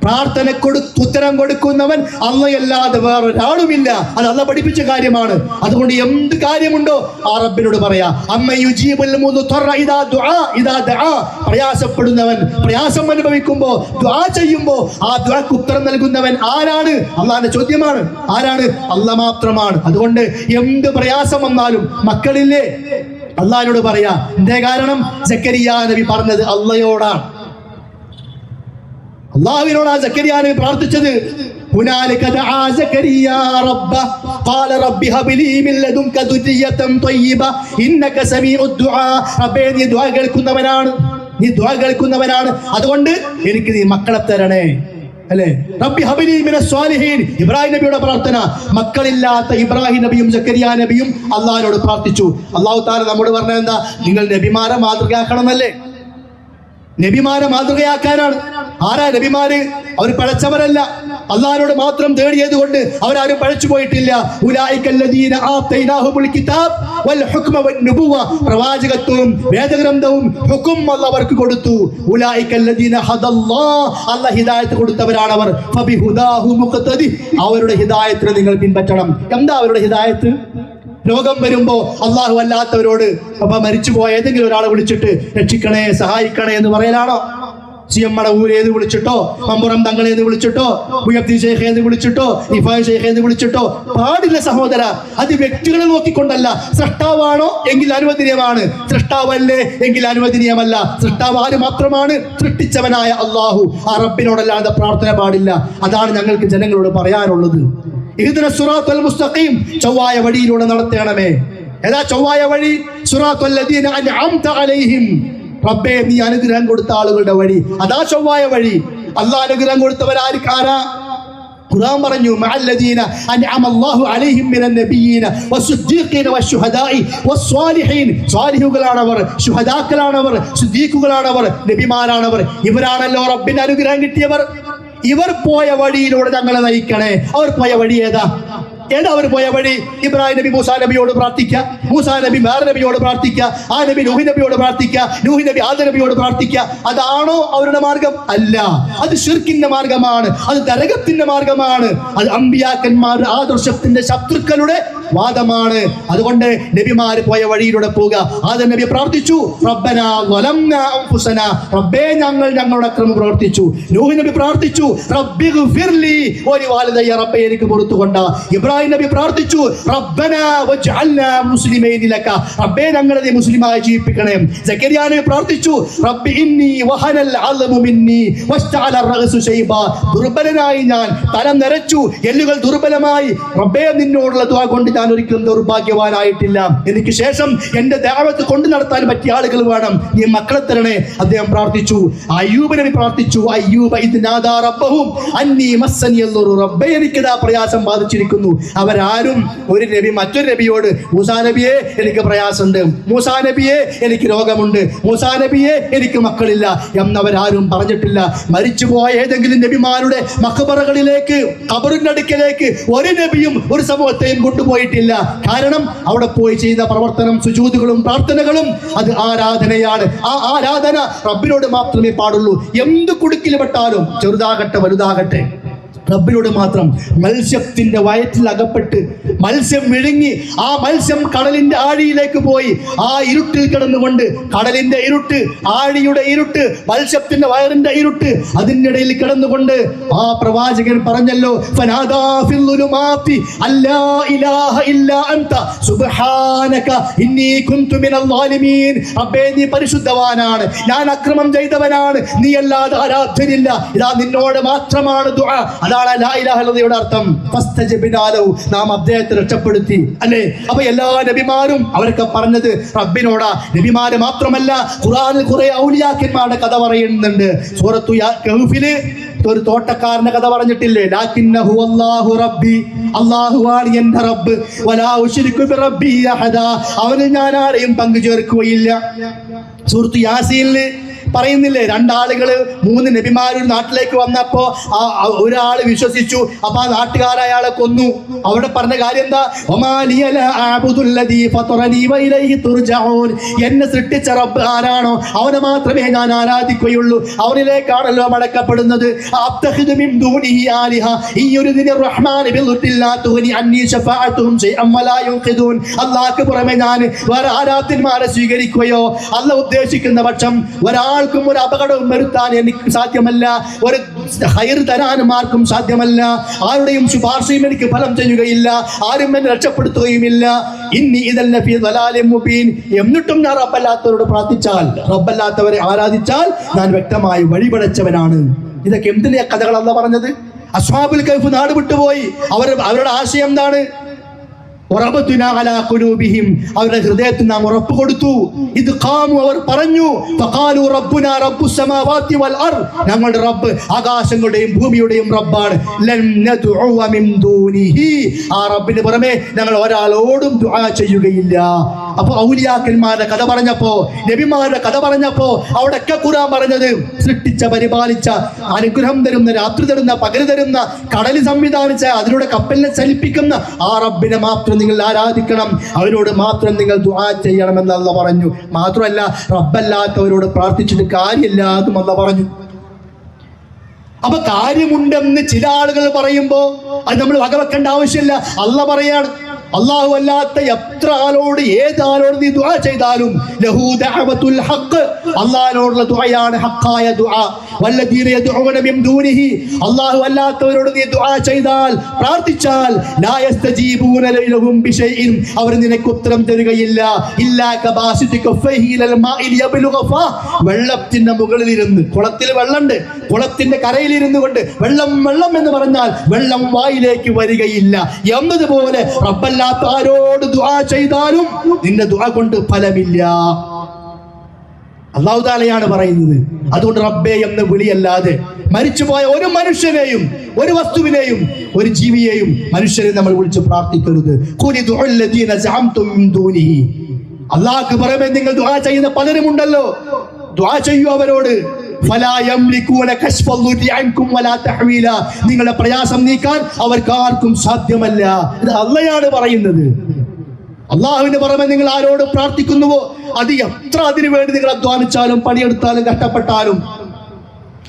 പ്രാർത്ഥനയ്ക്ക് ഉത്തരം കൊടുക്കുന്നവൻ അല്ലാഹയല്ലാതെ വേറൊരാളുമില്ല. അത് അല്ലാഹ് പഠിപ്പിച്ച കാര്യമാണ്. അതുകൊണ്ട് എന്ത് കാര്യമുണ്ടോ ആ റബ്ബിനോട് പറയാ. പ്രയാസപ്പെടുന്നവൻ, പ്രയാസം അനുഭവിക്കുമ്പോ ദുആ ചെയ്യുമ്പോ ആ ദുആക്ക് ഉത്തരം നൽകുന്നവൻ ആരാണ്? അല്ലാഹുവിന്റെ ചോദ്യമാണ്. ആരാണ്? അല്ലാഹ് മാത്രമാണ്. അതുകൊണ്ട് എന്ത് പ്രയാസം വന്നാലും മക്കളില്ലേ, അല്ലാഹുവിനോട് പറയാ. എന്തേ കാരണം? സക്കരിയ നബി പറഞ്ഞത് അല്ലാഹയോടാണ്, അല്ലാഹുവിനോടാ സക്കരിയ നബി പ്രാർത്ഥിച്ചത്. ഹുനാലിക ദഅ സക്കരിയ റബ്ബ ഖാല റബ്ബി ഹബ് ലീ മിൻ ലദുൻക ദുരിയതൻ ത്വയ്യിബ ഇന്നക സമീഉദ് ദുആ. റബ്ബേ, നീ ദുആ കേൾക്കുന്നവനാണ്, നീ ദുആ കേൾക്കുന്നവനാണ്, അതുകൊണ്ട് എനിക്ക് നീ മക്കളെ തരണേ, അല്ലേ? റബ്ബി ഹബ് ലീ മിനസ് സ്വാലിഹീൻ, ഇബ്രാഹിം നബിയുടെ പ്രാർത്ഥന. മക്കളില്ലാത്ത ഇബ്രാഹിം നബിയും സക്കരിയ നബിയും അല്ലാഹുവിനോട് പ്രാർത്ഥിച്ചു. അല്ലാഹു തആല നമ്മോട് പറഞ്ഞത് എന്താ? നിങ്ങൾ നബിമാരെ മാതൃകയാക്കണം എന്നല്ലേ? നബിമാരെ മാതൃകയാക്കാനാണ്. ആരാ നബിമാര്? അവർ പഴച്ചവരല്ല. അള്ളാഹിനോട് മാത്രം തേടിയത് കൊണ്ട് അവരാരും പഴച്ചു പോയിട്ടില്ല. ഉലൈകല്ലദീന ആതൈനാഹുൽ കിതാബ് വൽ ഹുക്മ വൻ നുബുവ, പ്രവാചകത്വവും വേദഗ്രന്ഥവും ഹുക്കും അല്ലാഹ് അവർക്ക് കൊടുത്തു. ഉലൈകല്ലദീന ഹദല്ലാഹ്, അല്ലാഹ് ഹിദായത്ത് കൊടുത്തവരാണ് അവർ. ഫബിഹുദാഹു മുഖ്തദി, അവരുടെ ഹിദായത്തിനെ നിങ്ങൾ പിൻപറ്റണം. എന്താ അവരുടെ ഹിദായത്ത്? രോഗം വരുമ്പോ അള്ളാഹു അല്ലാത്തവരോട്, അപ്പൊ മരിച്ചുപോയ ഏതെങ്കിലും ഒരാളെ വിളിച്ചിട്ട് രക്ഷിക്കണേ, സഹായിക്കണേ എന്ന് പറയലാണോ? സിയമ്മയുടെ ഊരേന്ന് വിളിച്ചിട്ടോ, മമ്പുറം തങ്ങളേന്ന് വിളിച്ചിട്ടോ, മുയബ്ദി ശൈഖേന്ന് വിളിച്ചിട്ടോ, ഇഫായ് ശൈഖേന്ന് വിളിച്ചിട്ടോ പാടില്ല സഹോദര. അത് വ്യക്തികളെ നോക്കിക്കൊണ്ടല്ല. സൃഷ്ടാവാണോ എങ്കിൽ അനുവദനീയമാണ്, സൃഷ്ടാവല്ലേ എങ്കിൽ അനുവദനീയമല്ല. സൃഷ്ടാവ് ആര് മാത്രമാണ്? സൃഷ്ടിച്ചവനായ അള്ളാഹു. ആ റബ്ബിനോടല്ലാതെ പ്രാർത്ഥന പാടില്ല. അതാണ് ഞങ്ങൾക്ക് ജനങ്ങളോട് പറയാനുള്ളത്. ഇഹ്ദിന സിറാത്തൽ മുസ്തഖീം, ചൊവ്വായ വഴിയിലൂടെ നടത്തണമേ. ഏതാ ചൊവ്വായ വഴി? സിറാത്തൽ ലദീന അൻഅംത അലൈഹിം, റബ്ബേ നീ അനുഗ്രഹം കൊടുത്ത ആളുകളുടെ വഴി, അതാ ചൊവ്വായ വഴി. അല്ലാഹ് അനുഗ്രഹം കൊടുത്തവരാരാ? ഖുർആൻ പറഞ്ഞു, മഅല്ലദീന അൻഅമല്ലാഹു അലൈഹിം മിനൻ നബിയ്യീന വസ്സുദ്ദീഖീന വശുഹദാഇ വസ്സാലിഹീൻ, സ്വാലിഹുകളാണവർ, ശുഹദാക്കളാണവർ, സിദ്ദീഖുകളാണവർ, നബിമാരാണവർ. ഇവരാണല്ലോ റബ്ബിന്റെ അനുഗ്രഹം കിട്ടിയവർ. ഇവർ പോയ വഴിയിലൂടെ ഞങ്ങളെ നയിക്കണേ. അവർ പോയ വഴി ഏതാ? അവർ പോയ വഴി? ഇബ്രാഹിം നബി മൂസാ നബിയോട് പ്രാർത്ഥിക്കുക, മൂസാ നബി വേറെ നബിയോട് പ്രാർത്ഥിക്കുക, ആ നബി നൂഹ് നബിയോട് പ്രാർത്ഥിക്കുക, നൂഹ് നബി ആദം നബിയോട് പ്രാർത്ഥിക്കുക. അതാണോ അവരുടെ മാർഗം? അല്ല. അത് ശിർക്കിന്റെ മാർഗമാണ്, അത് നരകത്തിന്റെ മാർഗമാണ്, അത് അമ്പിയാക്കന്മാരുടെ ആദർശത്തിന്റെ ശത്രുക്കളുടെ വാദമാണ്. അതുകൊണ്ട് നബിമാര് പോയ വഴിയിലൂടെ പോവുക. ആദം നബി പ്രാർത്ഥിച്ചു, റബ്ബനാ വലംനാ അൻഫുസനാ, റബ്ബേ ഞങ്ങൾ ഞങ്ങളുടെ അക്രമം പ്രവർത്തിച്ചു. നൂഹ് നബി പ്രാർത്ഥിച്ചു, റബ്ബിഗ്ഫിർലി വലിവാലിദയ്യ, റബ്ബേ എനിക്ക് പുറത്തുകൊണ്ട. ഇബ്രാഹിം നബി പ്രാർത്ഥിച്ചു, റബ്ബനാ വജ്അൽനാ മുസ്ലിമൈനി ലക, റബ്ബേ ഞങ്ങളെ നീ മുസ്ലിമായി ജീവിപ്പിക്കണേ. സക്കരിയ നബി പ്രാർത്ഥിച്ചു, റബ്ബി ഇന്നി വഹനൽ അൽമു മിന്നി വസ്തഅല റഅസു ശൈബാ, ദുർബലനായി ഞാൻ, തല നരച്ചു, എല്ലുകൾ ദുർബലമായി. റബ്ബേ നിന്നോടുള്ള ദുആ കൊണ്ട് ഞാൻ ഒരിക്കലും ദൗർഭാഗ്യവാനായിട്ടില്ല. എനിക്ക് ശേഷം എന്റെ ദഅവത്ത് കൊണ്ടു നടത്താൻ പറ്റിയ ആളുകൾ വേണം, നീ മക്കളെ തരണേ. അദ്ദേഹം പ്രാർത്ഥിച്ചു. അയ്യൂബ് നബി പ്രാർത്ഥിച്ചു, അയ്യൂബ ഇദ് നാദാ റബ്ബഹു അന്നി മസ്സനിയൽ ദുർ, റബ്ബേ എനിക്കിതാ പ്രയാസം ബാധിച്ചിരിക്കുന്നു. അവരാരും ഒരു നബി മറ്റൊരു നബിയോട്, മൂസാ നബിയെ എനിക്ക് പ്രയാസമുണ്ട്, മൂസാ നബിയെ എനിക്ക് രോഗമുണ്ട്, മൂസാ നബിയെ എനിക്ക് മക്കളില്ല എന്നവരാരും പറഞ്ഞിട്ടില്ല. മരിച്ചുപോയ ഏതെങ്കിലും നബിമാരുടെ മഖബറകളിലേക്ക്, ഖബറിന്റെ അടുക്കലേക്ക് ഒരു നബിയും ഒരു സമൂഹത്തെയും കൊണ്ടുപോയിട്ടില്ല. കാരണം അവിടെ പോയി ചെയ്ത പ്രവർത്തനം, സുജൂദുകളും പ്രാർത്ഥനകളും അത് ആരാധനയാണ്. ആ ആരാധന റബ്ബിനോട് മാത്രമേ പാടുള്ളൂ. എന്ത് കുടുക്കിൽ പെട്ടാലും, ചെറുതാകട്ടെ വലുതാകട്ടെ, റബ്ബിനോട് മാത്രം. മത്സ്യത്തിന്റെ വയറ്റിൽ അകപ്പെട്ട് മത്സ്യം വിഴുങ്ങി ആ മത്സ്യം കടലിന്റെ ആഴിയിലേക്ക് പോയി ആ ഇരുട്ടിൽ കിടന്നുകൊണ്ട്, കടലിന്റെ ഇരുട്ട്, ആഴിയുടെ ഇരുട്ട്, മത്സ്യത്തിന്റെ വയറിന്റെ ഇരുട്ട്, അതിനിടയിൽ കിടന്നുകൊണ്ട് ആ പ്രവാചകൻ പറഞ്ഞല്ലോ, ഫനാദാ ഫിൽ ളുലുമാതി അല്ലാ ഇലാഹ ഇല്ലാ അൻത സുബ്ഹാനക ഇന്നി കുൻതു മിനൽ ളാലിമീൻ. റബ്ബേ, നീ പരിശുദ്ധവാനാണ്, ഞാൻ അക്രമം ചെയ്തവനാണ്, നീ അല്ലാതെ ആരാധ്യനില്ല, ഇതാ നിന്നോട് മാത്രമാണ് ദുആ. അതാണ് ലാ ഇലാഹ ഇല്ലല്ലാഹയുടെ അർത്ഥം. ഫസ്തജബ്നാ ലഹു, നാം അദ്ദേഹത്തെ രക്ഷപ്പെടുത്തി, അല്ലേ? അപ്പൊ എല്ലാ നബിമാരും അവരൊക്കെ പറഞ്ഞത് റബ്ബിനോടാ. നബിമാര് മാത്രമല്ല, ഖുർആനിൽ കുറെ ഔലിയാക്കന്മാരുടെ കഥ പറയുന്നുണ്ട്. സൂറത്തു കഹ്ഫില് ഒരു തോട്ടക്കാരന്റെ കഥ പറഞ്ഞിട്ടില്ലേ? ലാകിന്നഹു അല്ലാഹു റബ്ബി, അല്ലാഹുവാണ് എന്റെ റബ്ബ്, വലാ ഉശ്രികു ബിറബ്ബി അഹദാ, അവന് ഞാൻ ആരെയും പങ്കു ചേർക്കുകയില്ല. സൂറത്തു യാസീനില് പറയുന്നില്ലേ, രണ്ടാളുകള്, 3 നബിമാർ ഒരു നാട്ടിലേക്ക് വന്നപ്പോ ഒരാള് വിശ്വസിച്ചു, അപ്പൊ ആ നാട്ടുകാർ അയാളെ കൊന്നു. അവിടെ പറഞ്ഞ കാര്യം എന്താ? എന്നെ സൃഷ്ടിച്ച റബ്ബ് ആരാണോ അവനെ മാത്രമേ ഞാൻ ആരാധിക്കുകയുള്ളൂ, അവനിലേക്കാണല്ലോ മടക്കപ്പെടുന്നത്. അല്ലാഹുവിന് പുറമെ ഞാൻ വേറെ ആരാധ്യന്മാരെ സ്വീകരിക്കുകയോ അല്ല ഉദ്ദേശിക്കുന്ന പക്ഷം ഒരാൾക്കും ഒരു അപകടവും വരുത്താൻ എനിക്ക് സാധ്യമല്ല, ഒരു ഹൈർ തരാനും ആർക്കും സാധ്യമല്ല, ആരുടെയും ശുപാർശയും എനിക്ക് ഫലം ചെയ്യുകയില്ല, ആരും എന്നെ രക്ഷപ്പെടുത്തുകയുമില്ല. ഇന്നി ഇദൽ ഫീ ദലാലിൻ മുബീൻ. എന്നിട്ടും ഞാൻ റബ്ബല്ലാത്തവരോട് പ്രാർത്ഥിച്ചാൽ, റബ്ബല്ലാത്തവരെ ആരാധിച്ചാൽ ഞാൻ വ്യക്തമായി വഴിപടച്ചവനാണ്. ഇതൊക്കെ എന്തിനാ കഥകൾ അല്ലാഹു പറഞ്ഞത്? അസ്ഹാബുൽ കഹ്ഫ് നാട് വിട്ടുപോയി. അവരുടെ ആശയം എന്താണ്? അവരുടെ ഹൃദയത്തിൽ നാം ഉറപ്പ് കൊടുത്തു. ഇത് ഖാമു, അവർ പറഞ്ഞു, ഫഖാലു റബ്ബുനാ റബ്ബുസ് സമാവാതി വൽ അർദ്, ഞങ്ങളുടെ റബ്ബ് ആകാശങ്ങളുടെയും ഭൂമിയുടെയും റബ്ബാണ്. ലൻ നദ്ഉ മിൻ ദൂനിഹി, ആ റബ്ബിന് പുറമെ ഞങ്ങൾ ഒരാളോടും ദുആ ചെയ്യുകയില്ല. അപ്പോൾ ഔലിയാക്കന്മാരുടെ കഥ പറഞ്ഞപ്പോ, നബിമാരുടെ കഥ പറഞ്ഞപ്പോ അവിടെയൊക്കെ ഖുർആൻ പറഞ്ഞത് സൃഷ്ടിച്ച, പരിപാലിച്ച, അനുഗ്രഹം തരുന്ന, രാത്രി തരുന്ന, പകൽ തരുന്ന, കടൽ സംവിധാനിച്ച, അതിലൂടെ കപ്പലിനെ ചലിപ്പിക്കുന്ന ആ റബ്ബിനെ മാത്രം നിങ്ങൾ ആരാധിക്കണം, അവരോട് മാത്രം നിങ്ങൾ ദുആ ചെയ്യണമെന്ന് അല്ലാഹു പറഞ്ഞു. മാത്രമല്ല, റബ്ബല്ലാത്തവരോട് പ്രാർത്ഥിച്ചിട്ട് കാര്യമില്ല എന്നും അല്ലാഹു പറഞ്ഞു. അപ്പൊ കാര്യമുണ്ടെന്ന് ചില ആളുകൾ പറയുമ്പോ അത് നമ്മൾ വകവെക്കേണ്ട ആവശ്യമില്ല. അല്ലാഹു പറയാണ്, അല്ലാഹു അല്ലാത്ത എത്ര ആളോട്, ഏതാളോട് നീ ദുആ ചെയ്താലും ലഹു ദഅവത്തുൽ ഹഖ്, അല്ലാഹുവിനോടുള്ള ദുആയാണ് ഹഖായ ദുആ. വല്ലദീന യദ്ഉന മിൻ ദൂനിഹി, അല്ലാഹു അല്ലാത്തവരോട് നീ ദുആ ചെയ്താൽ, പ്രാർത്ഥിച്ചാൽ, ലാ യസ്തജീബൂന ലഹും ബിശൈഇൻ, അവർ നിനക്ക് ഉത്തരം തരുകയില്ല. ഇല്ലാ കബാസിതി കഫൈഹി ഇലൽ മാഇൽ യബ്ലുഗ ഫ, വെള്ളത്തിന്റെ മുകളിൽ ഇരുന്ന്, കുളത്തിൽ വെള്ളമുണ്ട്, കുളത്തിന്റെ കരയിൽ ഇരുന്നു കൊണ്ട് വെള്ളം വെള്ളം എന്ന് പറഞ്ഞാൽ വെള്ളം വായിലേക്ക് വരികയില്ല എന്നതുപോലെ റബ്ബല്ല ആരോട് ദുആ ചെയ്താലും നിന്റെ ദുആ കൊണ്ട് ഫലമില്ല. അല്ലാഹു തആലയാണ് പറയുന്നത്. അതുകൊണ്ട് റബ്ബേ എന്ന വിളിയല്ലാതെ മരിച്ചുപോയ ഒരു മനുഷ്യനെയും, ഒരു വസ്തുവിനെയും, ഒരു ജീവിയെയും, മനുഷ്യരെ നമ്മൾ വിളിച്ച് പ്രാർത്ഥിക്കരുത്. ഖുലി ദുഉൽ ലദീന സഅംതും മിൻ ദൂനിഹി, അല്ലാഹുവിന് പുറമെ നിങ്ങൾ ദുആ ചെയ്യുന്ന പലരും ഉണ്ടല്ലോ, ദുആ ചെയ്യൂ അവരോട്. ഫലാ യംലികൂന കശ്ഫൽ ദുരി അൻകും വലാ തഹ്വീല, നിങ്ങളുടെ പ്രയാസം നീക്കാൻ അവർക്ക് ആർക്കും സാധ്യമല്ല. ഇത് അല്ലാഹുവാണ് പറയുന്നത്. അല്ലാഹുവിന്റെ പുറമെ നിങ്ങൾ ആരോട് പ്രാർത്ഥിക്കുന്നുവോ അത് എത്ര അതിനു വേണ്ടി നിങ്ങൾ അധ്വാനിച്ചാലും പണിയെടുത്താലും കഷ്ടപ്പെട്ടാലും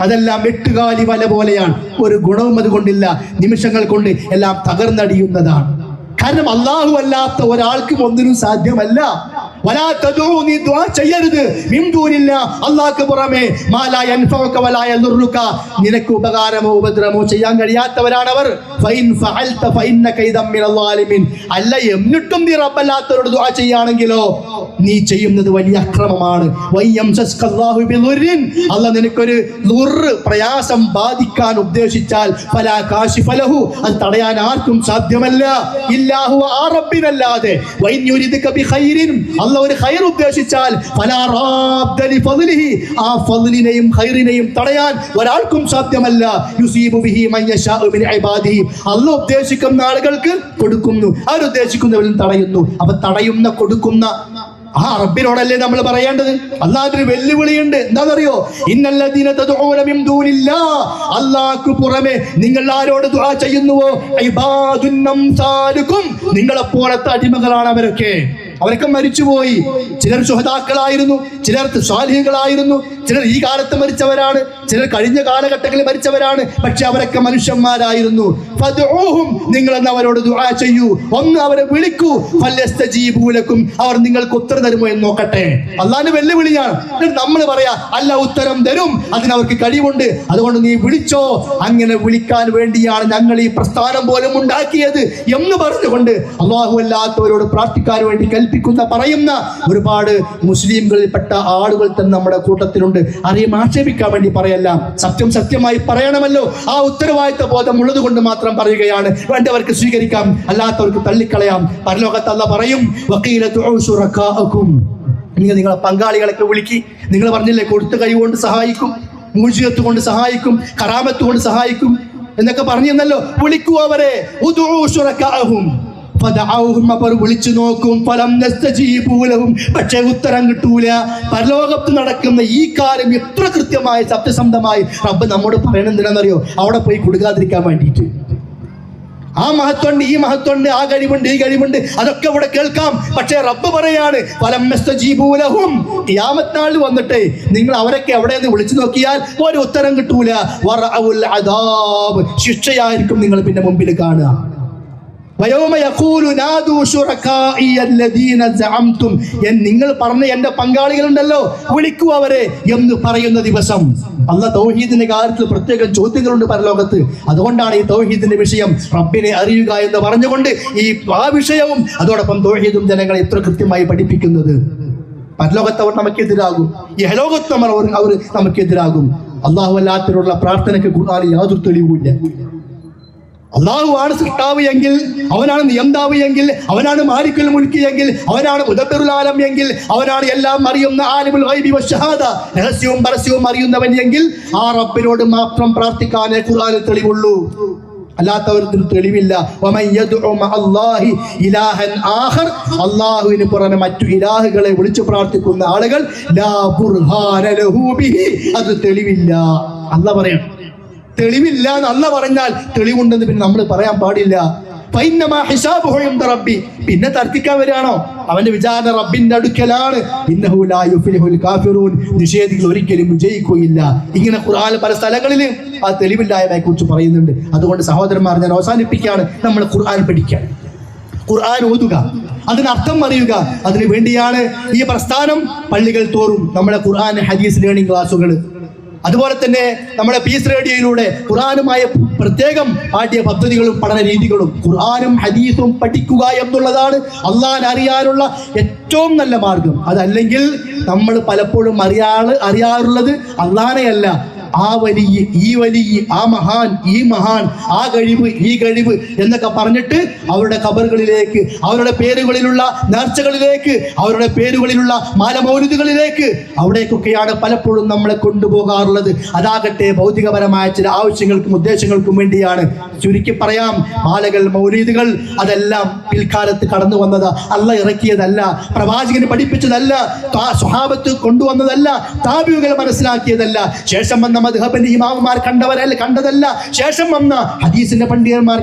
അതെല്ലാം എട്ടുകാലി വല പോലെയാണ്. ഒരു ഗുണവും അതുകൊണ്ടില്ല. നിമിഷങ്ങൾ കൊണ്ട് എല്ലാം തകർന്നടിയുന്നതാണ്. കാരണം അല്ലാഹു അല്ലാത്ത ഒരാൾക്കും ഒന്നിനും സാധ്യമല്ല. വലാ തദൂ, നീ ദുആ ചെയ്യരുത് മിൻ ദൂനില്ലാ, അല്ലാഹുവിന് പുറമെ, മാ ലാ യൻഫഉക വലാ യദുറുക, നിനക്ക് ഉപകാരമോ ഉപദ്രവമോ ചെയ്യാൻ കഴിയാത്തവരാണവർ. ഫൈൻ ഫഅൽത ഫഇന്നക ഇദം മിനൽ ളാലിമീൻ, അല്ല എന്നിട്ടും നീ റബ്ബല്ലാത്തവരോട് ദുആ ചെയ്യാണെങ്കിലോ നീ ചെയ്യുന്നത് വലിയ അക്രമമാണ്. വയംസസ്കല്ലാഹു ബിദുർരിൻ, അല്ലാഹു നിനക്കൊരു ദുർറ്, പ്രയാസം ബാധിക്കാൻ ഉദ്ദേശിച്ചാൽ ഫലാ കാശിഫ ലഹു, അത് തടയാൻ ആർക്കും സാധ്യമല്ല. ഇല്ലാഹു, ആ റബ്ബിനല്ലാതെ. വൈൻ യുരിദക ബിഖൈരിൻ, അല്ലാഹു ഒരു ഖൈർ ഉദ്ദേശിച്ചാൽ ഫലാ റാദ്ദ ലിഫദ്ലിഹി, ആ ഫദ്ലിനെയും ഖൈറിനെയും തടയാൻ ഒരാൾക്കും സാധ്യമല്ല. യുസീബു ബിഹി മൻ യശാഉ മിൻ ഇബാദിഹി, അല്ലാഹു ഉദ്ദേശിക്കുന്ന ആളുകൾക്ക് കൊടുക്കുന്നു, അവരുദ്ദേശിക്കുന്നവരിൽ തടയുന്നു. അപ്പൊ തടയുന്ന, കൊടുക്കുന്ന ആ റബ്ബിനോടല്ലേ നമ്മൾ പറയേണ്ടത്. അല്ലാഹുവിന് വെല്ലുവിളിയുണ്ട്. എന്താണെന്നറിയോ? ഇന്നല്ലദീന തദ്ഊന മിൻ ദൂനില്ലാഹ്, അല്ലാഹുവിന് പുറമെ നിങ്ങൾ ആരോട് ദുആ ചെയ്യുന്നുവോ ഇബാദുൻ അംസാലുക്കും, നിങ്ങളെ പോലത്തെ അടിമകളാണ് അവരൊക്കെ. അവരൊക്കെ മരിച്ചുപോയി. ചിലർ ശുഹദാക്കളായിരുന്നു, ചിലർ സ്വാലിഹീകളായിരുന്നു, ചിലർ ഈ കാലത്ത് മരിച്ചവരാണ്, ചിലർ കഴിഞ്ഞ കാലഘട്ടങ്ങളിൽ മരിച്ചവരാണ്. പക്ഷെ അവരൊക്കെ മനുഷ്യന്മാരായിരുന്നു. ഫദ്ഉഹും, നിങ്ങൾ എന്ന് അവരോട് ദുആ ചെയ്യൂ, ഒന്ന് അവരെ വിളിക്കൂ. ഫലസ്തജീബൂ ലക്കും, അവർ നിങ്ങൾക്ക് ഉത്തരം തരുമോ എന്ന് നോക്കട്ടെ. അള്ളാഹിന്റെ വെല്ലുവിളിയാണ്. നമ്മൾ പറയാ അല്ല ഉത്തരം തരും, അതിനവർക്ക് കഴിവുണ്ട്, അതുകൊണ്ട് നീ വിളിച്ചോ. അങ്ങനെ വിളിക്കാൻ വേണ്ടിയാണ് ഞങ്ങൾ ഈ പ്രസ്ഥാനം പോലും ഉണ്ടാക്കിയത് എന്ന് പറഞ്ഞുകൊണ്ട് അള്ളാഹു അല്ലാത്തവരോട് പ്രാർത്ഥിക്കാൻ വേണ്ടി കൽപ്പിക്കുന്ന പറയുന്ന ഒരുപാട് മുസ്ലിംകളിൽപ്പെട്ട ആളുകൾ തന്നെ നമ്മുടെ കൂട്ടത്തിലുണ്ട്. അറിയാൻ ആക്ഷേപിക്കാൻ വേണ്ടി പറയല്ല, സത്യം സത്യമായി പറയണമല്ലോ. ആ ഉത്തരവാദിത്ത ബോധം ഉള്ളത് കൊണ്ട് മാത്രം പറയുകയാണ്. വേണ്ടവർക്ക് സ്വീകരിക്കാം, അല്ലാത്തവർക്ക് തള്ളിക്കളയാം. പരലോകത്ത് അല്ലാഹു പറയും വഖീല ദുഉ ശുറകാഅകും, നിങ്ങളെ പങ്കാളികളൊക്കെ വിളിക്കി. നിങ്ങൾ പറഞ്ഞില്ലേ കൊടുത്ത കൈ കൊണ്ട് സഹായിക്കും, മൂജിയത്ത് കൊണ്ട് സഹായിക്കും, കറാമത്ത് കൊണ്ട് സഹായിക്കും എന്നൊക്കെ പറഞ്ഞല്ലോ. വിളിക്കൂ അവരെ. ഉദുഉ ശുറകാഅഹും ഫദഅഉഹും, അവർ വിളിച്ചു നോക്കും. ഫലം നസ്തജീബൂ ലഹും, പക്ഷേ ഉത്തരം കിട്ടൂല. പരലോകത്ത് നടക്കുന്ന ഈ കാര്യം എത്ര കൃത്യമായി സത്യസന്ധമായി റബ്ബ് നമ്മോട് പറയണെന്തിനാണെന്നറിയോ? അവിടെ പോയി കൊടുക്കാതിരിക്കാൻ വേണ്ടിയിട്ട്. ആ മഹത്വമുണ്ട്, ഈ മഹത്വമുണ്ട്, ആ കഴിവുണ്ട്, ഈ കഴിവുണ്ട്, അതൊക്കെ ഇവിടെ കേൾക്കാം. പക്ഷേ റബ്ബ് പറയാണ് ഫലം നസ്തജീബൂ ലഹും, ഖിയാമത്ത് നാളിൽ വന്നിട്ട് നിങ്ങൾ അവരൊക്കെ എവിടെയെന്ന് വിളിച്ചു നോക്കിയാൽ ഒരു ഉത്തരം കിട്ടൂല. വറഅഉൽ അദാബ്, ശിക്ഷയായിരിക്കും നിങ്ങൾ പിന്നെ മുമ്പിൽ കാണുക. നിങ്ങൾ പറഞ്ഞ എന്റെ പങ്കാളികളുണ്ടല്ലോ, വിളിക്കൂ അവരെ എന്ന് പറയുന്ന ദിവസം. അല്ലാഹ് തൗഹീദിന്റെ കാര്യത്തിൽ പ്രത്യേക ചോദ്യങ്ങളുണ്ട് പരലോകത്ത്. അതുകൊണ്ടാണ് ഈ തൗഹീദിന്റെ വിഷയം റബ്ബിനെ അറിയുക എന്ന് പറഞ്ഞുകൊണ്ട് ആ വിഷയവും അതോടൊപ്പം തൗഹീദും ജനങ്ങളെ എത്ര കൃത്യമായി പഠിപ്പിക്കുന്നത്. പരലോകത്ത് അവർ നമുക്കെതിരാകും, ഈ ഹലോകത്ത് അവർ നമുക്കെതിരാകും. അള്ളാഹു അല്ലാത്തവരുള്ള പ്രാർത്ഥനയ്ക്ക് ഖുർആനിൽ യാതൊരു തെളിവുമില്ല. അള്ളാഹു ആണ് സൃഷ്ടാവ് എങ്കിൽ, അവനാണ് നിയന്താവ് എങ്കിൽ, അവനാണ് മാലിക്കുൽ മുൽക്ക് എങ്കിൽ, അവനാണ് മുദബ്ബിറുൽ ആലം എങ്കിൽ, അവനാണ് എല്ലാം അറിയുന്ന ആലിമുൽ ഗൈബി വശഹാദ, രഹസ്യവും പരസ്യവും അറിയുന്നവൻ എങ്കിൽ ആ റബ്ബിനോട് മാത്രം പ്രാർത്ഥിക്കാനേ ഖുർആനിൽ തെളിവുള്ളൂ. അല്ലാത്തവർക്ക് തെളിവില്ല. അള്ളാഹുവിന് പുറമെ മറ്റു ഇലാഹുകളെ വിളിച്ചു പ്രാർത്ഥിക്കുന്ന ആളുകൾ അത് തെളിവില്ല. അല്ലാഹ് പറയണം തെളിവില്ല എന്ന് അല്ലാഹ് പറഞ്ഞാൽ തെളിവുണ്ടെന്ന് പിന്നെ നമ്മൾ പറയാൻ പാടില്ല. പിന്നെ തർക്കിക്കാൻ വരികയാണോ? അവന്റെ വിചാരണ റബ്ബിന്റെ അടുക്കലാണ്. നിഷേധികൾ ഒരിക്കലും വിജയിക്കുകയില്ല. ഇങ്ങനെ ഖുർആനിൽ പല സ്ഥലങ്ങളിൽ ആ തെളിവില്ലായ്മയെ കുറിച്ച് പറയുന്നുണ്ട്. അതുകൊണ്ട് സഹോദരന്മാർ, ഞാൻ അവസാനിപ്പിക്കുകയാണ്. നമ്മൾ ഖുർആൻ പഠിക്കാൻ, ഖുർആൻ ഓതുക, അതിനർത്ഥം അറിയുക. അതിനു വേണ്ടിയാണ് ഈ പ്രസ്ഥാനം പള്ളികൾ തോറും നമ്മുടെ ഖുർആൻ ഹദീസ് ലേണിംഗ് ക്ലാസ്സുകൾ, അതുപോലെ തന്നെ നമ്മുടെ പീസ് റേഡിയോയിലൂടെ ഖുർആനുമായ പ്രത്യേകം പാഠ്യ പദ്ധതികളും പഠന രീതികളും. ഖുർആനും ഹദീസും പഠിക്കുക എന്നുള്ളതാണ് അള്ളാഹനെ അറിയാനുള്ള ഏറ്റവും നല്ല മാർഗം. അതല്ലെങ്കിൽ നമ്മൾ പലപ്പോഴും അറിയാറുള്ളത് അള്ളാഹനെയല്ല, ആ വലിയ, ഈ വലിയ, ആ മഹാൻ, ഈ മഹാൻ, ആ കഴിവ്, ഈ കഴിവ് എന്നൊക്കെ പറഞ്ഞിട്ട് അവരുടെ ഖബറുകളിലേക്ക്, അവരുടെ പേരുകളിലുള്ള നേർച്ചകളിലേക്ക്, അവരുടെ പേരുകളിലുള്ള മാലമൗലിദുകളിലേക്ക്, അവിടേക്കൊക്കെയാണ് പലപ്പോഴും നമ്മളെ കൊണ്ടുപോകാറുള്ളത്. അതാകട്ടെ ഭൗതികപരമായ ചില ആവശ്യങ്ങൾക്കും ഉദ്ദേശങ്ങൾക്കും വേണ്ടിയാണ്. ചുരുക്കി പറയാം, മാലകൾ, മൗലീദുകൾ അതെല്ലാം പിൽക്കാലത്ത് കടന്നു വന്നത്, അള്ളാഹ് ഇറക്കിയതല്ല, പ്രവാചകന് പഠിപ്പിച്ചതല്ല, സ്വഹാബത്ത് കൊണ്ടുവന്നതല്ല, താബിഈകൾ മനസ്സിലാക്കിയതല്ല, ശേഷം വന്ന മദ്ഹബിന്റെ ഇമാമുമാർ കണ്ടതല്ല, ശേഷം വന്ന ഹദീസിന്റെ പണ്ഡിതന്മാർ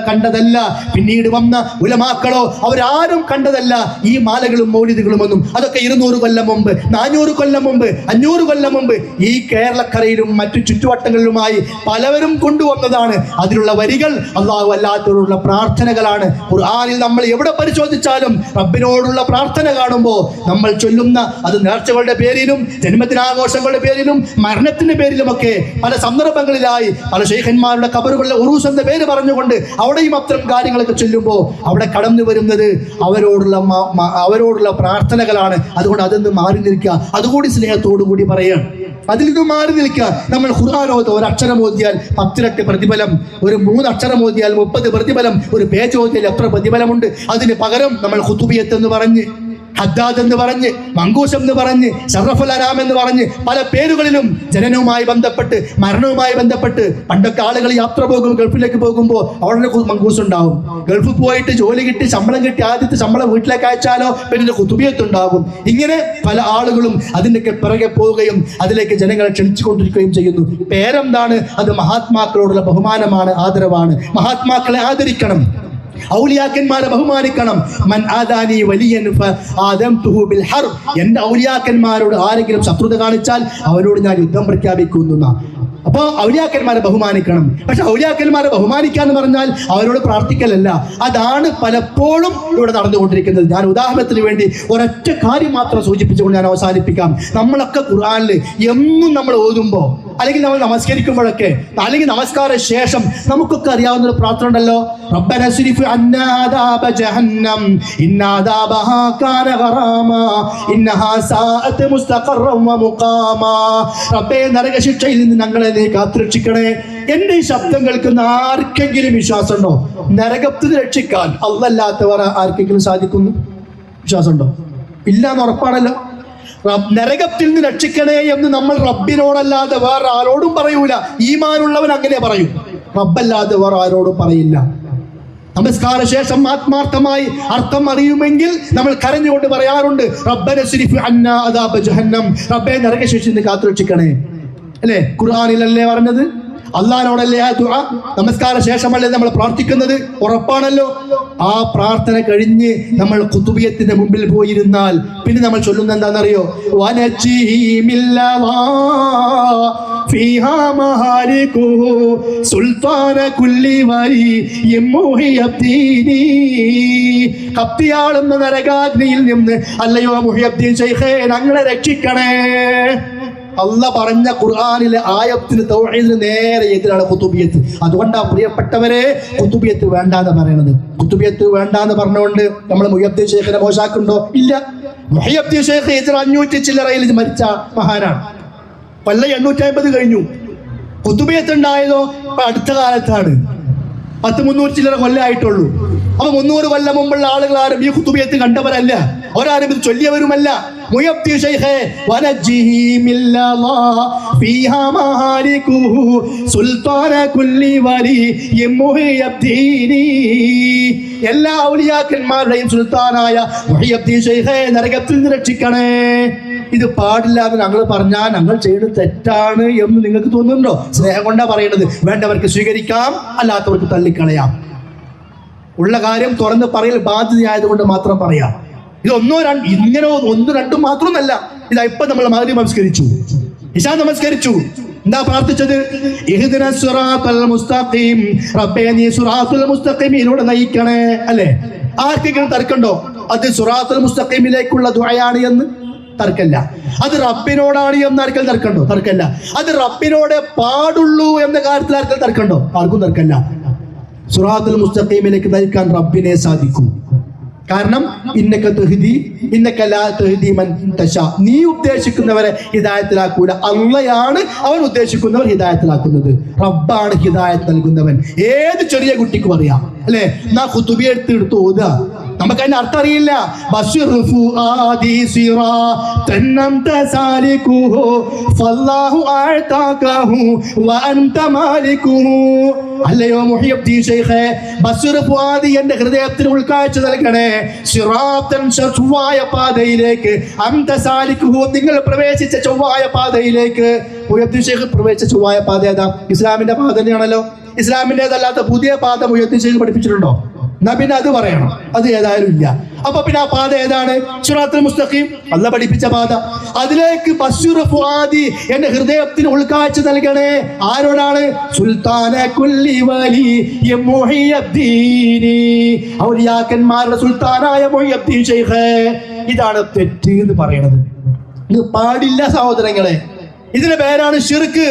കണ്ടതല്ല, പിന്നീട് വന്ന ഉലമാക്കളോ അവരാരും കണ്ടതല്ല. ഈ മാലകളും മൗലിദുകളും ഒന്നും അതൊക്കെ 200 കൊല്ലം മുമ്പ്, 400 കൊല്ലം മുമ്പ്, 500 കൊല്ലം മുമ്പ് ഈ കേരളക്കരയിലും മറ്റു ചുറ്റുവട്ടങ്ങളിലുമായി പലവരും കൊണ്ടുവന്നതാണ്. അതിലുള്ള വരികൾ അള്ളാഹു അല്ലാത്തവരുള്ള പ്രാർത്ഥനകളാണ്. ഖുർആനിൽ നമ്മൾ എവിടെ പരിശോധിച്ചാലും റബ്ബിനോടുള്ള പ്രാർത്ഥന കാണുമ്പോൾ നമ്മൾ ചൊല്ലുന്ന അത് നേർച്ചകളുടെ പേരിലും, ജന്മദിനാഘോഷങ്ങളുടെ പേരിലും, മരണത്തിന്റെ പേരിലുമൊക്കെ പല സന്ദർഭങ്ങളിലായി പല ശൈഖന്മാരുടെ ഖബറുകളിലെ ഉറൂസ് എന്ന പേര് പറഞ്ഞുകൊണ്ട് അവിടെയും അത്തരം കാര്യങ്ങളൊക്കെ ചൊല്ലുമ്പോൾ അവിടെ കടന്നു വരുന്നത് അവരോടുള്ള പ്രാർത്ഥനകളാണ്. അതുകൊണ്ട് അതൊന്ന് മാറി നിൽക്കുക, അതുകൂടി സ്നേഹത്തോടു കൂടി പറയുകയാണ്. അതിൽ നിന്ന് മാറി നിൽക്കുക. നമ്മൾ ഖുർആൻ ഓതുക, ഒരു അക്ഷരം ഓതിയാൽ 10 ഇരട്ടി പ്രതിഫലം, ഒരു 3 അക്ഷരം ഓതിയാൽ 30 പ്രതിഫലം, ഒരു പേജ് ഓതിയാൽ എത്ര പ്രതിഫലമുണ്ട്. അതിന് പകരം നമ്മൾ ഖുതുബിയത്ത് എന്ന് പറഞ്ഞ്, ഹദ്ദാദ് എന്ന് പറഞ്ഞ്, മങ്കൂസ് എന്ന് പറഞ്ഞ്, ശറഫുൽ അനാം എന്ന് പറഞ്ഞ് പല പേരുകളിലും ജനനവുമായി ബന്ധപ്പെട്ട്, മരണവുമായി ബന്ധപ്പെട്ട്, പണ്ടൊക്കെ ആളുകൾ യാത്ര പോകും, ഗൾഫിലേക്ക് പോകുമ്പോൾ അവിടെ മങ്കൂസ് ഉണ്ടാവും. ഗൾഫിൽ പോയിട്ട് ജോലി കിട്ടി, ശമ്പളം കിട്ടി, ആദ്യത്തെ ശമ്പളം വീട്ടിലേക്ക് അയച്ചാലോ പിന്നെ ഖുതുബിയത്ത് ഉണ്ടാകും. ഇങ്ങനെ പല ആളുകളും അതിൻ്റെയൊക്കെ പിറകെ പോവുകയും അതിലേക്ക് ജനങ്ങളെ ക്ഷണിച്ചുകൊണ്ടിരിക്കുകയും ചെയ്യുന്നു. പേരെന്താണ്? അത് മഹാത്മാക്കളോടുള്ള ബഹുമാനമാണ്, ആദരവാണ്. മഹാത്മാക്കളെ ആദരിക്കണം. ഔലിയാക്കന്മാരെ ബഹുമാനിക്കണം. മൻ ആദാനി വലിയൻ ഫആദംതുഹു ബിൽ ഹർബ്. എൻ്റെ ഔലിയാക്കന്മാരോട് ആരെങ്കിലും ശത്രുത കാണിച്ചാൽ അവരോട് ഞാൻ യുദ്ധം പ്രഖ്യാപിക്കുന്നു. അപ്പോൾ ഔലിയാക്കന്മാരെ ബഹുമാനിക്കണം. പക്ഷെ ഔലിയാക്കന്മാരെ ബഹുമാനിക്കുക എന്ന് പറഞ്ഞാൽ അവരോട് പ്രാർത്ഥിക്കലല്ല. അതാണ് പലപ്പോഴും ഇവിടെ നടന്നുകൊണ്ടിരിക്കുന്നത്. ഞാൻ ഉദാഹരണത്തിന് വേണ്ടി ഒരൊറ്റ കാര്യം മാത്രം സൂചിപ്പിച്ചുകൊണ്ട് ഞാൻ അവസാനിപ്പിക്കാം. നമ്മളൊക്കെ ഖുർആനിൽ എന്നും നമ്മൾ ഓതുമ്പോൾ, അല്ലെങ്കിൽ നമ്മൾ നമസ്കരിക്കുമ്പോഴൊക്കെ, അല്ലെങ്കിൽ നമസ്കാര ശേഷം നമുക്കൊക്കെ അറിയാവുന്ന ഒരു പ്രാർത്ഥന ഉണ്ടല്ലോ, റബ്ബന സ്രിഫ് അന്നാ അദാബ ജഹന്നം ഇന്ന അദാബഹാ കാന ഗറാമാ ഇന്നഹാ സാഅത് മുസ്തഖറൻ വ മുഖാമാ. റബ്ബേ, നരകശിക്ഷയിൽ നിന്ന് ഞങ്ങളെ നീ കാത്തുരക്ഷിക്കണേ. എന്റെ ഈ ശബ്ദം കേൾക്കുന്ന ആർക്കെങ്കിലും വിശ്വാസമുണ്ടോ നരകത്തിൽ രക്ഷിക്കാൻ അല്ലാത്തവർ ആർക്കെങ്കിലും സാധിക്കുന്നു? വിശ്വാസമുണ്ടോ? ഇല്ല എന്ന് ഉറപ്പാണല്ലോ. നരകത്തിൽ നിന്ന് രക്ഷിക്കണേ എന്ന് നമ്മൾ റബ്ബിനോടല്ലാതെ വേറെ ആരോടും പറയൂല. ഈമാനുള്ളവൻ അങ്ങനെ പറയും. റബ്ബല്ലാതെ വേറെ ആരോടും പറയില്ല. നമസ്കാര ശേഷം ആത്മാർത്ഥമായി അർത്ഥം അറിയുമെങ്കിൽ നമ്മൾ കരഞ്ഞുകൊണ്ട് പറയാറുണ്ട്, റബ്ബന സ്രിഫ് അന്നാ അദാബ ജഹന്നം. റബ്ബേ, നരകശിക്ഷയിൽ നിന്ന് കാത്തുരക്ഷിക്കണേ. അല്ലേ? ഖുർആനിലല്ലേ പറഞ്ഞത്? അള്ളാഹിനോടല്ലേ ആ ദുആ? നമസ്കാര ശേഷമല്ലേ നമ്മൾ പ്രാർത്ഥിക്കുന്നത്? ഉറപ്പാണല്ലോ. ആ പ്രാർത്ഥന കഴിഞ്ഞ് നമ്മൾ ഖുതുബിയത്തിന്റെ മുമ്പിൽ പോയിരുന്നാൽ പിന്നെ നമ്മൾ ചൊല്ലുന്നത് എന്താണെന്നറിയോ? കത്തിയാളുന്ന നരകാഗ്നിയിൽ നിന്ന് അല്ലയോ മുഹിയുദ്ദീൻ ശൈഖേ, ഞങ്ങളെ രക്ഷിക്കണേ. അല്ല പറഞ്ഞ ഖുർആനിലെ ആയത്തിന് തൗഹീദിന് നേരെ എതിരാണ് ഖുതുബിയത്ത്. അതുകൊണ്ടാണ് പ്രിയപ്പെട്ടവരെ ഖുതുബിയത്ത് വേണ്ടാന്ന് പറയണത്. ഖുതുബിയത്ത് വേണ്ടാന്ന് പറഞ്ഞുകൊണ്ട് നമ്മൾ മുഹിയുദ്ദീൻ ശൈഖിനെ മോശാക്കുണ്ടോ? ഇല്ല. മുഹിയുദ്ദീൻ ശൈഖ് 500 ചില്ലറയിൽ മരിച്ച മഹാനാണ്. 850 കഴിഞ്ഞു. ഖുതുബിയത്ത് ഉണ്ടായതോ അടുത്ത കാലത്താണ്. 300 ചില്ലറ കൊല്ലമായിട്ടുള്ളൂ. അപ്പൊ 300 കൊല്ലം മുമ്പുള്ള ആളുകൾ ആരും ഈ ഖുതുബിയത്ത് കണ്ടവരല്ല, ഒരാരും ഇത് ചൊല്ലിയവരുമല്ല. മുഹിയുദ്ദീൻ ശൈഖ് വനജ്ജിഹി മില്ലല്ലാഹ് ഫീഹാ മഹാലികുഹു സുൽത്താന കുല്ലി വലി മുഹിയുദ്ദീൻ. എല്ലാ ഔലിയാക്കന്മാരുടെയും സുൽത്താനായ മുഹിയുദ്ദീൻ ശൈഖ് നരകത്തിൽ നിന്ന് രക്ഷിക്കണേ. ഇത് പാടില്ല എന്ന് ഞങ്ങൾ പറഞ്ഞാൽ ഞങ്ങൾ ചെയ്യുന്നത് തെറ്റാണ് എന്ന് നിങ്ങൾക്ക് തോന്നുന്നുണ്ടോ? സ്നേഹം കൊണ്ടാ പറയുന്നത്. വേണ്ടവർക്ക് സ്വീകരിക്കാം, അല്ലാത്തവർക്ക് തള്ളിക്കളയാം. ഉള്ള കാര്യം തുറന്ന് പറയൽ ബാധ്യതയായതുകൊണ്ട് മാത്രം പറയാം. ഇങ്ങനെ ഒന്നും രണ്ടും മാത്രമല്ല. ഇതാ ഇപ്പൊ നമ്മൾ മഗ്‌രിബ് നമസ്കരിച്ചു, ഇശാ നമസ്കരിച്ചു. എന്താ പ്രാർത്ഥിച്ചത്? ഇഹ്ദിനസ് സിറാത്തൽ മുസ്തഖീം. റബ്ബേ, നീ സിറാത്തുൽ മുസ്തഖീമിലൂടെ നയിക്കണേ. അല്ലേ? ആർക്കെങ്കിലും തർക്കണ്ടോ അത് സിറാത്തുൽ മുസ്തഖീമിലേക്കുള്ള ദുആയാണ് എന്ന്? തർക്കല്ല. അത് റബ്ബിനോടാണ് എന്ന് ആർക്കും തർക്കണ്ടോ? തർക്കല്ല. അത് റബ്ബിനോടെ പാടുള്ളൂ എന്ന കാര്യത്തിൽ ആർക്കും തർക്കണ്ടോ? ആർക്കും തർക്കല്ല. സിറാത്തുൽ മുസ്തഖീമിലേക്ക് നയിക്കാൻ റബ്ബിനെ സാധിക്കും. കാരണം ഇന്നക തഹ്ദി ഇന്നക ലാ തഹ്ദി മൻ തശാ. നീ ഉദ്ദേശിക്കുന്നവരെ ഹിദായത്തിലാക്കൂല. അള്ളയാണ് അവൻ ഉദ്ദേശിക്കുന്നവർ ഹിദായത്തിലാക്കുന്നത്. റബ്ബാണ് ഹിദായത്ത് നൽകുന്നവൻ. ഏത് ചെറിയ കുട്ടിക്കും അറിയാം. അല്ലെ? നാ ഖുതുബി എടുത്ത് ഓതുക. നമുക്ക് അതിന്റെ അർത്ഥം അറിയില്ല. അല്ലയോ മുഹിയുദ്ദീൻ ശൈഖേ, ബസ്ർ ഫുആദി എന്റെ ഹൃദയത്തിന് ഉൾക്കാഴ്ച നൽകണേ. സിറാത്തൻ, ചൊവ്വായ പാതയിലേക്ക്. അൻത സാലികുഹു, നിങ്ങൾ പ്രവേശിച്ച ചൊവ്വായ പാതയിലേക്ക്. മുഹിയുദ്ദീൻ ശൈഖ് പ്രവേശിച്ച ചൊവ്വായ പാത ഏതാ? ഇസ്ലാമിന്റെ പാത തന്നെയാണല്ലോ. ഇസ്ലാമിൻ്റെതല്ലാത്ത പുതിയ പാത മുഹിയുദ്ദീൻ ശൈഖ് പഠിപ്പിച്ചിട്ടുണ്ടോ? എന്നാ പിന്നെ അത് പറയണം. അത് ഏതായാലും ഇല്ല. അപ്പൊ പിന്നെ ആ പാത ഏതാണ്? സിറാത്തുൽ മുസ്തഖീം, അല്ലാഹ് പഠിപ്പിച്ച പാത. അതിലേക്ക് ബസ്ർ ഫുആദി എന്റെ ഹൃദയത്തിന് ഉൾക്കാഴ്ച നൽകണേ. ആരോടാണ്? സുൽത്താന കുല്ലി വലി മുഹിയുദ്ദീൻ. ഔലിയാക്കന്മാരുടെ സുൽത്താനായ മുഹിയുദ്ദീൻ ശൈഖ്. ഇതാണ് തെറ്റ് എന്ന് പറയണത്. ഇത് പാടില്ല സഹോദരങ്ങളെ. ഇതിന്റെ പേരാണ് ശിർക്ക്.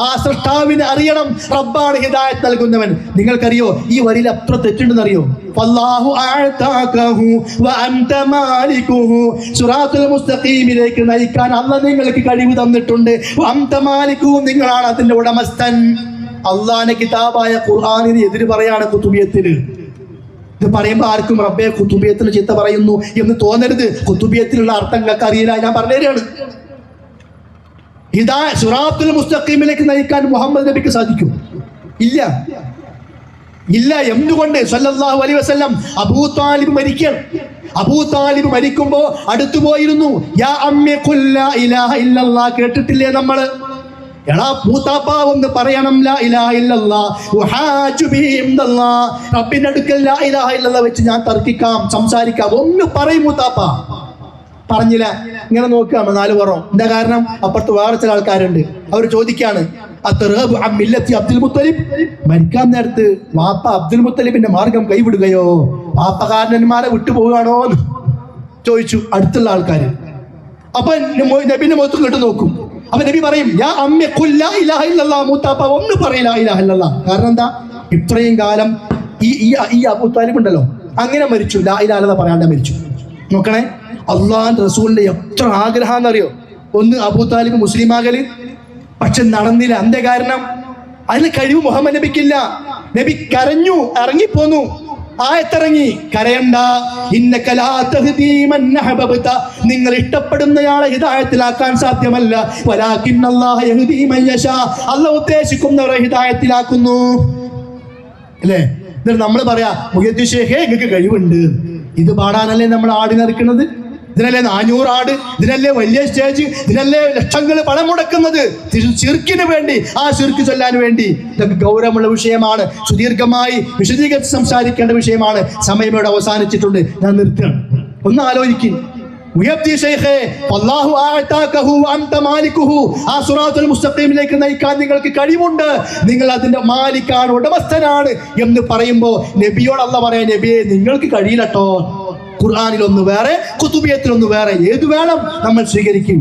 ആ സൃഷ്ടാവിനെ അറിയണം. റബ്ബാണ് ഹിദായത്ത് നൽകുന്നവൻ. നിങ്ങൾക്കറിയോ ഈ വരിയിൽ എത്ര തെറ്റുണ്ടെന്ന് അറിയോ? വല്ലാഹു അഅതാകഹു വഅൻത മാലികുഹു. സിറാത്തുൽ മുസ്തഖീമിലേക്ക് നയിക്കാൻ അല്ലാഹ് നിങ്ങൾക്ക് കഴിവ് തന്നിട്ടുണ്ട്. വഅൻത മാലികുഹു, നിങ്ങളാണ് അതിന്റെ ഉടമസ്ഥൻ. അല്ലാഹുവിന്റെ കിതാബായ ഖുർആനിന് എതിര് പറയാണ് ഖുതുബിയത്തിന്. ഇത് പറയുമ്പോൾ ആർക്കും റബ്ബേ ഖുതുബിയത്തിന് ചീത്ത പറയുന്നു എന്ന് തോന്നരുത്. ഖുതുബിയത്തിലുള്ള അർത്ഥങ്ങൾക്ക് അറിയില്ല. ഞാൻ പറഞ്ഞു തരികയാണ്. സിറാത്തുൽ മുസ്തഖീമിലേക്ക് നയിക്കാൻ മുഹമ്മദ് നബിക്ക് സാധിക്കും? ഇല്ല, ഇല്ല. എന്തുകൊണ്ട്? സല്ലല്ലാഹു അലൈഹി വസല്ലം അബൂ താലിബ് മരിക്കണം. അബൂ താലിബ് മരിക്കുമ്പോ അടുത്തു പോയിരുന്നു. യാ അമ്മി ഖുൽ ലാ ഇലാഹ ഇല്ലല്ലാഹ് കേട്ടിട്ടില്ലേ നമ്മള്? എടാ മൂത്താപ്പ ഒന്ന് പറയണം ലാ ഇലാഹ ഇല്ലല്ലാഹ് വഹാജു ബിഹി ഇൻദല്ലാഹ്, റബ്ബിന്റെ അടുക്കൽ ലാ ഇലാഹ ഇല്ലല്ലാഹ് വെച്ച് ഞാൻ തർക്കിക്കാം, സംസാരിക്കാം, ഒന്ന് പറയും മൂത്താപ്പ. പറഞ്ഞില്ല. ഇങ്ങനെ നോക്കുകയാണ് 4 പുറം. എന്താ കാരണം? അപ്പുറത്ത് വേറെ ചില ആൾക്കാരുണ്ട്. അവർ ചോദിക്കാണ്, അബ്ദുൽ മുത്തലിബ്, മരിക്കാൻ നേരത്ത് വാപ്പ അബ്ദുൽ മുത്തലിബിന്റെ മാർഗം കൈവിടുകയോ, വാപ്പകാരന്മാരെ വിട്ടുപോവുകയാണോ എന്ന് ചോദിച്ചു അടുത്തുള്ള ആൾക്കാർ. അപ്പൊ നബിന്റെ മുഖത്ത് കേട്ട് നോക്കും. അപ്പൊ നബി പറയും, യാ അമ്മ ഖുൽ ലാ ഇലാഹ ഇല്ലല്ലാഹ്, മൂത്താപ്പ ഒന്ന് പറയും ലാ ഇലാഹ ഇല്ലല്ലാഹ്. കാരണം എന്താ? ഇത്രയും കാലം ഈ അബൂ താലിബ് ഉണ്ടല്ലോ, അങ്ങനെ മരിച്ചു, ലാ ഇലാഹ ഇല്ലല്ലാഹ് പറയാണ്ട് മരിച്ചു. നോക്കണേ, അള്ളാഹുവിന്റെ റസൂലിന്റെ എത്ര ആഗ്രഹമാണെന്നറിയോ? ഒന്ന് അബൂ താലിബ് മുസ്ലിം ആകല്, പക്ഷെ നടന്നില്ല. എന്തേ കാരണം? അതിന് കഴിവ് മുഹമ്മദ് നബിക്കില്ല. നബി കരഞ്ഞു, ഇറങ്ങിപ്പോന്നു. ആയത്തിറങ്ങി, കരയണ്ട, ഇന്നക ലാ തഹ്ദീ മൻ അഹ്ബബ്ത, നിങ്ങൾ ഇഷ്ടപ്പെടുന്നയാളെ ഹിദായത്തിലാക്കാൻ സാധ്യമല്ല, വലാകിന്നല്ലാഹ യഹ്ദീ മൻ യശാ, അല്ലാഹു ഉദ്ദേശിക്കുന്നവരെ ഹിദായത്തിലാക്കുന്നു. അല്ലേ? എന്നിട്ട് നമ്മൾ പറയാ, മുഹദ്ദിസ് ശൈഖേ നിങ്ങൾക്ക് കഴിവുണ്ട്. ഇത് പാടാനല്ലേ നമ്മൾ ആടി നടക്കുന്നത്? ഇതിനല്ലേ 400 ആട്, ഇതിനല്ലേ വലിയ സ്റ്റേജ്, ഇതിനല്ലേ ലക്ഷങ്ങൾ പണം മുടക്കുന്നത് ശിർക്കിന് വേണ്ടി, ആ ശിർക്ക് ചൊല്ലാൻ വേണ്ടി. ഇതൊക്കെ ഗൗരവമുള്ള വിഷയമാണ്, സുദീർഘമായി വിശദീകരിച്ച് സംസാരിക്കേണ്ട വിഷയമാണ്. സമയം ഇവിടെ അവസാനിച്ചിട്ടുണ്ട്, ഞാൻ നിർത്തുകയാണ്. ഒന്ന് ആലോചിക്കും. ആ സിറാത്തുൽ മുസ്തഖീമിലേക്ക് നയിക്കാൻ നിങ്ങൾക്ക് കഴിവുണ്ട്, നിങ്ങൾ അതിന്റെ മാലിക്കാണ്, ഉടമസ്ഥനാണ് എന്ന് പറയുമ്പോ നബിയോട് അല്ലാഹ് പറയാ, നബിയെ നിങ്ങൾക്ക് കഴിയില്ലട്ടോ. ഖുർആനിലൊന്ന് വേറെ, കുതുബിയത്തിലൊന്ന് വേറെ, ഏത് വേണം നമ്മൾ സ്വീകരിക്കും,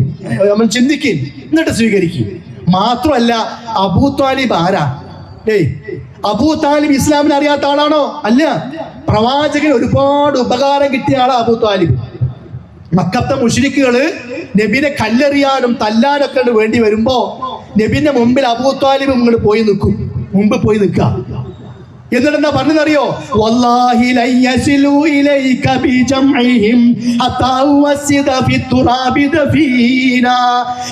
നമ്മൾ ചിന്തിക്കും, എന്നിട്ട് സ്വീകരിക്കും. മാത്രമല്ല, അബൂ താലിബ് ആരാ? അബൂ താലിബ് ഇസ്ലാമിനെ അറിയാത്ത ആളാണോ? അല്ല. പ്രവാചകൻ ഒരുപാട് ഉപകാരം കിട്ടിയ ആളാ അബൂ താലിബ്. മക്കത്തെ മുശ്രിക്കുകള് നബിനെ കല്ലെറിയാനും തല്ലാനൊക്കെ വേണ്ടി വരുമ്പോ നബിന്റെ മുമ്പിൽ അബൂ താലിബ് ഇങ്ങോട്ട് പോയി നിൽക്കും, മുമ്പ് പോയി നിൽക്കാം. എന്നിട്ട് എന്താ പറഞ്ഞറിയോ? വല്ലാഹി ലയസിലു ഇലൈക ബിജംഇഹിം ഹത്താ വസിദ ഫി തുറാബി ദഫീനാ,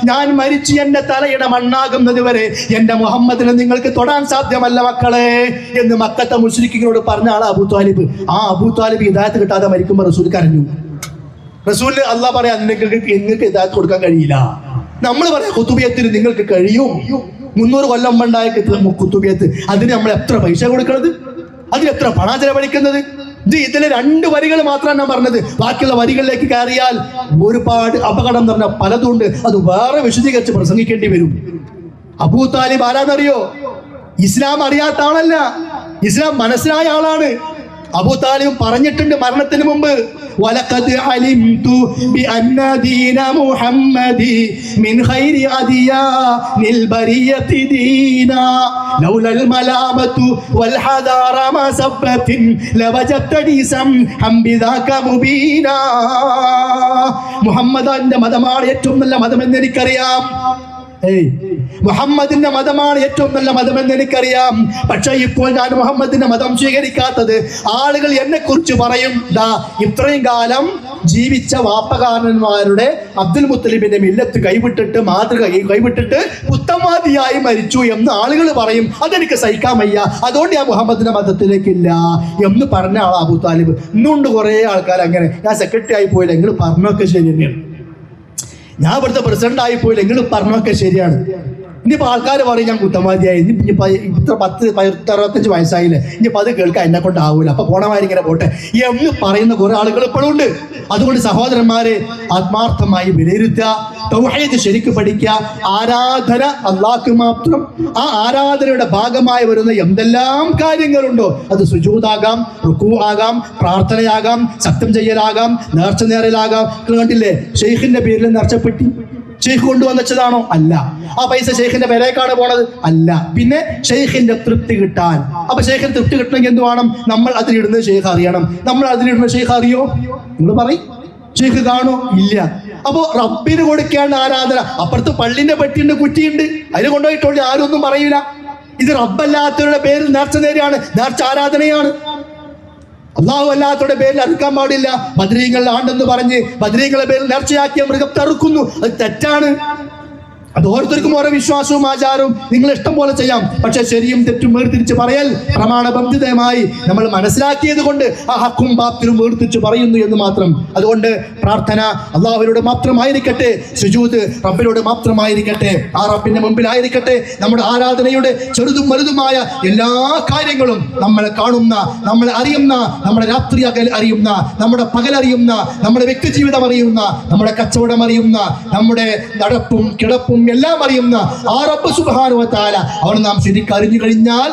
ഞാൻ മരിച്ചു എന്റെ തലയുടെ മണ്ണാകുന്നത് വരെ എന്റെ മുഹമ്മദിനെ നിങ്ങൾക്ക് തൊടാൻ സാധ്യമല്ല മക്കളെ എന്ന് മക്കത്തെ മുശ്രിക്കുകളോട് പറഞ്ഞ ആളാ അബൂ താലിബ്. ആ അബൂ താലിബ് ഹിദായത്ത് കിട്ടാതെ മരിക്കുമ്പോൾ റസൂൽ കരഞ്ഞു. റസൂലിന് അല്ലാഹ് പറയാ, നിങ്ങൾക്ക് ഹിദായത്ത് കൊടുക്കാൻ കഴിയില്ല. നമ്മൾ പറയാം ഖുതുബിയത്തിന് നിങ്ങൾക്ക് കഴിയും. 300 കൊല്ലം മുമ്പുണ്ടായ കുത്തുബിയത്ത്, അതിന് നമ്മൾ എത്ര പൈസ കൊടുക്കണത്, അതിന് എത്ര പണം ചെലവഴിക്കുന്നത്? ഇതിലെ 2 വരികൾ മാത്രമാണ് ഞാൻ പറഞ്ഞത്. ബാക്കിയുള്ള വരികളിലേക്ക് കയറിയാൽ ഒരുപാട് അപകടം നിറഞ്ഞ പലതുണ്ട്, അത് വേറെ വിശദീകരിച്ച് പ്രസംഗിക്കേണ്ടി വരും. അബൂ താലിബ് ആരാന്നറിയോ? ഇസ്ലാം അറിയാത്ത ആളല്ല, ഇസ്ലാം മനസ്സിലായ ആളാണ്. അബൂ താലിബ് പറഞ്ഞിട്ടുണ്ട് മരണത്തിന് മുമ്പ്, വലഖദ് അലിംതു ബിഅന്ന ദീന മുഹമ്മദി മിൻ ഖൈരി അദിയാനിൽ ബരിയതി ദീനാ ലൗലൽ മലാമതു വൽ ഹദാറ മസബ്ബത്തിൻ ലവജതനി സംഹം ബിദാക മുബീനാ. മുഹമ്മദിന്റെ മതമാണ് ഏറ്റവും നല്ല മതമെന്ന് എനിക്കറിയാം. മുഹമ്മദിന്റെ മതമാണ് ഏറ്റവും നല്ല മതമെന്ന് എനിക്കറിയാം. പക്ഷെ ഇപ്പോൾ ഞാൻ മുഹമ്മദിന്റെ മതം സ്വീകരിക്കാത്തത് ആളുകൾ എന്നെ കുറിച്ച് പറയും, ദാ ഇത്രയും കാലം ജീവിച്ച വാപ്പകാരന്മാരുടെ അബ്ദുൽ മുത്തലിബിന്റെ മില്ലത്ത് കൈവിട്ടിട്ട്, മാതൃക കൈവിട്ടിട്ട് പുത്തമാദിയായി മരിച്ചു എന്ന് ആളുകൾ പറയും. അതെനിക്ക് സഹിക്കാൻ വയ്യ, അതുകൊണ്ട് ഞാൻ മുഹമ്മദിന്റെ മതത്തിലേക്കില്ല എന്ന് പറഞ്ഞ ആളാ അബൂ താലിബ്. ഇന്നുണ്ട് കുറെ ആൾക്കാർ അങ്ങനെ, ഞാൻ സെക്രട്ടറി ആയി പോയില്ല, നിങ്ങൾ പറഞ്ഞൊക്കെ ശരി തന്നെയാണ്, ഞാൻ ഇവിടുത്തെ പ്രസിഡന്റ് ആയിപ്പോയില്ല, എങ്കിലും പറഞ്ഞൊക്കെ ശരിയാണ്. ഇനിയിപ്പോൾ ആൾക്കാർ പറയും ഞാൻ കുത്തമാതിയായി, ഇനിയിപ്പോൾ ഇത്ര 10-65 വയസ്സായില്ലേ, ഇനിയിപ്പോൾ അത് കേൾക്കാൻ എന്നെ കൊണ്ടാവൂല, അപ്പൊ പോണമാരിങ്ങനെ പോട്ടെ എന്ന് പറയുന്ന കുറെ ആളുകൾ ഇപ്പോഴും ഉണ്ട്. അതുകൊണ്ട് സഹോദരന്മാരെ, ആത്മാർത്ഥമായി വിലയിരുത്തുക, തൗഹീദ് ശരിക്ക് പഠിക്കുക, ആരാധന അല്ലാഹ്ക്ക് മാത്രം, ആ ആരാധനയുടെ ഭാഗമായി വരുന്ന എന്തെല്ലാം കാര്യങ്ങളുണ്ടോ, അത് സുജൂദാകാം, റുക്കൂ ആകാം, പ്രാർത്ഥനയാകാം, സത്യം ചെയ്യലാകാം, നേർച്ച നേരലാകാം. കണ്ടില്ലേ, ഷെയ്ഖിന്റെ പേരിൽ നേർച്ചപ്പെട്ടി ഷെയ്ഖ് കൊണ്ടുവന്നതാണോ? അല്ല. ആ പൈസ ഷെയ്ഖിന്റെ പേരേക്കാണ് പോണത്? അല്ല. പിന്നെ ഷെയ്ഖിന്റെ തൃപ്തി കിട്ടാൻ. അപ്പൊ ഷെയ്ഖിന് തൃപ്തി കിട്ടണമെങ്കിൽ എന്ത് വേണം? നമ്മൾ അതിലിടുന്നത് ഷെയ്ഖ് അറിയണം. നമ്മൾ അതിലിടുന്നത് ഷെയ്ഖ് അറിയോ? നിങ്ങൾ പറയും, ഷെയ്ഖ് കാണോ? ഇല്ല. അപ്പോ റബ്ബിന് കൊടുക്കേണ്ട ആരാധന. അപ്പുറത്ത് പള്ളിന്റെ പെട്ടിയുണ്ട്, കുറ്റിയുണ്ട്, അതിൽ കൊണ്ടുപോയിട്ടോളി, ആരും ഒന്നും പറയൂല. ഇത് റബ്ബല്ലാത്തവരുടെ പേരിൽ നേർച്ച നേരെയാണ്, നേർച്ച ആരാധനയാണ്. അള്ളാഹു അല്ലാത്തവരുടെ പേരിൽ അറുക്കാൻ പാടില്ല. ബദ്രീങ്ങളുടെ ആണ്ടെന്ന് പറഞ്ഞ് ബദ്രീങ്ങളുടെ പേരിൽ നേർച്ചയാക്കിയ മൃഗത്തെ അറുക്കുന്നു, അത് തെറ്റാണ്. അത് ഓരോരുത്തർക്കും ഓരോ വിശ്വാസവും ആചാരവും നിങ്ങൾ ഇഷ്ടം പോലെ ചെയ്യാം. പക്ഷെ ശരിയും തെറ്റും വേർതിരിച്ച് പറയൽ പ്രമാണബന്ധിതമായി നമ്മൾ മനസ്സിലാക്കിയത് കൊണ്ട് ആ ഹക്കും ബാത്തിലും വേർതിരിച്ച് പറയുന്നു എന്ന് മാത്രം. അതുകൊണ്ട് പ്രാർത്ഥന അള്ളാഹുവിനോട് മാത്രമായിരിക്കട്ടെ, സുജൂദ് റബ്ബിനോട് മാത്രമായിരിക്കട്ടെ, ആ റബ്ബിന്റെ മുമ്പിലായിരിക്കട്ടെ. നമ്മുടെ ആരാധനയുടെ ചെറുതും വലുതുമായ എല്ലാ കാര്യങ്ങളും നമ്മളെ കാണുന്ന, നമ്മളെ അറിയുന്ന, നമ്മുടെ രാത്രി അറിയുന്ന, നമ്മുടെ പകലറിയുന്ന, നമ്മുടെ വ്യക്തിജീവിതം അറിയുന്ന, നമ്മുടെ കച്ചവടം അറിയുന്ന, നമ്മുടെ നടപ്പും കിടപ്പും എല്ലാം അറിയുന്ന ആ റബ്ബ് സുബ്ഹാനഹു വ തആല അവനെ നാം ശരിക്കും അറിഞ്ഞു കഴിഞ്ഞാൽ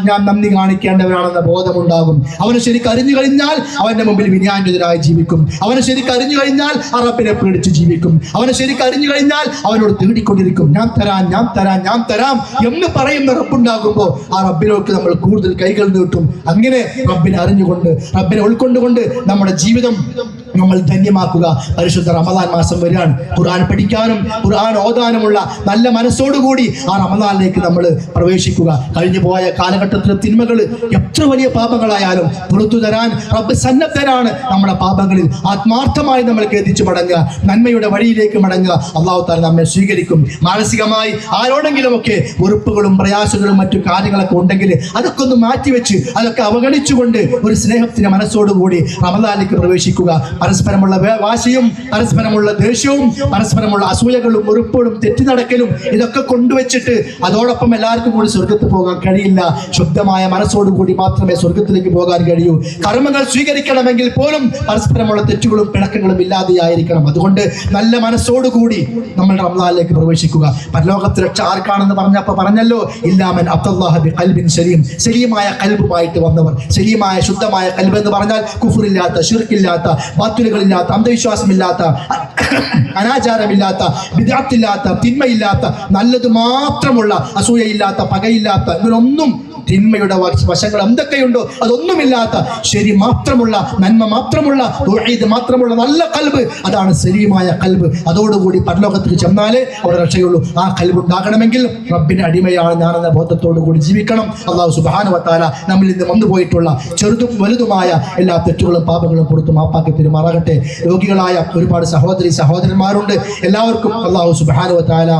ഞാൻ നന്ദി കാണിക്കേണ്ടവരാണെന്ന ബോധമുണ്ടാകും. അവനെ ശരിക്കും അറിഞ്ഞു കഴിഞ്ഞാൽ അവന്റെ മുമ്പിൽ വിനയാന്വിതരായി ജീവിക്കും. അവനെ ശരിക്കും അറിഞ്ഞു കഴിഞ്ഞാൽ ആ റബ്ബിനെ പേടിച്ച് ജീവിക്കും. അവനെ ശരിക്കും അറിഞ്ഞു കഴിഞ്ഞാൽ അവനോട് തേടിക്കൊണ്ടിരിക്കും. ഞാൻ തരാം, ഞാൻ തരാം, ഞാൻ തരാം എന്ന് പറയുന്ന റബ്ബുണ്ടാകുമ്പോൾ ആ റബ്ബിലേക്ക് നമ്മൾ കൂടുതൽ കൈകൾ നീട്ടും. അങ്ങനെ റബ്ബിനെ അറിഞ്ഞുകൊണ്ട്, റബ്ബിനെ ഉൾക്കൊണ്ടുകൊണ്ട് നമ്മുടെ ജീവിതം നമ്മൾ ധന്യമാക്കുക. പരിശുദ്ധ റമദാൻ മാസം വരികയാണ്. ഖുർആൻ പഠിക്കാനും ഖുർആൻ ഓതാനുമുള്ള നല്ല മനസ്സോടുകൂടി ആ റമദാനിലേക്ക് നമ്മൾ പ്രവേശിക്കുക. കഴിഞ്ഞു പോയ കാലഘട്ടത്തിലെ തിന്മകൾ എത്ര വലിയ പാപങ്ങളായാലും പുറത്തു തരാൻ റബ്ബ് സന്നദ്ധനാണ്. നമ്മുടെ പാപങ്ങളിൽ ആത്മാർത്ഥമായി നമ്മൾ ഖേദിച്ചു മടങ്ങുക, നന്മയുടെ വഴിയിലേക്ക് മടങ്ങുക. അല്ലാഹു തആല നമ്മെ സ്വീകരിക്കും. മാനസികമായി ആരോടെങ്കിലുമൊക്കെ വെറുപ്പുകളും പ്രയാസങ്ങളും മറ്റു കാര്യങ്ങളൊക്കെ ഉണ്ടെങ്കിൽ അതൊക്കെ ഒന്ന് മാറ്റിവെച്ച്, അതൊക്കെ അവഗണിച്ചുകൊണ്ട് ഒരു സ്നേഹത്തിന്റെ മനസ്സോടുകൂടി റമദാനിലേക്ക് പ്രവേശിക്കുക. പരസ്പരമുള്ള വാശിയും പരസ്പരമുള്ള ദേഷ്യവും പരസ്പരമുള്ള അസൂയകളും വെറുപ്പുകളും തെറ്റിനടക്കലും ഇതൊക്കെ കൊണ്ടുവച്ചിട്ട് അതോടൊപ്പം എല്ലാവർക്കും കൂടി സ്വർഗത്ത് പോകാൻ കഴിയില്ല. ശുദ്ധമായ മനസ്സോടുകൂടി മാത്രമേ സ്വർഗത്തിലേക്ക് പോകാൻ കഴിയൂ. കർമ്മങ്ങൾ സ്വീകരിക്കണമെങ്കിൽ പോലും പരസ്പരമുള്ള തെറ്റുകളും പിണക്കങ്ങളും ഇല്ലാതെയായിരിക്കണം. അതുകൊണ്ട് നല്ല മനസ്സോടുകൂടി നമ്മൾ റമദാനിലേക്ക് പ്രവേശിക്കുക. പരലോകത്ത് രക്ഷ ആർക്കാണെന്ന് പറഞ്ഞല്ലോ, ഇല്ലാമൻ അബ്ദുല്ലാഹ ബിഖൽബിൻ സലീം, സലീമായ ഖൽബുമായിട്ട് വന്നവർ. സലീമായ ശുദ്ധമായ ഖൽബ് എന്ന് പറഞ്ഞാൽ കുഫ്റില്ലാത്ത, ശിർക്കില്ലാത്ത, ബാത്തുലുകളില്ലാത്ത, അന്ധവിശ്വാസമില്ലാത്ത, അനാചാരമില്ലാത്ത, ബിദ്അത്തില്ലാത്ത, തിന്മയില്ലാത്ത, നല്ലത് മാത്രമുള്ള, അസൂയയില്ലാത്ത, പകയില്ലാത്ത, ഇവരൊന്നും തിന്മയുടെ വശങ്ങൾ എന്തൊക്കെയുണ്ടോ അതൊന്നുമില്ലാത്ത, ശരി മാത്രമുള്ള, നന്മ മാത്രമുള്ള, തൗഹീദ് മാത്രമുള്ള നല്ല ഖൽബ്, അതാണ് സലീമായ ഖൽബ്. അതോടുകൂടി പരലോകത്തേക്ക് ചെന്നാലേ അവിടെ രക്ഷയുള്ളൂ. ആ ഖൽബ് ഉണ്ടാകണമെങ്കിൽ റബ്ബിന്റെ അടിമയാണ് ഞാനെന്ന ബോധത്തോടു കൂടി ജീവിക്കണം. അല്ലാഹു സുബ്ഹാനഹു വ തആല നമ്മിൽ നിന്ന് വന്നുപോയിട്ടുള്ള ചെറുതും വലുതുമായ എല്ലാ തെറ്റുകളും പാപങ്ങളും പുറത്തു മാപ്പാക്കി പെരുമാറാകട്ടെ. രോഗികളായ ഒരുപാട് സഹോദരി സഹോദരന്മാരുണ്ട്. എല്ലാവർക്കും അല്ലാഹു സുബ്ഹാനഹു വ തആല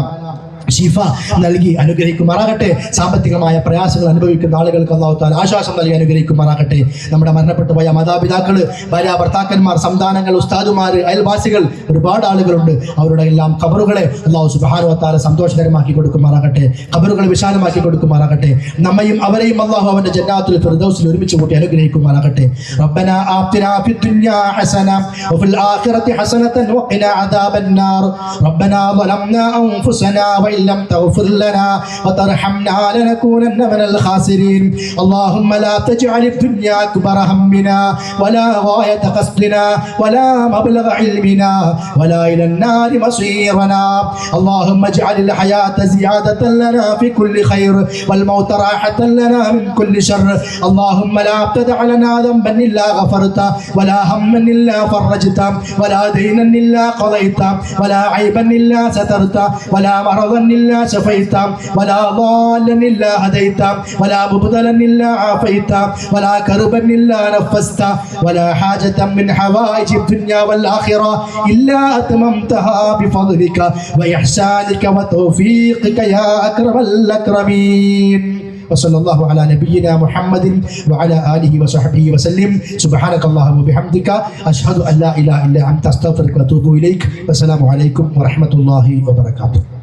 ശിഫ നൽകി അനുഗ്രഹിക്കുമാറാകട്ടെ. സാമ്പത്തികമായ പ്രയാസങ്ങൾ അനുഭവിക്കുന്ന ആളുകൾക്ക് അല്ലാഹു തആല ആശ്വാസം നൽകി അനുഗ്രഹിക്കുമാറാകട്ടെ. നമ്മുടെ മരണപ്പെട്ടു പോയ മാതാപിതാക്കൾ, ഭാര്യ ഭർത്താക്കന്മാർ, സന്താനങ്ങൾ, ഉസ്താദുമാർ, അയൽവാസികൾ, ഒരുപാട് ആളുകളുണ്ട്. അവരുടെ എല്ലാം ഖബറുകളെ അല്ലാഹു സുബ്ഹാനഹു വ തആല സന്തോഷകരമാക്കി കൊടുക്കുമാറാകട്ടെ. ഖബറുകളെ വിശാലമാക്കി കൊടുക്കുമാറാകട്ടെ. നമ്മയും അവരെയും അല്ലാഹു അവന്റെ ജന്നാത്തുൽ ഫിർദൗസിൽ ഒരുമിച്ച് കൂട്ടി അനുഗ്രഹിക്കുമാറാകട്ടെ. റബ്ബനാ ആതിനാ ഫിദ് ദുനിയാ ഹസന വഫിൽ ആഖിറതി ഹസനതൻ വഖിനാ അദാബന്നാർ. റബ്ബനാ ളലംനാ അൻഫുസനാ لم تغفر لنا وترحمنا لنكونن من الخاسرين. اللهم لا تجعل الدنيا أكبر همنا ولا غاية قصدنا ولا مبلغ علمنا ولا إلى النار مصيرنا. اللهم اجعل الحياة زيادة لنا في كل خير والموت راحة لنا من كل شر. اللهم لا تدع لنا ذنبا إلا غفرته ولا هما إلا فرجته ولا دينا إلا قضيته ولا عيبا إلا سترته ولا مرضا إلا شفيته ولا ضالا إلا هديته ولا مبتلا إلا عافيته ولا كربا إلا نفسته ولا حاجة من حوائج الدنيا والآخرة إلا أتممتها بفضلك وإحسانك وتوفيقك يا أكرم الأكرمين. وصلى الله على نبينا محمد وعلى آله وصحبه وسلم. سبحانك اللهم وبحمدك أشهد أن لا إله إلا أنت أستغفرك وأتوب إليك. والسلام عليكم ورحمة الله وبركاته.